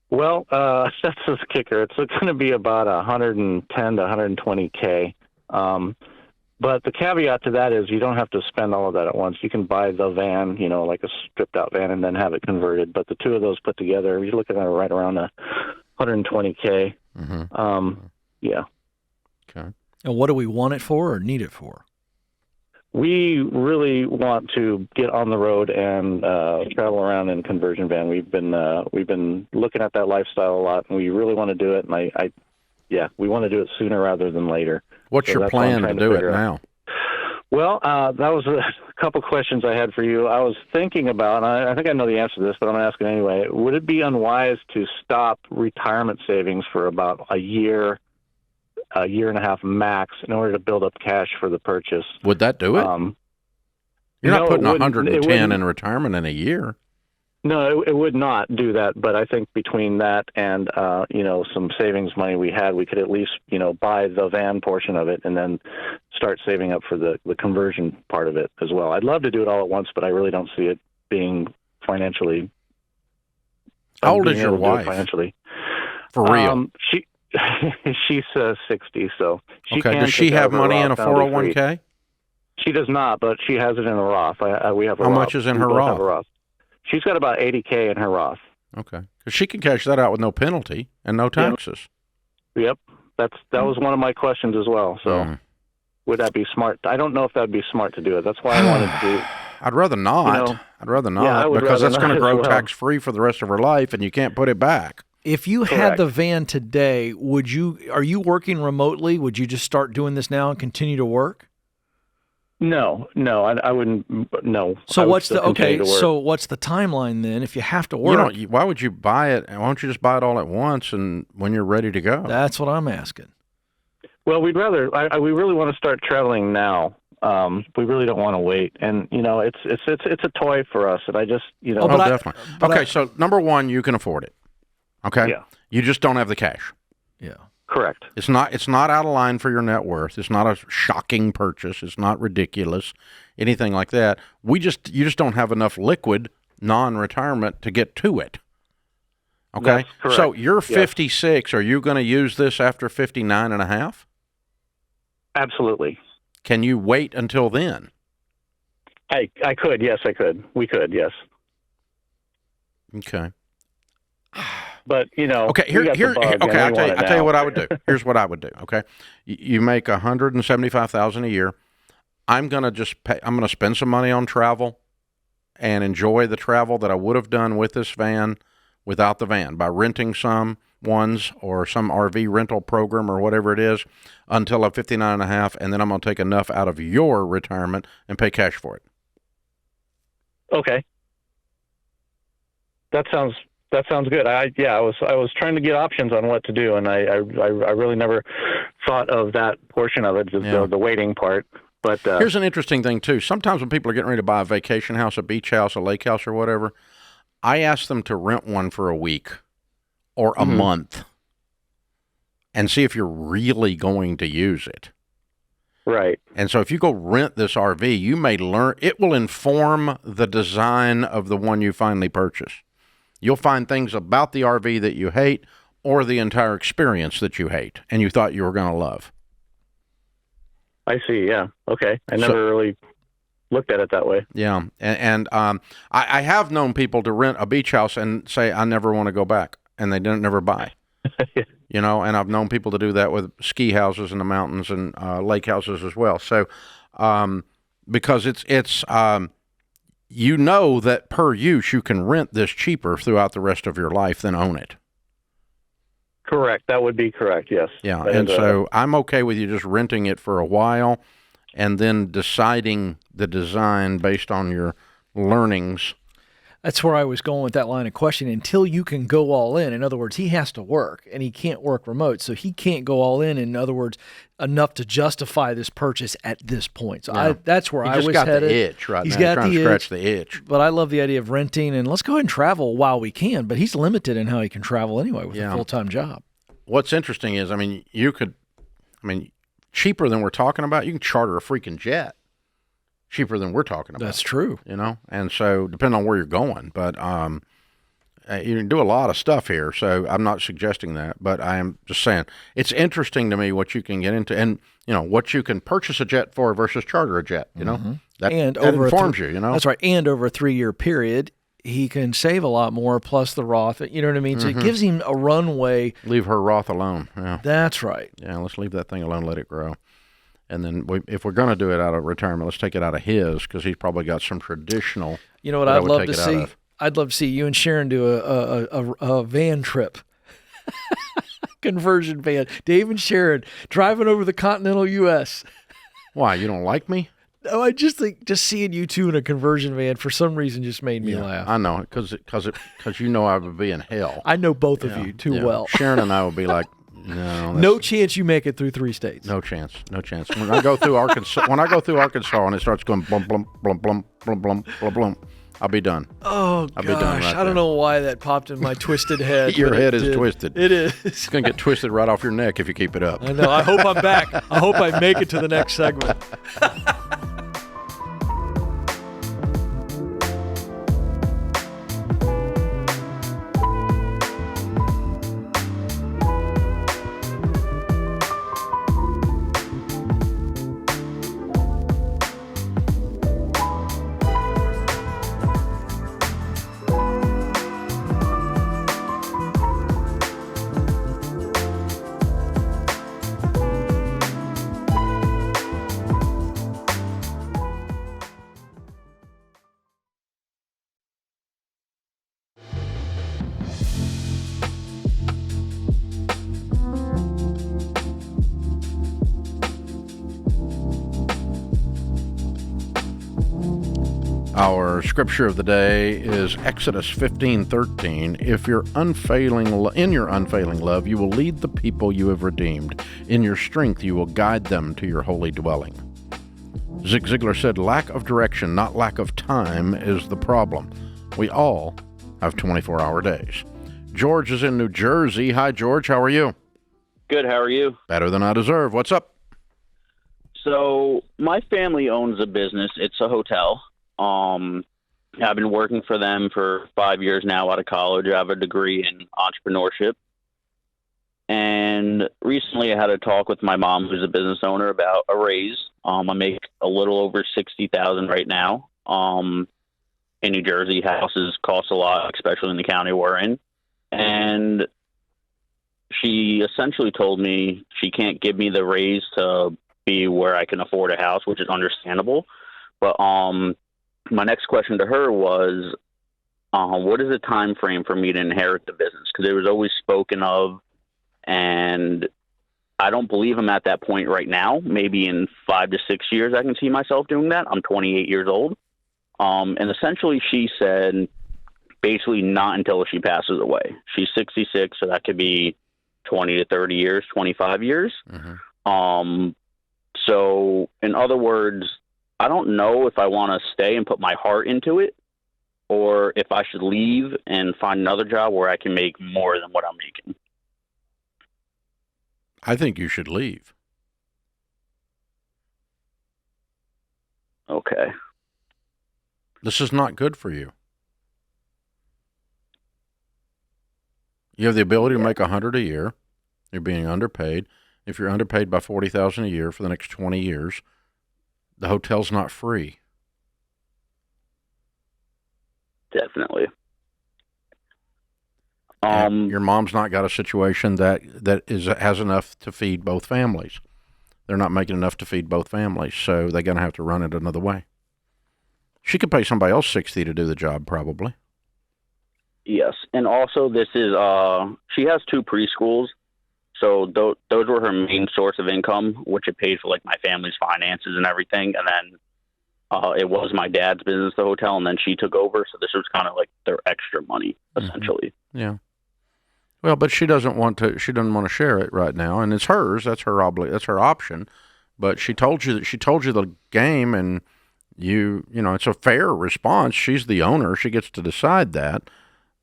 [SPEAKER 15] Well, that's the kicker. It's going to be about 110 to 120K. But the caveat to that is you don't have to spend all of that at once. You can buy the van, like a stripped out van, and then have it converted. But the two of those put together, you're looking at right around 120K. Yeah.
[SPEAKER 3] Okay. And what do we want it for or need it for?
[SPEAKER 15] We really want to get on the road and travel around in a conversion van. We've been looking at that lifestyle a lot, and we really want to do it. And we want to do it sooner rather than later.
[SPEAKER 1] What's your plan to do it now?
[SPEAKER 15] Well, that was a couple questions I had for you. I was thinking about, and I think I know the answer to this, but I'm going to ask it anyway. Would it be unwise to stop retirement savings for about a year and a half max in order to build up cash for the purchase?
[SPEAKER 1] Would that do it? You're not putting 110 in retirement in a year.
[SPEAKER 15] No, it would not do that. But I think between that and some savings money we had, we could at least buy the van portion of it and then start saving up for the conversion part of it as well. I'd love to do it all at once, but I really don't see it being financially.
[SPEAKER 1] How old is your wife?
[SPEAKER 15] Financially,
[SPEAKER 1] for real?
[SPEAKER 15] She's 60, so she
[SPEAKER 1] okay.
[SPEAKER 15] can
[SPEAKER 1] Does she have money in a
[SPEAKER 15] Roth
[SPEAKER 1] 401k?
[SPEAKER 15] She does not, but she has it in a Roth. We have a
[SPEAKER 1] How
[SPEAKER 15] Roth.
[SPEAKER 1] much is in
[SPEAKER 15] We
[SPEAKER 1] her
[SPEAKER 15] both
[SPEAKER 1] Roth?
[SPEAKER 15] have a Roth. She's got about $80K in her Roth.
[SPEAKER 1] Okay, because she can cash that out with no penalty and no taxes.
[SPEAKER 15] Yep, that was one of my questions as well. So, would that be smart? I don't know if that'd be smart to do it. That's why I wanted to.
[SPEAKER 1] I'd rather not. I'd rather not because that's going to grow tax free for the rest of her life, and you can't put it back.
[SPEAKER 3] If you had the van today, are you working remotely? Would you just start doing this now and continue to work?
[SPEAKER 15] No, I wouldn't. No.
[SPEAKER 3] So what's the So what's the timeline then? If you have to work,
[SPEAKER 1] why would you buy it? Why don't you just buy it all at once and when you're ready to go?
[SPEAKER 3] That's what I'm asking.
[SPEAKER 15] Well, we'd rather. We really want to start traveling now. We really don't want to wait, and it's a toy for us, and I just
[SPEAKER 1] definitely. Okay, so number one, you can afford it. Okay,
[SPEAKER 15] yeah.
[SPEAKER 1] You just don't have the cash.
[SPEAKER 3] Yeah.
[SPEAKER 15] Correct.
[SPEAKER 1] It's not out of line for your net worth. It's not a shocking purchase. It's not ridiculous, anything like that. You just don't have enough liquid non-retirement to get to it. Okay?
[SPEAKER 15] That's correct.
[SPEAKER 1] So you're 56. Yes. Are you going to use this after 59 and a half?
[SPEAKER 15] Absolutely.
[SPEAKER 1] Can you wait until then?
[SPEAKER 15] I could. Yes, I could. We could. Yes.
[SPEAKER 1] Okay.
[SPEAKER 15] But
[SPEAKER 1] okay. I'll tell you what I would do. Here's what I would do. Okay, you make $175,000 a year. I'm gonna spend some money on travel, and enjoy the travel that I would have done with this van, without the van, by renting some ones or some RV rental program or whatever it is, until I'm 59 and a half, and then I'm gonna take enough out of your retirement and pay cash for it.
[SPEAKER 15] Okay. That sounds good. I was trying to get options on what to do, and I really never thought of that portion of it, the waiting part. But
[SPEAKER 1] here's an interesting thing too. Sometimes when people are getting ready to buy a vacation house, a beach house, a lake house, or whatever, I ask them to rent one for a week or a month and see if you're really going to use it.
[SPEAKER 15] Right.
[SPEAKER 1] And so if you go rent this RV, you may learn. It will inform the design of the one you finally purchase. You'll find things about the RV that you hate, or the entire experience that you hate and you thought you were going to love.
[SPEAKER 15] I see. Yeah. Okay. I never really looked at it that way.
[SPEAKER 1] Yeah. And I have known people to rent a beach house and say, I never want to go back. And they never buy. And I've known people to do that with ski houses in the mountains and lake houses as well. So because it's that per use, you can rent this cheaper throughout the rest of your life than own it.
[SPEAKER 15] Correct. That would be correct, yes.
[SPEAKER 1] Yeah, and so I'm okay with you just renting it for a while and then deciding the design based on your learnings.
[SPEAKER 3] That's where I was going with that line of questioning. Until you can go all in other words, he has to work, and he can't work remote, so he can't go all in other words, enough to justify this purchase at this point. So that's where I was headed.
[SPEAKER 1] He's got the itch right now.
[SPEAKER 3] He's trying to
[SPEAKER 1] scratch the itch.
[SPEAKER 3] But I love the idea of renting, and let's go ahead and travel while we can, but he's limited in how he can travel anyway with a full-time job.
[SPEAKER 1] What's interesting is, cheaper than we're talking about, you can charter a freaking jet. Cheaper than we're talking about.
[SPEAKER 3] That's true.
[SPEAKER 1] And so depending on where you're going, but you can do a lot of stuff here. So I'm not suggesting that, but I am just saying it's interesting to me what you can get into, and what you can purchase a jet for versus charter a jet. That informs you.
[SPEAKER 3] That's right. And over a 3-year period, he can save a lot more. Plus the Roth. You know what I mean? So it gives him a runway.
[SPEAKER 1] Leave her Roth alone. Yeah.
[SPEAKER 3] That's right.
[SPEAKER 1] Yeah. Let's leave that thing alone. Let it grow. And then if we're going to do it out of retirement, let's take it out of his, because he's probably got some traditional.
[SPEAKER 3] You know what I'd love to see? I'd love to see you and Sharon do a van trip. Conversion van. Dave and Sharon driving over the continental U.S.
[SPEAKER 1] Why? You don't like me?
[SPEAKER 3] No, I just think seeing you two in a conversion van for some reason just made me laugh.
[SPEAKER 1] I know, because I would be in hell.
[SPEAKER 3] I know both of you too well.
[SPEAKER 1] Sharon and I would be like,
[SPEAKER 3] no chance you make it through 3 states.
[SPEAKER 1] No chance. When I go through Arkansas, and it starts going blum blum blum blum blum blum blum blum, I'll be done.
[SPEAKER 3] Oh,
[SPEAKER 1] I'll
[SPEAKER 3] gosh.
[SPEAKER 1] be done right
[SPEAKER 3] I don't know why that popped in my twisted head.
[SPEAKER 1] Your
[SPEAKER 3] but
[SPEAKER 1] head
[SPEAKER 3] it
[SPEAKER 1] is
[SPEAKER 3] did.
[SPEAKER 1] twisted.
[SPEAKER 3] It is.
[SPEAKER 1] It's going to get twisted right off your neck if you keep it up.
[SPEAKER 3] I know. I hope I'm back. I hope I make it to the next segment.
[SPEAKER 1] Our scripture of the day is Exodus 15:13. If you're in your unfailing love, you will lead the people you have redeemed. In your strength, you will guide them to your holy dwelling. Zig Ziglar said, lack of direction, not lack of time, is the problem. We all have 24-hour days. George is in New Jersey. Hi, George. How are you?
[SPEAKER 16] Good. How are you?
[SPEAKER 1] Better than I deserve. What's up?
[SPEAKER 16] So my family owns a business. It's a hotel. I've been working for them for 5 years now out of college. I have a degree in entrepreneurship. And recently I had a talk with my mom, who's a business owner, about a raise. I make a little over $60,000 right now. In New Jersey, houses cost a lot, especially in the county we're in. And she essentially told me she can't give me the raise to be where I can afford a house, which is understandable. But my next question to her was, what is the time frame for me to inherit the business? Because it was always spoken of, and I don't believe I'm at that point right now. Maybe in 5 to 6 years I can see myself doing that. I'm 28 years old. And essentially she said basically not until she passes away. She's 66, so that could be 20 to 30 years, 25 years. Mm-hmm. So in other words, I don't know if I want to stay and put my heart into it, or if I should leave and find another job where I can make more than what I'm making.
[SPEAKER 1] I think you should leave.
[SPEAKER 16] Okay.
[SPEAKER 1] This is not good for you. You have the ability to make $100 a year. You're being underpaid. If you're underpaid by $40,000 a year for the next 20 years, the hotel's not free.
[SPEAKER 16] Definitely.
[SPEAKER 1] Your mom's not got a situation that has enough to feed both families. They're not making enough to feed both families, so they're going to have to run it another way. She could pay somebody else $60 to do the job, probably.
[SPEAKER 16] Yes, and also this is she has 2 preschools, so those were her main source of income, which it paid for like my family's finances and everything. And then it was my dad's business, the hotel, and then she took over. So this was kind of like their extra money, essentially.
[SPEAKER 1] Mm-hmm. Yeah. Well, but she doesn't want to. She doesn't want to share it right now, and it's hers. That's her That's her option. But she told you the game, and you know it's a fair response. She's the owner. She gets to decide that.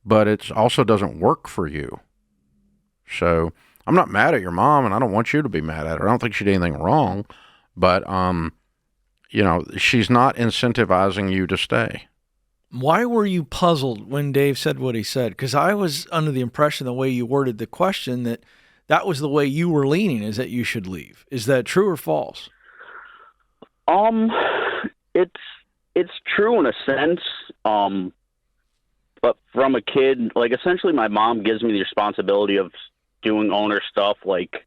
[SPEAKER 1] But it also doesn't work for you. So I'm not mad at your mom, and I don't want you to be mad at her. I don't think she did anything wrong, but you know, she's not incentivizing you to stay.
[SPEAKER 3] Why were you puzzled when Dave said what he said? Because I was under the impression, the way you worded the question, that was the way you were leaning, is that you should leave. Is that true or false?
[SPEAKER 16] It's true in a sense. But from a kid, like essentially my mom gives me the responsibility of doing owner stuff. Like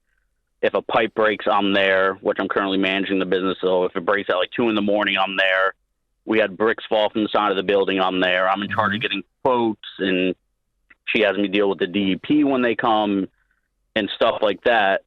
[SPEAKER 16] if a pipe breaks, I'm there, which I'm currently managing the business. So if it breaks at like 2 a.m, I'm there. We had bricks fall from the side of the building, I'm there. I'm in charge of getting quotes, and she has me deal with the DEP when they come and stuff like that.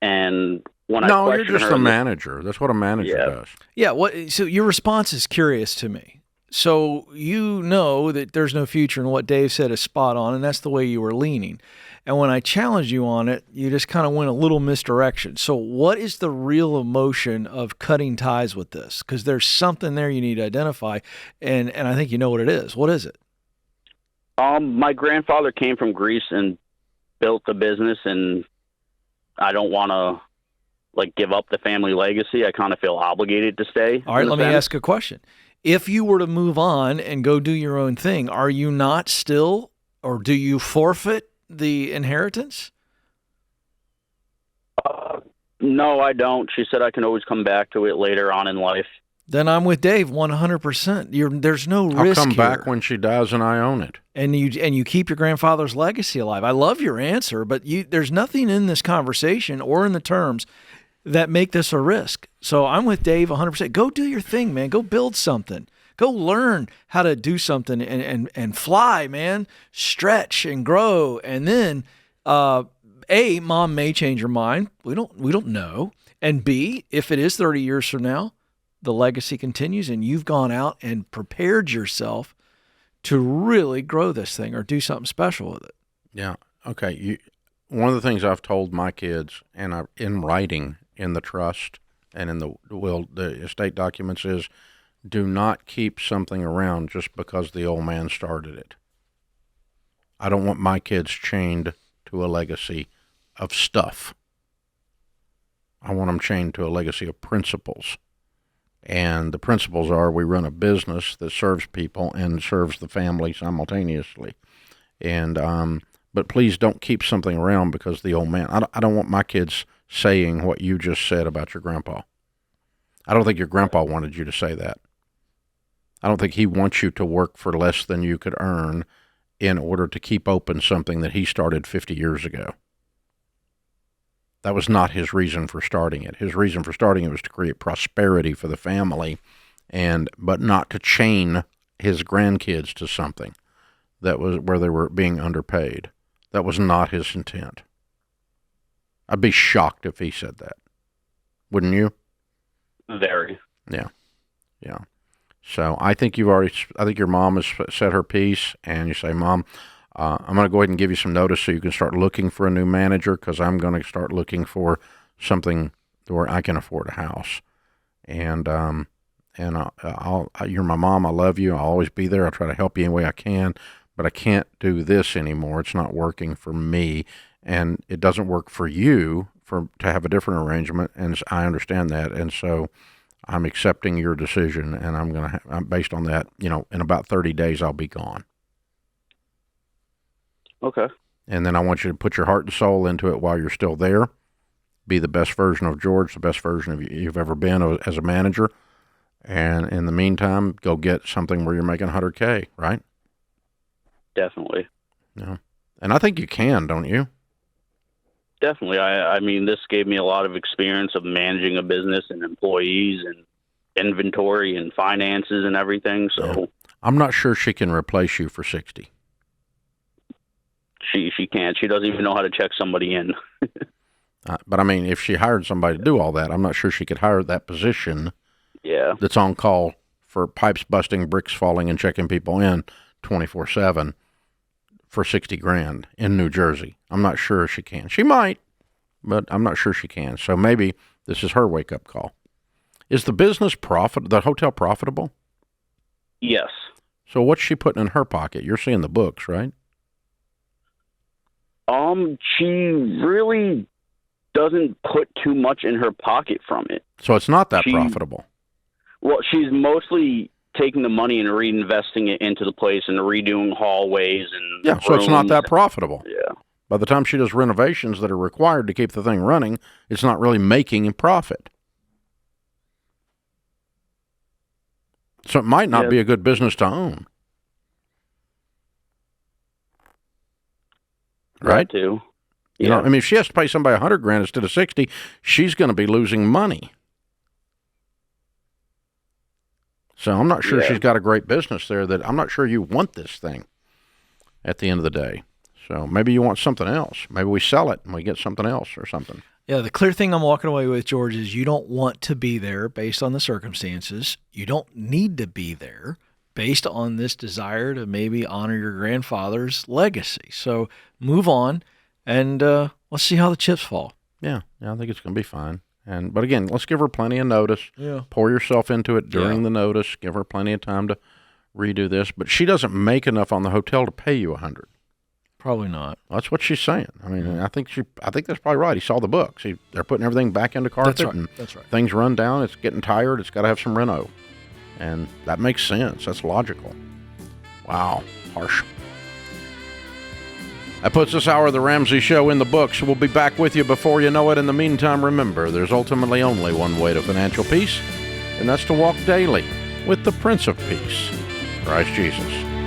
[SPEAKER 16] And when I question
[SPEAKER 1] you're just
[SPEAKER 16] her,
[SPEAKER 1] a manager. That's what a manager does.
[SPEAKER 3] Yeah. So your response is curious to me. So you know that there's no future, and what Dave said is spot on, and that's the way you were leaning. And when I challenged you on it, you just kind of went a little misdirection. So what is the real emotion of cutting ties with this? Because there's something there you need to identify, and I think you know what it is. What is it?
[SPEAKER 16] My grandfather came from Greece and built a business, and I don't want to give up the family legacy. I kind of feel obligated to stay.
[SPEAKER 3] All right, let me ask a question. If you were to move on and go do your own thing, are you not still, or do you forfeit the inheritance?
[SPEAKER 16] No, I don't. She said I can always come back to it later on in life.
[SPEAKER 3] Then I'm with Dave 100%. There's no risk
[SPEAKER 1] I'll come
[SPEAKER 3] here.
[SPEAKER 1] back when she dies and I own it.
[SPEAKER 3] And you keep your grandfather's legacy alive. I love your answer, but there's nothing in this conversation or in the terms that make this a risk. So I'm with Dave 100%. Go do your thing, man. Go build something. Go learn how to do something and fly, man. Stretch and grow. And then A, mom may change her mind. We don't know. And B, if it is 30 years from now, the legacy continues and you've gone out and prepared yourself to really grow this thing or do something special with it.
[SPEAKER 1] Yeah. Okay. One of the things I've told my kids, and in writing in the trust and in the estate documents, is do not keep something around just because the old man started it. I don't want my kids chained to a legacy of stuff. I want them chained to a legacy of principles. And the principles are we run a business that serves people and serves the family simultaneously. And but please don't keep something around because the old man. I don't want my kids saying what you just said about your grandpa. I don't think your grandpa wanted you to say that. I don't think he wants you to work for less than you could earn in order to keep open something that he started 50 years ago. That was not his reason for starting it. His reason for starting it was to create prosperity for the family, but not to chain his grandkids to something that was where they were being underpaid. That was not his intent. I'd be shocked if he said that. Wouldn't you?
[SPEAKER 16] Very.
[SPEAKER 1] Yeah. Yeah. So I think your mom has said her piece, and you say, Mom, I'm going to go ahead and give you some notice so you can start looking for a new manager, because I'm going to start looking for something where I can afford a house. And you're my mom. I love you. I'll always be there. I'll try to help you any way I can, but I can't do this anymore. It's not working for me, and it doesn't work for you to have a different arrangement. And I understand that. And so I'm accepting your decision, and I'm based on that, in about 30 days, I'll be gone.
[SPEAKER 16] Okay.
[SPEAKER 1] And then I want you to put your heart and soul into it while you're still there. Be the best version of George, the best version of you've ever been as a manager. And in the meantime, go get something where you're making $100K, right?
[SPEAKER 16] Definitely.
[SPEAKER 1] Yeah. And I think you can, don't you?
[SPEAKER 16] Definitely. I mean, this gave me a lot of experience of managing a business and employees and inventory and finances and everything. So
[SPEAKER 1] yeah. I'm not sure she can replace you for 60.
[SPEAKER 16] She can't. She doesn't even know how to check somebody in.
[SPEAKER 1] But I mean, if she hired somebody to do all that, I'm not sure she could hire that position.
[SPEAKER 16] Yeah.
[SPEAKER 1] That's on call for pipes busting, bricks falling, and checking people in 24/7 for $60,000 in New Jersey. I'm not sure she can. She might, but I'm not sure she can. So maybe this is her wake up call. Is the business the hotel profitable?
[SPEAKER 16] Yes.
[SPEAKER 1] So what's she putting in her pocket? You're seeing the books, right?
[SPEAKER 16] She really doesn't put too much in her pocket from it.
[SPEAKER 1] So it's not that profitable.
[SPEAKER 16] Well, she's mostly taking the money and reinvesting it into the place and redoing hallways and
[SPEAKER 1] yeah. So it's not that profitable.
[SPEAKER 16] Yeah.
[SPEAKER 1] By the time she does renovations that are required to keep the thing running, it's not really making a profit. So it might not be a good business to own. Right?
[SPEAKER 16] Too.
[SPEAKER 1] You know, I mean, if she has to pay somebody $100,000 instead of 60, she's going to be losing money. So I'm not sure she's got a great business there. That I'm not sure you want this thing at the end of the day. So maybe you want something else. Maybe we sell it and we get something else or something.
[SPEAKER 3] Yeah, the clear thing I'm walking away with, George, is you don't want to be there based on the circumstances. You don't need to be there based on this desire to maybe honor your grandfather's legacy. So move on, and let's see how the chips fall.
[SPEAKER 1] Yeah, I think it's going to be fine. But again, let's give her plenty of notice.
[SPEAKER 3] Yeah.
[SPEAKER 1] Pour yourself into it during the notice. Give her plenty of time to redo this. But she doesn't make enough on the hotel to pay you $100.
[SPEAKER 3] Probably not.
[SPEAKER 1] That's what she's saying. I mean, I think that's probably right. He saw the books. They're putting everything back into carpet.
[SPEAKER 3] That's right.
[SPEAKER 1] And
[SPEAKER 3] That's right.
[SPEAKER 1] Things run down. It's getting tired. It's got to have some reno. And that makes sense. That's logical. Wow. Harsh. That puts this hour of the Ramsay Show in the books. We'll be back with you before you know it. In the meantime, remember, there's ultimately only one way to financial peace, and that's to walk daily with the Prince of Peace, Christ Jesus.